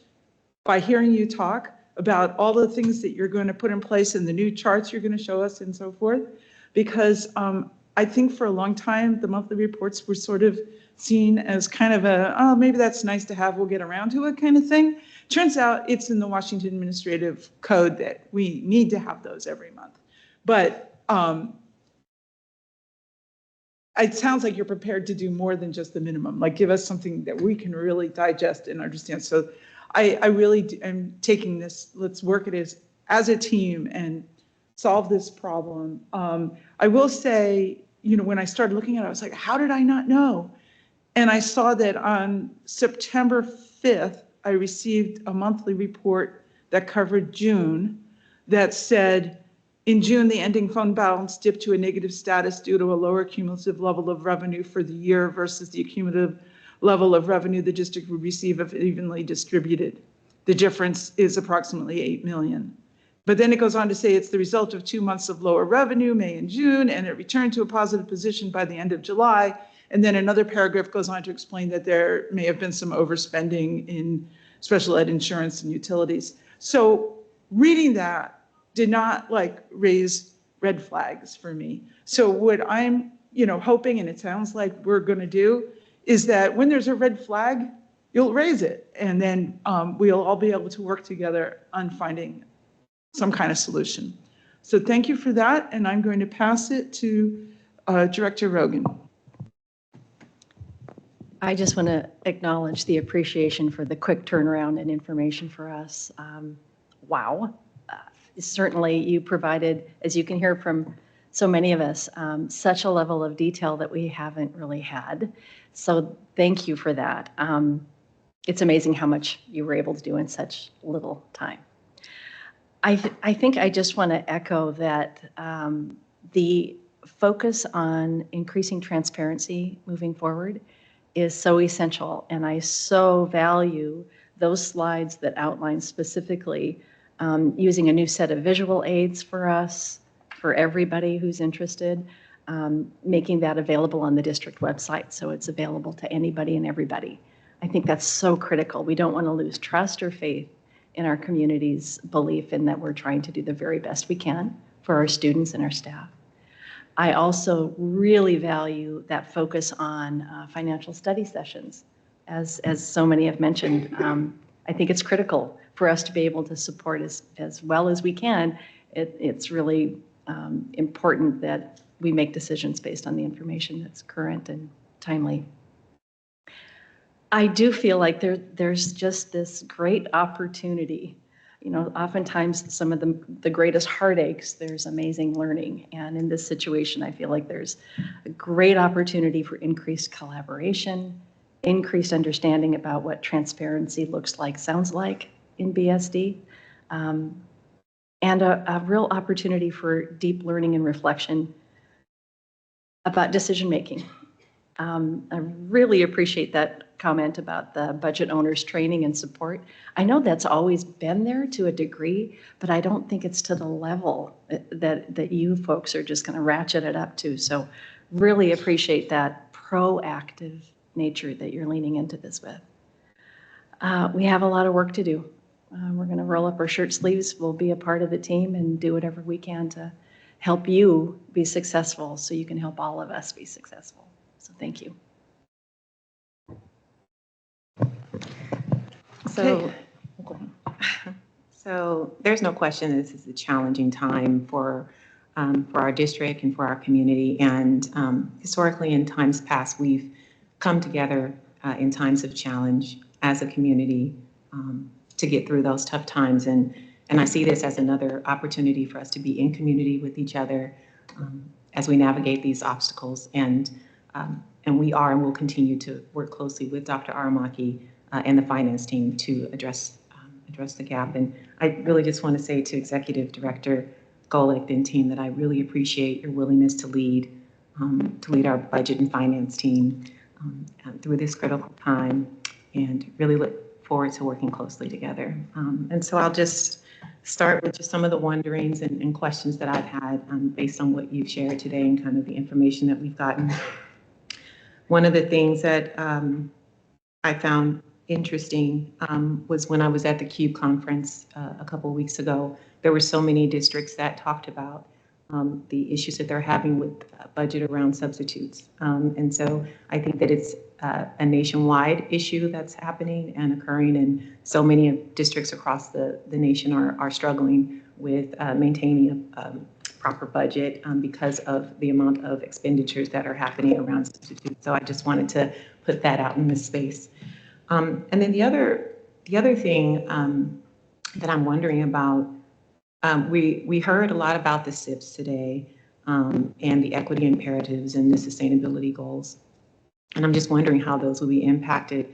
by hearing you talk about all the things that you're going to put in place and the new charts you're going to show us and so forth, because I think for a long time, the monthly reports were sort of seen as kind of maybe that's nice to have, we'll get around to it kind of thing. Turns out it's in the Washington Administrative Code that we need to have those every month. But it sounds like you're prepared to do more than just the minimum, give us something that we can really digest and understand. So I really am taking this, let's work it as a team and solve this problem. I will say, when I started looking at it, I was like, how did I not know? And I saw that on September 5th, I received a monthly report that covered June that said, in June, the ending fund balance dipped to a negative status due to a lower cumulative level of revenue for the year versus the cumulative level of revenue the district would receive if evenly distributed. The difference is approximately 8 million. But then it goes on to say it's the result of 2 months of lower revenue, May and June, and it returned to a positive position by the end of July. And then another paragraph goes on to explain that there may have been some overspending in special ed insurance and utilities. So reading that did not like raise red flags for me. So what I'm, hoping, and it sounds like we're going to do, is that when there's a red flag, you'll raise it, and then we'll all be able to work together on finding some kind of solution. So thank you for that, and I'm going to pass it to Director Rogan. I just want to acknowledge the appreciation for the quick turnaround and information for us. Wow. Certainly you provided, as you can hear from so many of us, such a level of detail that we haven't really had. So thank you for that. It's amazing how much you were able to do in such little time. I think I just want to echo that the focus on increasing transparency moving forward is so essential, and I so value those slides that outline specifically using a new set of visual aids for us, for everybody who's interested, making that available on the district website so it's available to anybody and everybody. I think that's so critical. We don't want to lose trust or faith in our community's belief in that we're trying to do the very best we can for our students and our staff. I also really value that focus on financial study sessions. As so many have mentioned, I think it's critical for us to be able to support as well as we can. It's really important that we make decisions based on the information that's current and timely. I do feel like there's just this great opportunity. Oftentimes some of the greatest heartaches, there's amazing learning. And in this situation, I feel like there's a great opportunity for increased collaboration, increased understanding about what transparency looks like, sounds like in BSD, and a real opportunity for deep learning and reflection about decision making. I really appreciate that comment about the budget owners training and support. I know that's always been there to a degree, but I don't think it's to the level that you folks are just going to ratchet it up to. So really appreciate that proactive nature that you're leaning into this with. We have a lot of work to do. We're going to roll up our shirt sleeves. We'll be a part of the team and do whatever we can to help you be successful so you can help all of us be successful. So thank you. So there's no question this is a challenging time for our district and for our community. And historically, in times past, we've come together in times of challenge as a community to get through those tough times. And I see this as another opportunity for us to be in community with each other as we navigate these obstacles. And we are and will continue to work closely with Dr. Aramaki and the finance team to address the gap. And I really just want to say to Executive Director Golick and team that I really appreciate your willingness to lead our budget and finance team through this critical time, and really look forward to working closely together. And so I'll just start with just some of the wonderings and questions that I've had based on what you've shared today and kind of the information that we've gotten. One of the things that I found interesting was when I was at the CUBE conference a couple of weeks ago. There were so many districts that talked about the issues that they're having with budget around substitutes. And so I think that it's a nationwide issue that's happening and occurring, and so many districts across the nation are struggling with maintaining a proper budget because of the amount of expenditures that are happening around substitutes. So I just wanted to put that out in this space. And then the other thing that I'm wondering about, we heard a lot about the SIPs today and the equity imperatives and the sustainability goals. And I'm just wondering how those will be impacted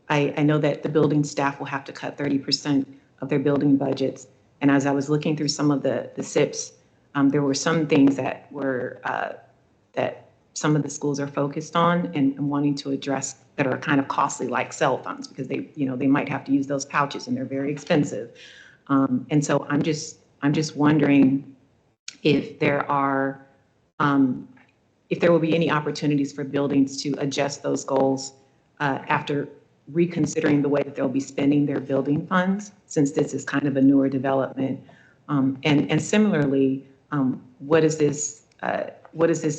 I know that the building staff will have to cut 30% of their building budgets. And as I was looking through some of the SIPs, there were some things that were that some of the schools are focused on and wanting to address that are kind of costly, like cell phones, because they might have to use those pouches and they're very expensive. And so I'm just wondering if there will be any opportunities for buildings to adjust those goals after reconsidering the way that they'll be spending their building funds, since this is kind of a newer development. And similarly, what does this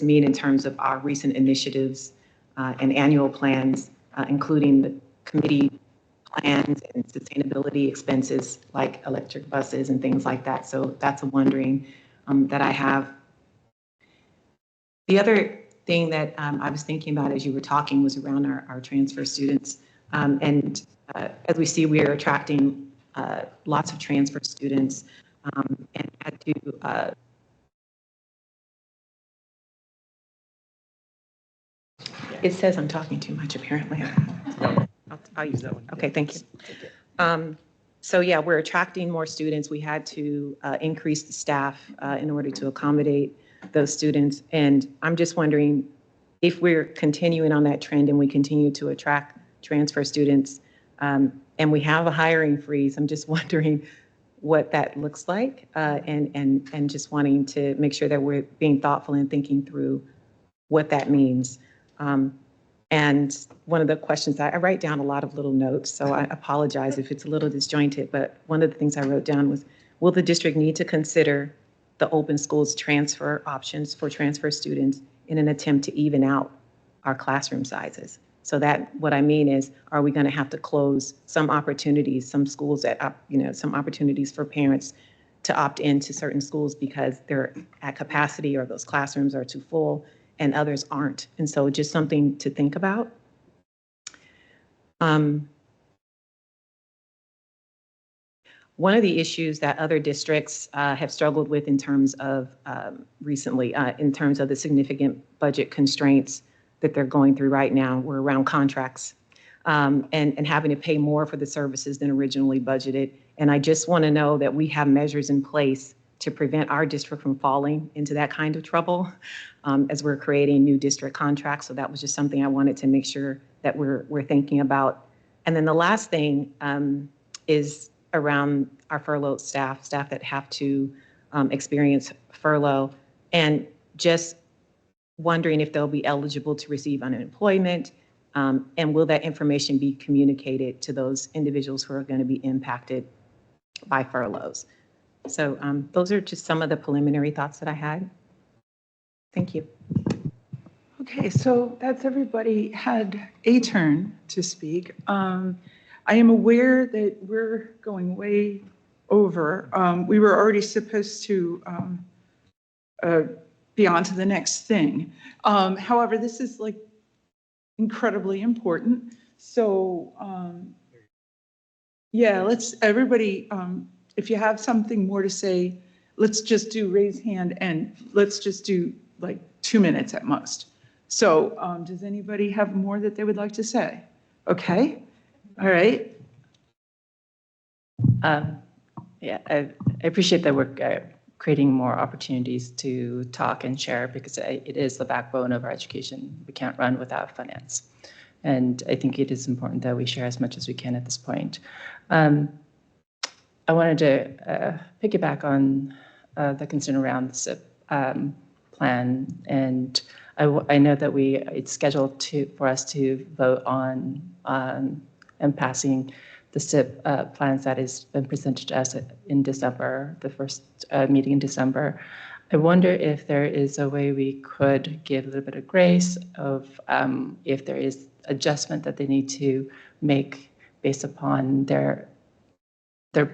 mean in terms of our recent initiatives and annual plans, including the committee plans and sustainability expenses like electric buses and things like that? So that's a wondering that I have. The other thing that I was thinking about as you were talking was around our transfer students. And as we see, we are attracting lots of transfer students and had to it says I'm talking too much, apparently. I'll use that one. Okay, thank you. So yeah, we're attracting more students. We had to increase the staff in order to accommodate those students. And I'm just wondering if we're continuing on that trend and we continue to attract transfer students and we have a hiring freeze, I'm just wondering what that looks like and just wanting to make sure that we're being thoughtful and thinking through what that means. And one of the questions, I write down a lot of little notes, so I apologize if it's a little disjointed, but one of the things I wrote down was, will the district need to consider the open schools transfer options for transfer students in an attempt to even out our classroom sizes? So that, what I mean is, are we going to have to close some opportunities, some schools that, some opportunities for parents to opt into certain schools because they're at capacity or those classrooms are too full and others aren't? And so just something to think about. One of the issues that other districts have struggled with in terms of recently, in terms of the significant budget constraints that they're going through right now, were around contracts and having to pay more for the services than originally budgeted. And I just want to know that we have measures in place to prevent our district from falling into that kind of trouble as we're creating new district contracts. So that was just something I wanted to make sure that we're thinking about. And then the last thing is around our furloughed staff that have to experience furlough, and just wondering if they'll be eligible to receive unemployment, and will that information be communicated to those individuals who are going to be impacted by furloughs? So those are just some of the preliminary thoughts that I had. Thank you. Okay, so that's everybody had a turn to speak. I am aware that we're going way over. We were already supposed to be on to the next thing. However, this is like incredibly important. So yeah, let's everybody, if you have something more to say, let's just do raise hand and let's just do like 2 minutes at most. So does anybody have more that they would like to say? Okay, all right. Yeah, I appreciate that we're creating more opportunities to talk and share, because it is the backbone of our education. We can't run without finance. And I think it is important that we share as much as we can at this point. I wanted to piggyback on the concern around the SIP plan. And I know that it's scheduled for us to vote on and passing the SIP plans that has been presented to us in December, the first meeting in December. I wonder if there is a way we could give a little bit of grace of if there is adjustment that they need to make based upon their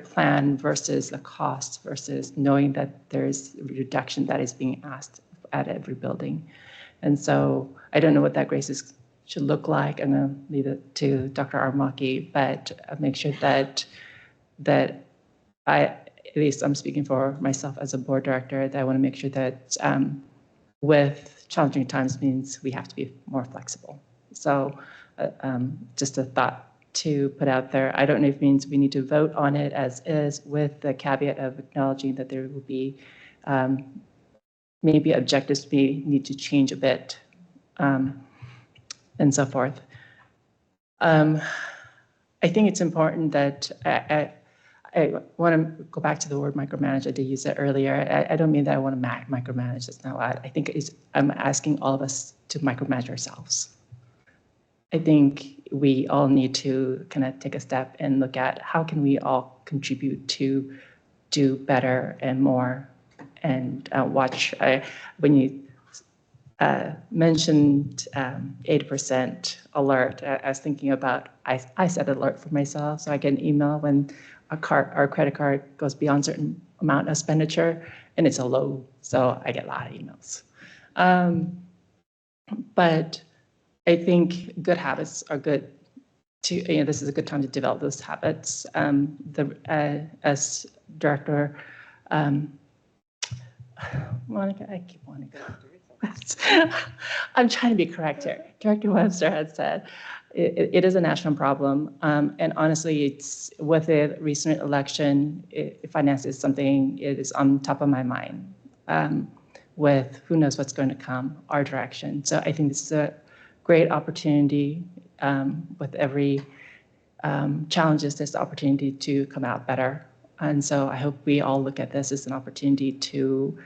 plan versus the cost, versus knowing that there's a reduction that is being asked at every building. And so I don't know what that grace should look like. I'm going to leave it to Dr. Armaki, but make sure that at least I'm speaking for myself as a board director, that I want to make sure that with challenging times means we have to be more flexible. So just a thought to put out there. I don't know if it means we need to vote on it as is, with the caveat of acknowledging that there will be maybe objectives we need to change a bit, and so forth. I think it's important that I want to go back to the word micromanage. I did use it earlier. I don't mean that I want to micromanage. That's not what I think. I'm asking all of us to micromanage ourselves. I think we all need to kind of take a step and look at how can we all contribute to do better and more. And watch, when you mentioned 80% alert, I was thinking about, I set alert for myself, so I get an email when our credit card goes beyond a certain amount of expenditure, and it's a low, so I get a lot of emails. But I think good habits are good to, this is a good time to develop those habits. As Director Monica, I keep wanting to go through. I'm trying to be correct here. Director Webster had said, it is a national problem. And honestly, it's with the recent election, finance is something, it is on top of my mind, with who knows what's going to come our direction. So I think this is a great opportunity. With every challenges, there's the opportunity to come out better. And so I hope we all look at this as an opportunity to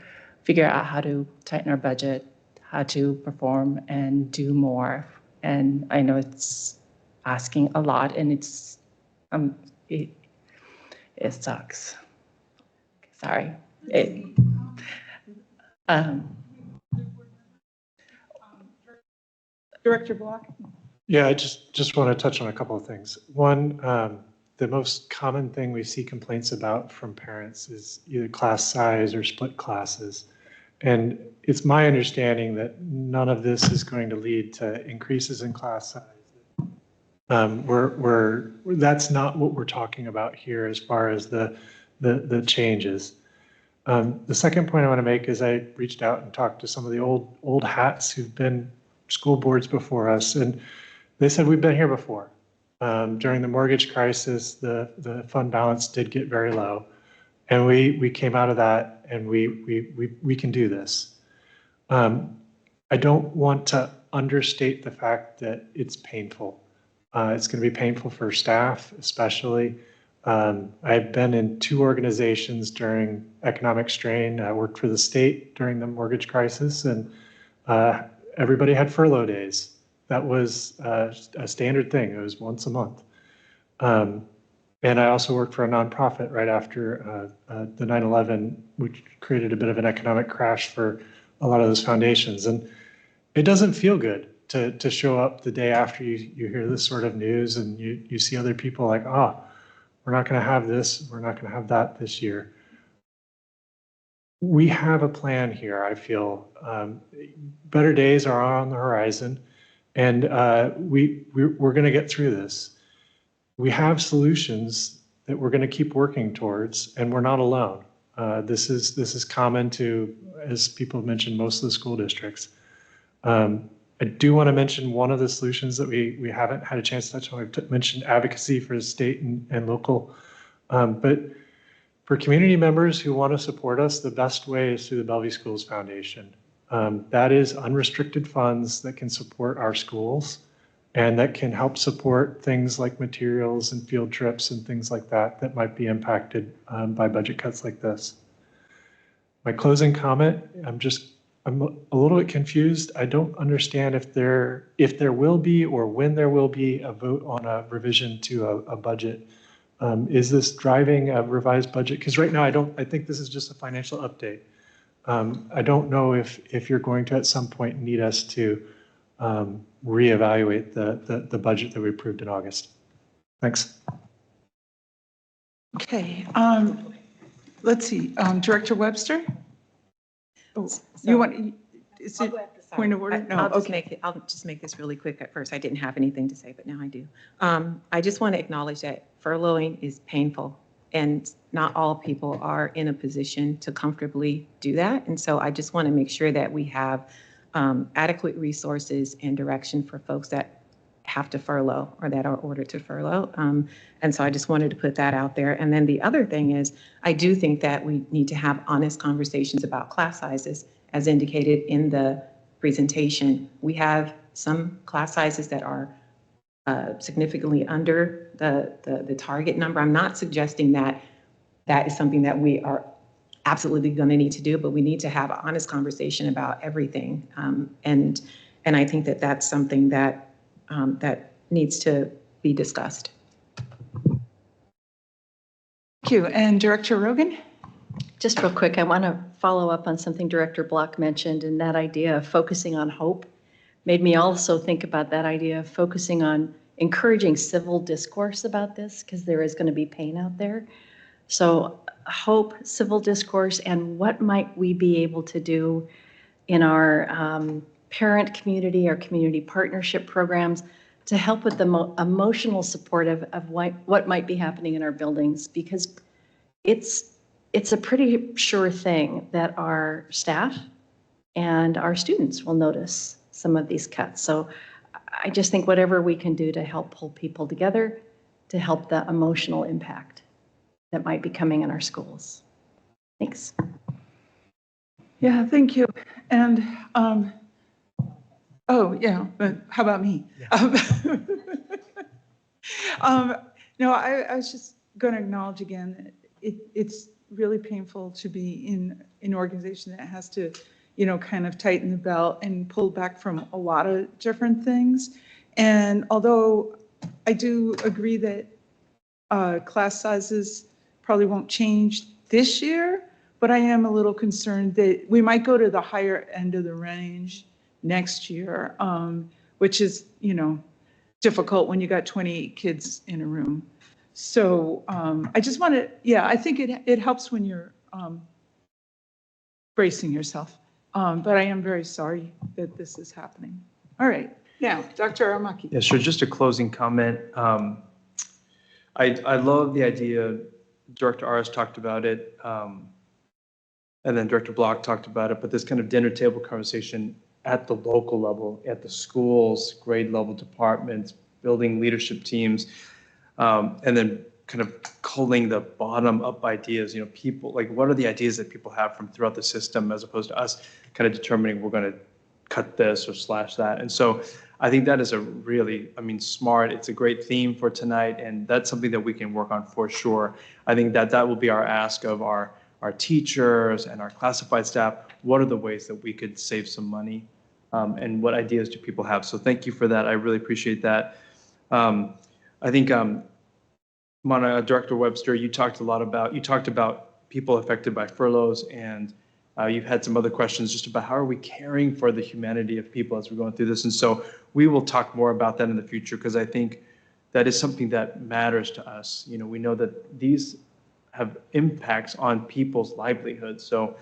figure out how to tighten our budget, how to perform and do more. And I know it's asking a lot, and it's it sucks. Sorry. Director Block? Yeah, I just want to touch on a couple of things. One, the most common thing we see complaints about from parents is either class size or split classes. And it's my understanding that none of this is going to lead to increases in class size. That's not what we're talking about here as far as the changes. The second point I want to make is I reached out and talked to some of the old hats who've been school boards before us, and they said we've been here before. During the mortgage crisis, the fund balance did get very low, and we came out of that, and we can do this. I don't want to understate the fact that it's painful. It's going to be painful for staff, especially. I've been in 2 organizations during economic strain. I worked for the state during the mortgage crisis, and everybody had furlough days. That was a standard thing. It was once a month. And I also worked for a nonprofit right after the 9/11, which created a bit of an economic crash for a lot of those foundations. And it doesn't feel good to show up the day after you hear this sort of news, and you see other people like, oh, we're not going to have this, we're not going to have that this year. We have a plan here, I feel. Better days are on the horizon, and we're going to get through this. We have solutions that we're going to keep working towards, and we're not alone. This is common to, as people have mentioned, most of the school districts. I do want to mention one of the solutions that we haven't had a chance to touch on. We've mentioned advocacy for the state and local, but for community members who want to support us, the best way is through the Bellevue Schools Foundation. That is unrestricted funds that can support our schools and that can help support things like materials and field trips and things like that might be impacted by budget cuts like this. My closing comment, I'm a little bit confused. I don't understand if there will be or when there will be a vote on a revision to a budget. Is this driving a revised budget? Because right now I think this is just a financial update. I don't know if you're going to at some point need us to reevaluate the budget that we approved in August. Thanks. Okay, let's see, Director Webster? Oh, you want, is it point of order? No, I'll just make this really quick. At first, I didn't have anything to say, but now I do. I just want to acknowledge that furloughing is painful, and not all people are in a position to comfortably do that. And so I just want to make sure that we have adequate resources and direction for folks that have to furlough or that are ordered to furlough. And so I just wanted to put that out there. And then the other thing is, I do think that we need to have honest conversations about class sizes, as indicated in the presentation. We have some class sizes that are significantly under the target number. I'm not suggesting that that is something that we are absolutely going to need to do, but we need to have an honest conversation about everything. And I think that that's something that that needs to be discussed. Thank you. And Director Rogan? Just real quick, I want to follow up on something Director Block mentioned, and that idea of focusing on hope made me also think about that idea of focusing on encouraging civil discourse about this, because there is going to be pain out there. So hope, civil discourse, and what might we be able to do in our parent community, our community partnership programs, to help with the emotional support of what might be happening in our buildings, because it's a pretty sure thing that our staff and our students will notice some of these cuts. So I just think whatever we can do to help pull people together, to help the emotional impact that might be coming in our schools. Thanks. Yeah, thank you. And, oh, yeah, but how about me? Yeah. No, I was just going to acknowledge again, it's really painful to be in an organization that has to, kind of tighten the belt and pull back from a lot of different things. And although I do agree that class sizes probably won't change this year, but I am a little concerned that we might go to the higher end of the range next year, which is, difficult when you got 28 kids in a room. So I just want to, I think it helps when you're bracing yourself. But I am very sorry that this is happening. All right. Now, Dr. Aramaki. Yeah, sure. Just a closing comment. I love the idea, Director Aras talked about it, and then Director Block talked about it, but this kind of dinner table conversation at the local level, at the schools, grade level departments, building leadership teams, and then kind of culling the bottom up ideas, people, like what are the ideas that people have from throughout the system, as opposed to us kind of determining we're going to cut this or slash that. And so I think that is a really, smart, it's a great theme for tonight, and that's something that we can work on for sure. I think that will be our ask of our teachers and our classified staff. What are the ways that we could save some money, and what ideas do people have? So thank you for that. I really appreciate that. I think, Director Webster, you talked about people affected by furloughs, and you've had some other questions just about how are we caring for the humanity of people as we're going through this. And so we will talk more about that in the future, because I think that is something that matters to us. We know that these have impacts on people's livelihoods. So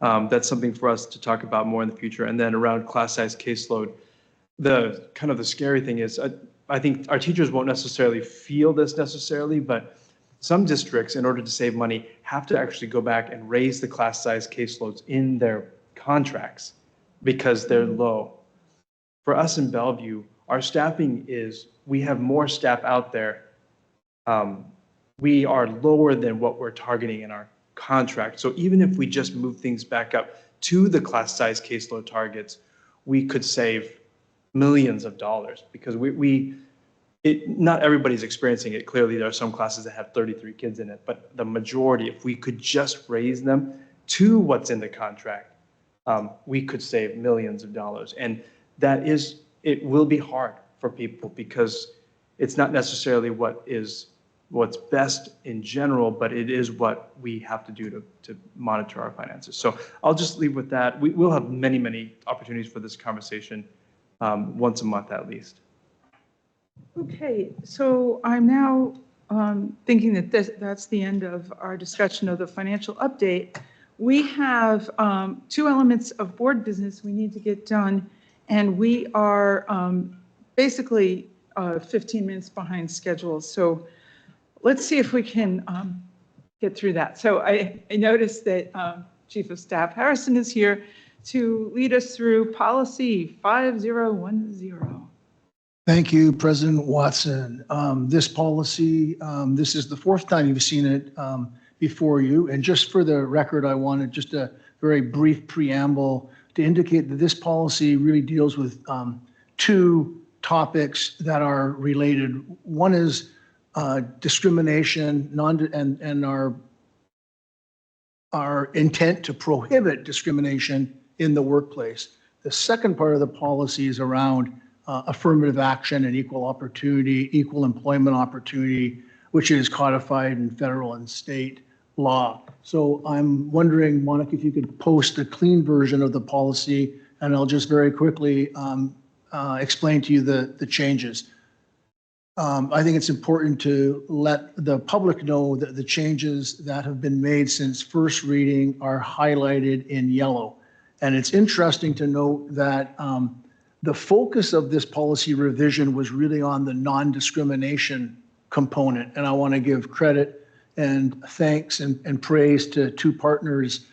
that's something for us to talk about more in the future. And then around class size caseload, the scary thing is, I think our teachers won't necessarily feel this but some districts, in order to save money, have to actually go back and raise the class size caseloads in their contracts because they're low. For us in Bellevue, our staffing we have more staff out there. We are lower than what we're targeting in our contract. So even if we just move things back up to the class size caseload targets, we could save millions of dollars, because not everybody's experiencing it. Clearly, there are some classes that have 33 kids in it, but the majority, if we could just raise them to what's in the contract, we could save millions of dollars. And it will be hard for people, because it's not necessarily what's best in general, but it is what we have to do to monitor our finances. So I'll just leave with that. We'll have many, many opportunities for this conversation, once a month at least. Okay, so I'm now thinking that that's the end of our discussion of the financial update. We have 2 elements of board business we need to get done, and we are basically 15 minutes behind schedule. So let's see if we can get through that. So I noticed that Chief of Staff Harrison is here to lead us through policy 5010. Thank you, President Watson. This policy, this is the fourth time you've seen it before you. And just for the record, I wanted just a very brief preamble to indicate that this policy really deals with two topics that are related. One is discrimination, and our intent to prohibit discrimination in the workplace. The second part of the policy is around affirmative action and equal opportunity, equal employment opportunity, which is codified in federal and state law. So I'm wondering, Monica, if you could post a clean version of the policy, and I'll just very quickly explain to you the changes. I think it's important to let the public know that the changes that have been made since first reading are highlighted in yellow. And it's interesting to note that the focus of this policy revision was really on the non-discrimination component. And I want to give credit and thanks and praise to two partners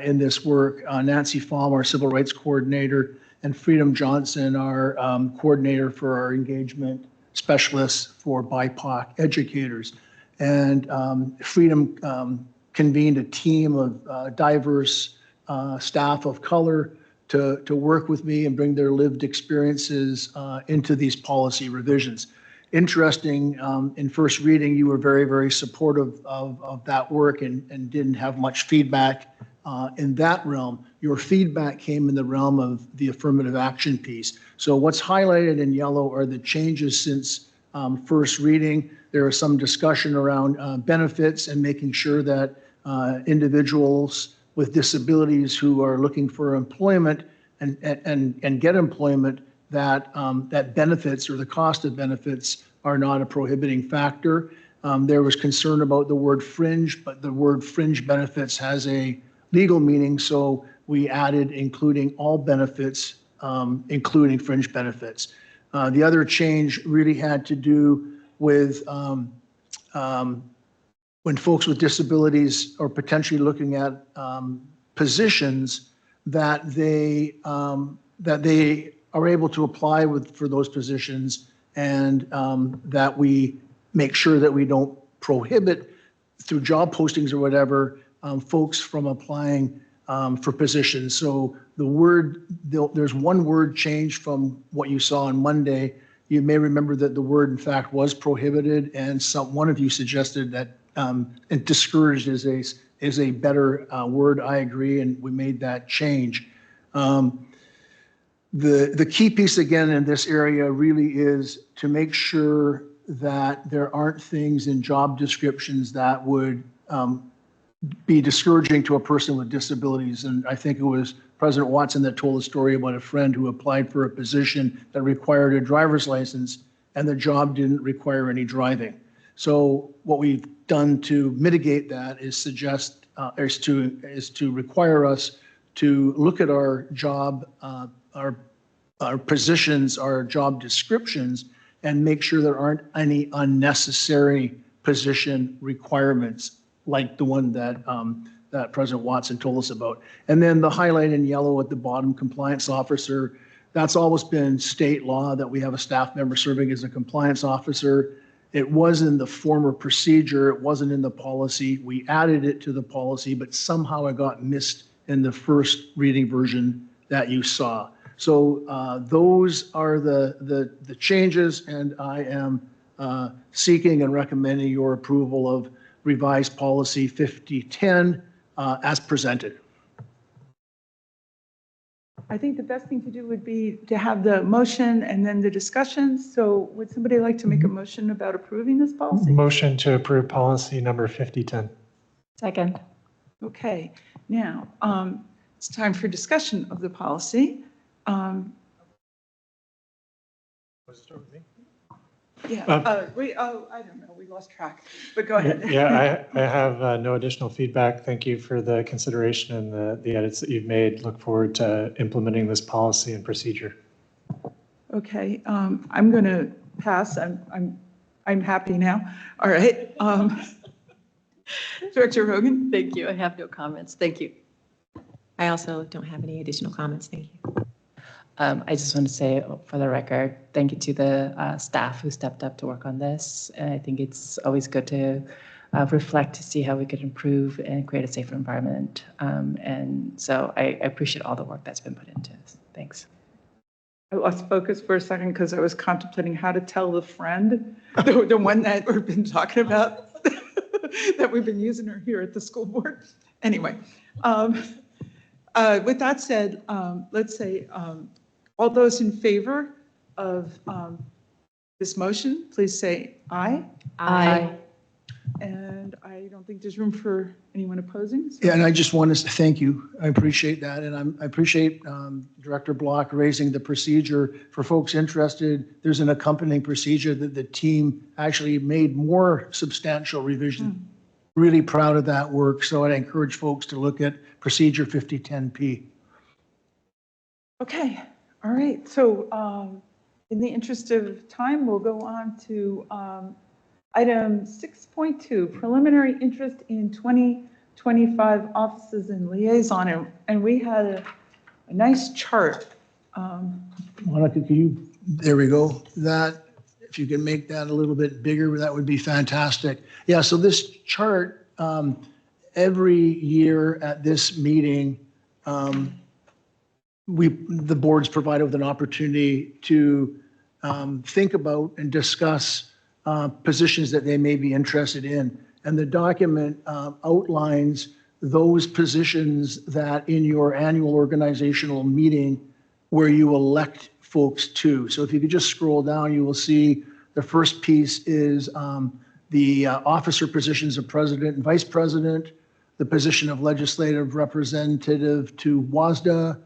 in this work, Nancy Fahm, our Civil Rights Coordinator, and Freedom Johnson, our coordinator for our engagement specialists for BIPOC educators. And Freedom convened a team of diverse staff of color to work with me and bring their lived experiences into these policy revisions. Interesting, in first reading, you were very, very supportive of that work and didn't have much feedback in that realm. Your feedback came in the realm of the affirmative action piece. So what's highlighted in yellow are the changes since first reading. There was some discussion around benefits and making sure that individuals with disabilities who are looking for employment and get employment, that that benefits or the cost of benefits are not a prohibiting factor. There was concern about the word fringe, but the word fringe benefits has a legal meaning, so we added including all benefits, including fringe benefits. The other change really had to do with when folks with disabilities are potentially looking at positions that they are able to apply for those positions, and that we make sure that we don't prohibit through job postings or whatever folks from applying for positions. So there's one word change from what you saw on Monday. You may remember that the word in fact was prohibited, and one of you suggested that and discouraged is a better word. I agree, and we made that change. The key piece again in this area really is to make sure that there aren't things in job descriptions that would be discouraging to a person with disabilities. And I think it was President Watson that told a story about a friend who applied for a position that required a driver's license, and the job didn't require any driving. So what we've done to mitigate that is to require us to look at our job, our positions, our job descriptions, and make sure there aren't any unnecessary position requirements like the one that that President Watson told us about. And then the highlight in yellow at the bottom, compliance officer, that's always been state law that we have a staff member serving as a compliance officer. It was in the former procedure, it wasn't in the policy. We added it to the policy, but somehow it got missed in the first reading version that you saw. So those are the changes, and I am seeking and recommending your approval of revised policy 5010 as presented. I think the best thing to do would be to have the motion and then the discussion. So would somebody like to make a motion about approving this policy? Motion to approve policy number 5010. Second. Okay, now it's time for discussion of the policy. Yeah, I don't know, we lost track, but go ahead. Yeah, I have no additional feedback. Thank you for the consideration and the edits that you've made. Look forward to implementing this policy and procedure. Okay, I'm going to pass. I'm happy now. All right. Director Hogan. Thank you. I have no comments. Thank you. I also don't have any additional comments. Thank you. I just want to say for the record, thank you to the staff who stepped up to work on this. And I think it's always good to reflect to see how we could improve and create a safer environment. And so I appreciate all the work that's been put into this. Thanks. I lost focus for a second because I was contemplating how to tell the friend, the one that we've been talking about, that we've been using her here at the school board. Anyway, with that said, let's say all those in favor of this motion, please say aye. Aye. And I don't think there's room for anyone opposing. So. Yeah, and I just want to thank you. I appreciate that. And I appreciate Director Block raising the procedure for folks interested. There's an accompanying procedure that the team actually made more substantial revision. Really proud of that work. So I'd encourage folks to look at procedure 5010P. Okay. All right. So in the interest of time, we'll go on to item 6.2, preliminary interest in 2025 offices and liaison. And we had a nice chart. Monica, can you, there we go. That, if you can make that a little bit bigger, that would be fantastic. Yeah, so this chart, every year at this meeting, the board's provided with an opportunity to think about and discuss positions that they may be interested in. And the document outlines those positions that in your annual organizational meeting where you elect folks to. So if you could just scroll down, you will see the first piece is the officer positions of president and vice president, the position of legislative representative to WASDA,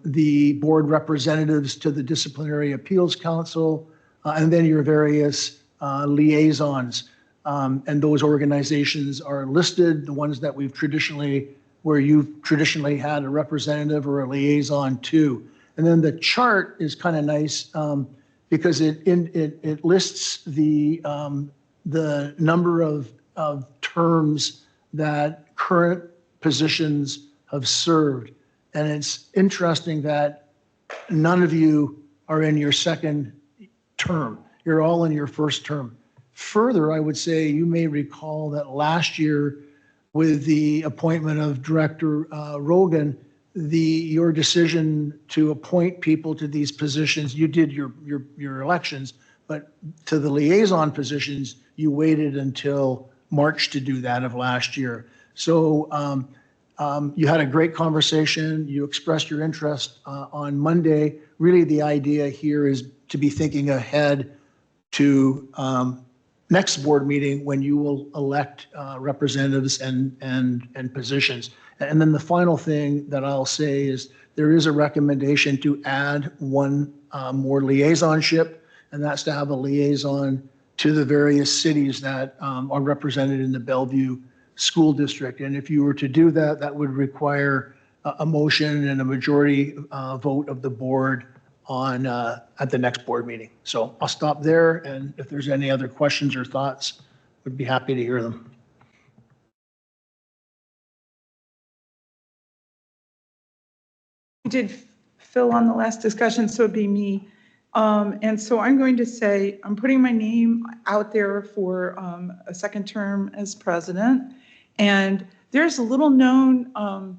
the board representatives to the Disciplinary Appeals Council, and then your various liaisons. And those organizations are listed, the ones that we've traditionally, where you've traditionally had a representative or a liaison to. And then the chart is kind of nice because it lists the number of terms that current positions have served. And it's interesting that none of you are in your second term. You're all in your first term. Further, I would say you may recall that last year with the appointment of Director Rogan, your decision to appoint people to these positions, you did your elections, but to the liaison positions, you waited until March to do that of last year. So you had a great conversation. You expressed your interest on Monday. Really, the idea here is to be thinking ahead to next board meeting when you will elect representatives and positions. And then the final thing that I'll say is there is a recommendation to add one more liaisonship, and that's to have a liaison to the various cities that are represented in the Bellevue School District. And if you were to do that, that would require a motion and a majority vote of the board on at the next board meeting. So I'll stop there, and if there's any other questions or thoughts, would be happy to hear them. We did fill on the last discussion, so it'd be me. And so I'm going to say, I'm putting my name out there for a second term as president. And there's a little known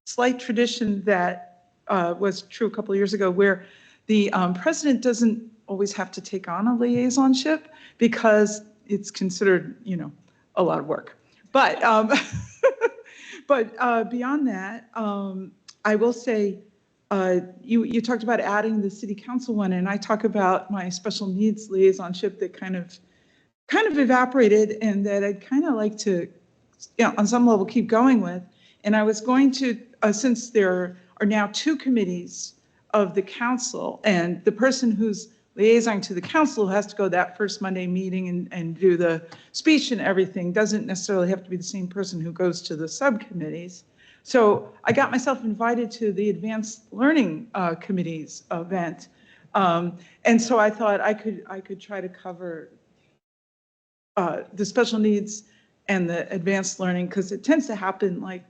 slight tradition that was true a couple of years ago where the president doesn't always have to take on a liaisonship because it's considered, a lot of work. But beyond that, I will say, you talked about adding the city council one, and I talk about my special needs liaisonship that kind of evaporated, and that I'd kind of like to, on some level, keep going with. And I was going to, since there are now two committees of the council, and the person who's liaison to the council has to go that first Monday meeting and do the speech and everything, doesn't necessarily have to be the same person who goes to the subcommittees. So I got myself invited to the Advanced Learning Committee's event. And so I thought I could try to cover the special needs and the advanced learning, because it tends to happen like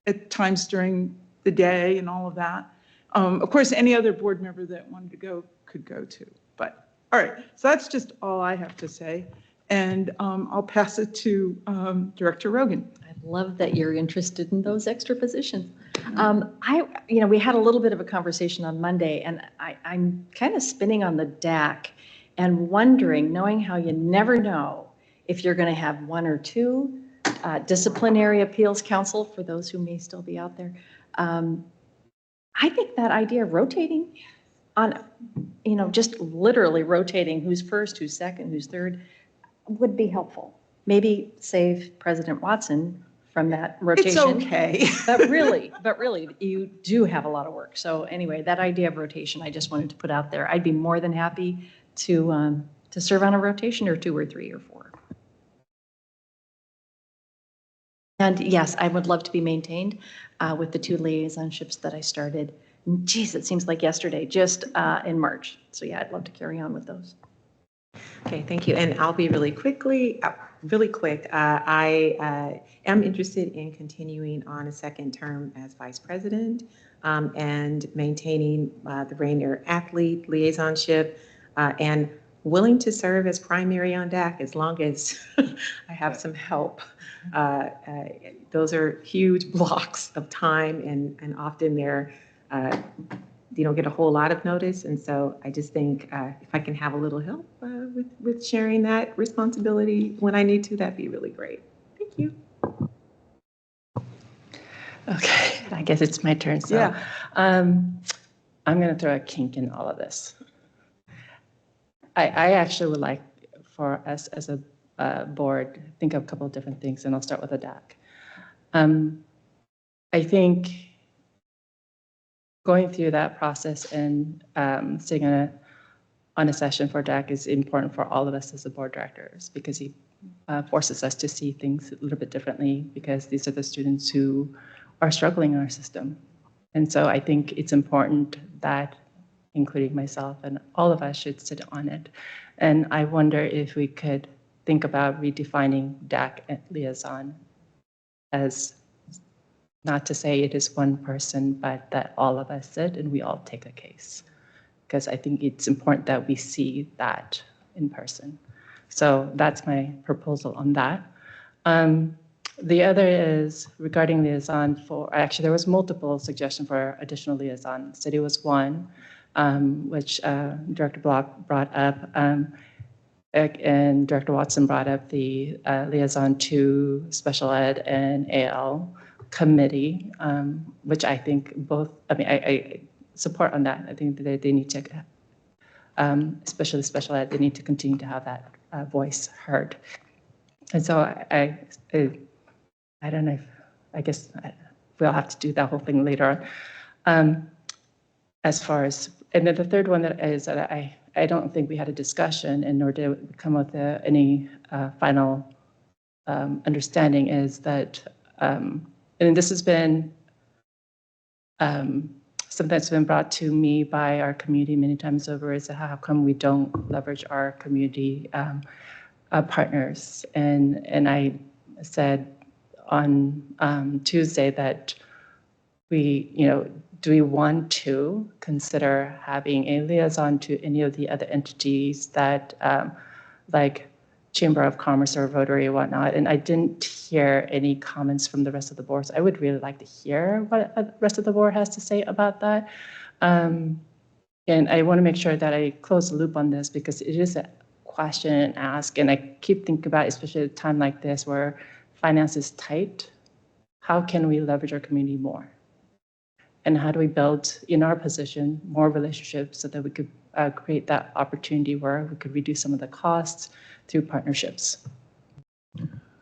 at times during the day and all of that. Of course, any other board member that wanted to go could go too. But, all right, so that's just all I have to say. And I'll pass it to Director Rogan. I love that you're interested in those extra positions. We had a little bit of a conversation on Monday, and I'm kind of spinning on the DAC and wondering, knowing how you never know if you're going to have one or two disciplinary appeals counsel, for those who may still be out there. I think that idea of rotating on, just literally rotating who's first, who's second, who's third, would be helpful. Maybe save President Watson from that rotation. It's okay. But really, you do have a lot of work. So anyway, that idea of rotation, I just wanted to put out there. I'd be more than happy to serve on a rotation or 2 or 3 or 4. And yes, I would love to be maintained with the 2 liaisonships that I started. Geez, it seems like yesterday, just in March. So yeah, I'd love to carry on with those. Okay, thank you. And I'll be really quick. I am interested in continuing on a second term as vice president and maintaining the Rainier athlete liaisonship and willing to serve as primary on DAC as long as I have some help. Those are huge blocks of time and often they're you don't get a whole lot of notice. And so I just think if I can have a little help with sharing that responsibility when I need to, that'd be really great. Thank you. Okay, I guess it's my turn. So Yeah. I'm going to throw a kink in all of this. I actually would like for us as a board think of a couple of different things, and I'll start with the DAC. I think going through that process and sitting on a session for DAC is important for all of us as the board directors because he forces us to see things a little bit differently because these are the students who are struggling in our system. And so I think it's important that, including myself and all of us, should sit on it. And I wonder if we could think about redefining DAC and liaison as not to say it is one person, but that all of us sit and we all take a case. Because I think it's important that we see that in person. So that's my proposal on that. The other is regarding liaison actually there was multiple suggestions for additional liaison. City was one, which Director Block brought up, and Director Watson brought up the liaison to special ed and AL committee, which I think I support on that. I think that they need to, especially special ed, they need to continue to have that voice heard. And so I don't know I guess we'll have to do that whole thing later on. As far as, and then the third one that is that I don't think we had a discussion and nor did we come with any final understanding is that, and this has been something that's been brought to me by our community many times over, is how come we don't leverage our community partners. And I said on Tuesday that do we want to consider having a liaison to any of the other entities that like Chamber of Commerce or Rotary or whatnot? And I didn't hear any comments from the rest of the board. So I would really like to hear what the rest of the board has to say about that. And I want to make sure that I close the loop on this because it is a question and ask. And I keep thinking about, especially at a time like this where finance is tight, how can we leverage our community more? And how do we build, in our position, more relationships so that we could create that opportunity where we could reduce some of the costs through partnerships,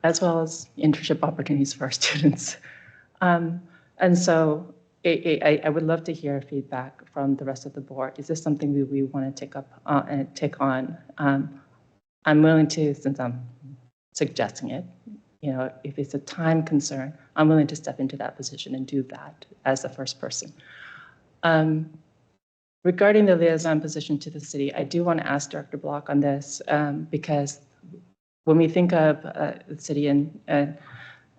as well as internship opportunities for our students. And so I would love to hear feedback from the rest of the board. Is this something we want to take up and take on? I'm willing to, since I'm suggesting it, if it's a time concern, I'm willing to step into that position and do that as the first person. Regarding the liaison position to the city, I do want to ask Director Block on this because when we think of the city and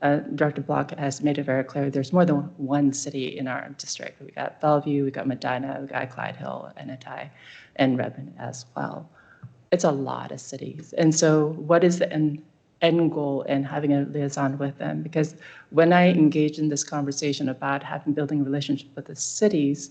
Director Block has made it very clear there's more than one city in our district. We got Bellevue, we got Medina, we got Clyde Hill, Anatai, and Redmond as well. It's a lot of cities. And so what is the end goal in having a liaison with them? Because when I engaged in this conversation about building a relationship with the cities,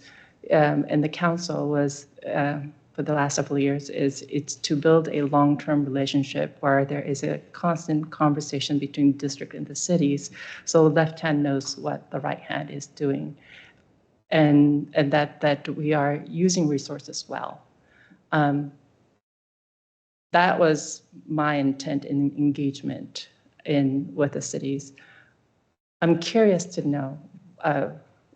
and the council was, for the last several years, it's to build a long-term relationship where there is a constant conversation between district and the cities, so the left hand knows what the right hand is doing, and that we are using resources well. That was my intent in engagement with the cities. I'm curious to know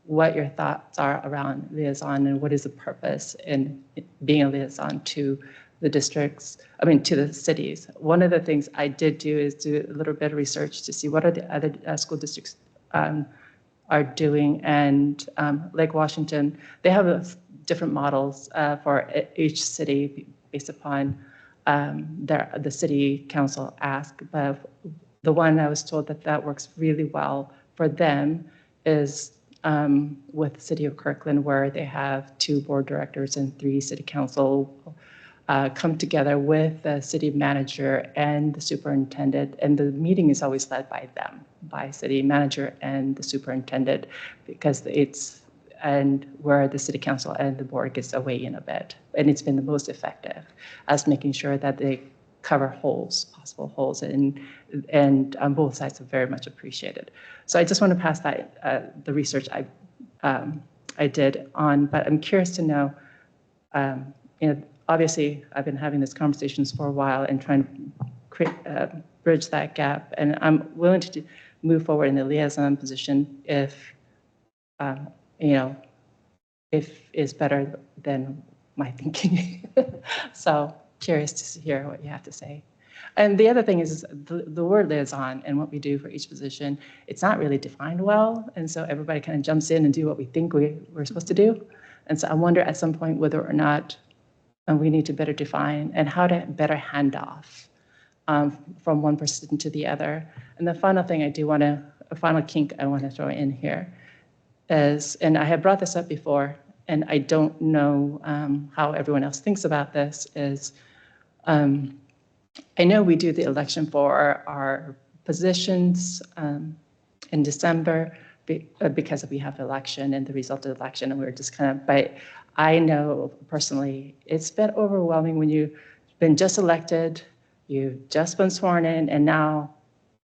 what your thoughts are around liaison and what is the purpose in being a liaison to the districts, to the cities. One of the things I did do is do a little bit of research to see what are the other school districts are doing. And Lake Washington, they have different models for each city based upon the city council ask. But the one I was told that works really well for them is with the city of Kirkland, where they have 2 board directors and 3 city council come together with the city manager and the superintendent, and the meeting is always led by them, by city manager and the superintendent, because and where the city council and the board gets to weigh in a bit. And it's been the most effective as making sure that they cover possible holes, and on both sides are very much appreciated. So I just want to pass that, the research I did on, but I'm curious to know, obviously I've been having these conversations for a while and trying to bridge that gap, and I'm willing to move forward in the liaison position if it's better than my thinking. So curious to hear what you have to say. And the other thing is the word liaison and what we do for each position, it's not really defined well. And so everybody kind of jumps in and do what we think we're supposed to do. And so I wonder at some point whether or not we need to better define and how to better hand off from one person to the other. And the final thing a final kink I want to throw in here is, and I have brought this up before, and I don't know how everyone else thinks about this, is I know we do the election for our positions in December because we have the election and the result of the election, and we're just but I know personally it's been overwhelming when you've been just elected, you've just been sworn in, and now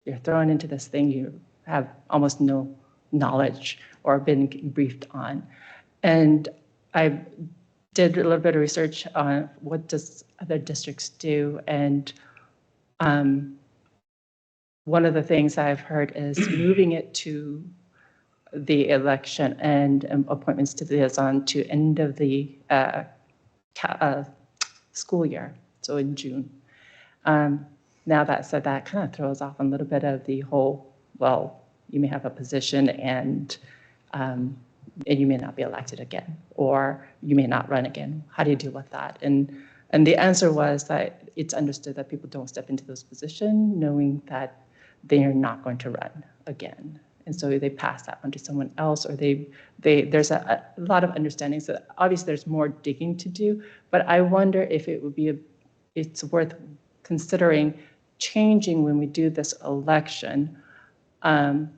you're thrown into this thing you have almost no knowledge or been briefed on. And I did a little bit of research on what does other districts do, and one of the things I've heard is moving it to the election and appointments to the liaison to end of the school year, so in June. Now that said, that kind of throws off a little bit of the whole, well, you may have a position and you may not be elected again, or you may not run again. How do you deal with that? And the answer was that it's understood that people don't step into those positions knowing that they are not going to run again. And so they pass that on to someone else, or there's a lot of understanding. So obviously there's more digging to do, but I wonder if it would be, it's worth considering changing when we do this election,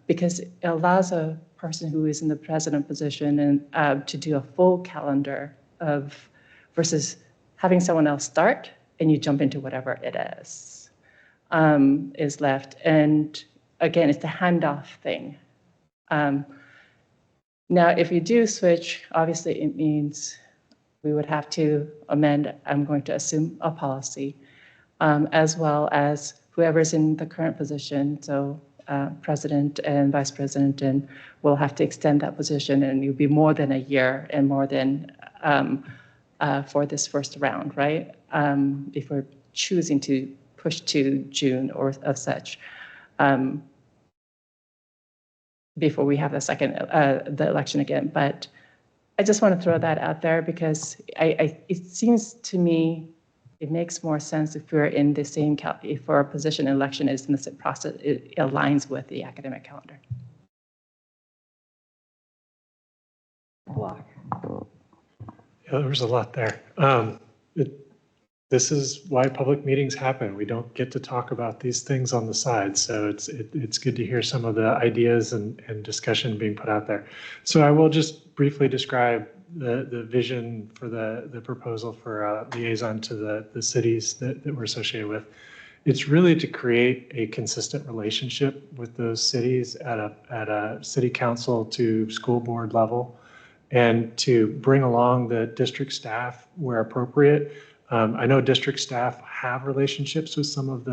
because it allows a person who is in the president position and to do a full calendar of, versus having someone else start and you jump into whatever it is left. And again, it's the handoff thing. Now, if you do switch, obviously it means we would have to amend, I'm going to assume, a policy, as well as whoever's in the current position, so president and vice president, and we'll have to extend that position, and it'll be more than a year and more than for this first round, right? If we're choosing to push to June or of such, before we have the election again. But I just want to throw that out there because it seems to me it makes more sense if we're in the same, if our position election is in the same process, it aligns with the academic calendar. Yeah, there was a lot there. This is why public meetings happen. We don't get to talk about these things on the side. So it's good to hear some of the ideas and discussion being put out there. So I will just briefly describe the vision for the proposal for a liaison to the cities that we're associated with. It's really to create a consistent relationship with those cities at a city council to school board level, and to bring along the district staff where appropriate. I know district staff have relationships with some of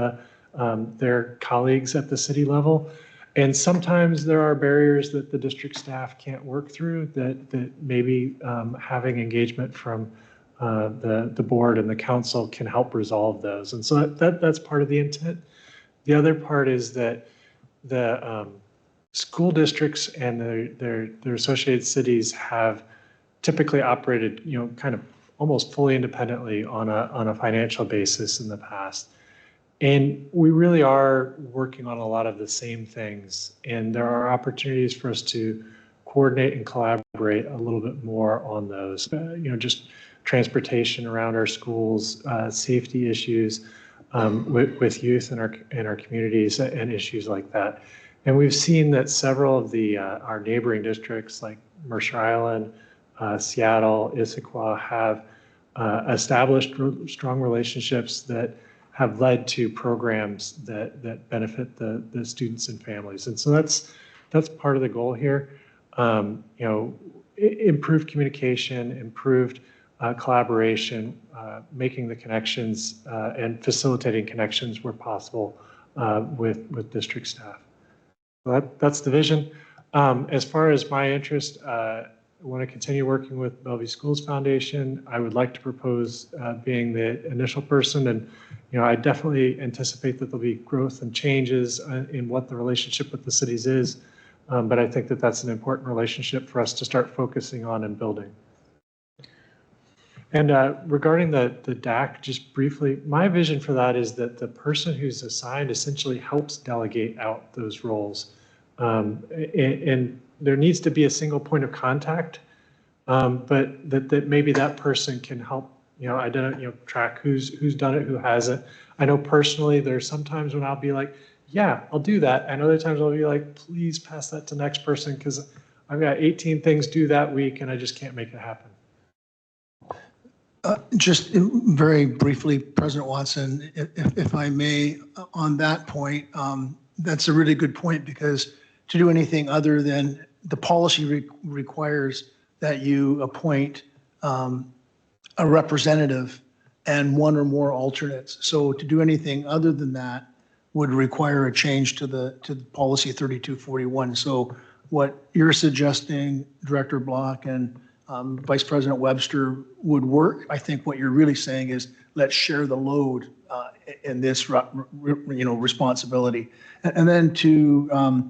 their colleagues at the city level. And sometimes there are barriers that the district staff can't work through that maybe having engagement from the board and the council can help resolve those. And so that's part of the intent. The other part is that the school districts and their associated cities have typically operated, kind of almost fully independently on a financial basis in the past. And we really are working on a lot of the same things. And there are opportunities for us to coordinate and collaborate a little bit more on those, just transportation around our schools, safety issues with youth in our communities and issues like that. And we've seen that several of our neighboring districts like Mercer Island, Seattle, Issaquah have established strong relationships that have led to programs that benefit the students and families. And so that's part of the goal here. Improved communication, improved collaboration, making the connections and facilitating connections where possible with district staff. So that's the vision. As far as my interest, I want to continue working with Bellevue Schools Foundation. I would like to propose being the initial person, and I definitely anticipate that there'll be growth and changes in what the relationship with the cities is, but I think that that's an important relationship for us to start focusing on and building. And regarding the DAC, just briefly, my vision for that is that the person who's assigned essentially helps delegate out those roles. And there needs to be a single point of contact, but that maybe that person can help, track who's done it, who hasn't. I know personally, there's sometimes when I'll be like, yeah, I'll do that. And other times I'll be like, please pass that to the next person because I've got 18 things due that week and I just can't make it happen. Just very briefly, President Watson, if I may, on that point, that's a really good point, because to do anything other than the policy requires that you appoint a representative and one or more alternates. So to do anything other than that would require a change to the policy 3241. So what you're suggesting, Director Block and Vice President Webster, would work. I think what you're really saying is let's share the load in this responsibility. And then to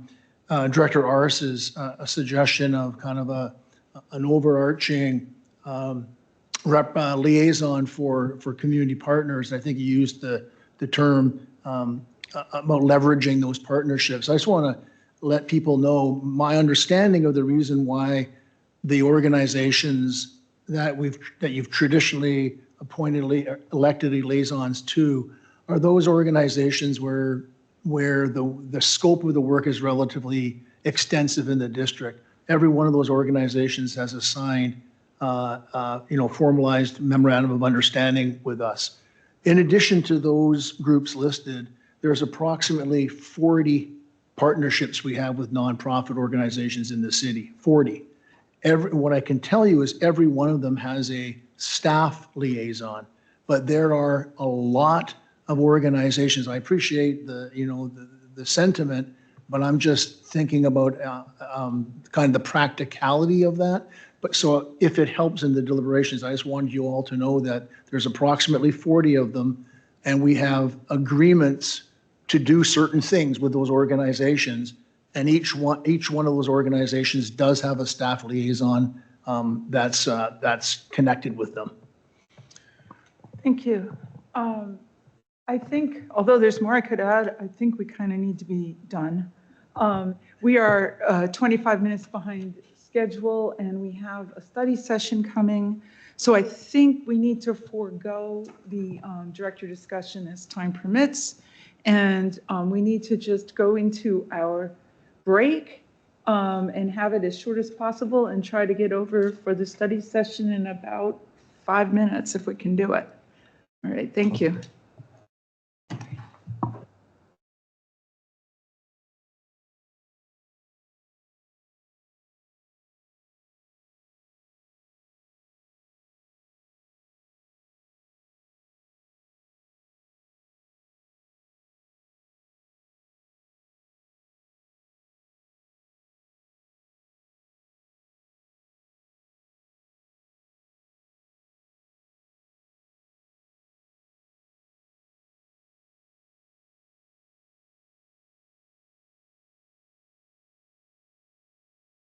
Director Ars's suggestion of kind of an overarching liaison for community partners. I think you used the term about leveraging those partnerships. I just want to let people know my understanding of the reason why the organizations that you've traditionally elected liaisons to are those organizations where the scope of the work is relatively extensive in the district. Every one of those organizations has assigned formalized memorandum of understanding with us. In addition to those groups listed, there's approximately 40 partnerships we have with nonprofit organizations in the city, 40. What I can tell you is every one of them has a staff liaison, but there are a lot of organizations. I appreciate the sentiment, but I'm just thinking about kind of the practicality of that. But so if it helps in the deliberations, I just wanted you all to know that there's approximately 40 of them, and we have agreements to do certain things with those organizations. And each one of those organizations does have a staff liaison that's connected with them. Thank you. I think, although there's more I could add, I think we kind of need to be done. We are 25 minutes behind schedule, and we have a study session coming. So I think we need to forego the director discussion as time permits. And we need to just go into our break and have it as short as possible and try to get over for the study session in about 5 minutes if we can do it. All right, thank you.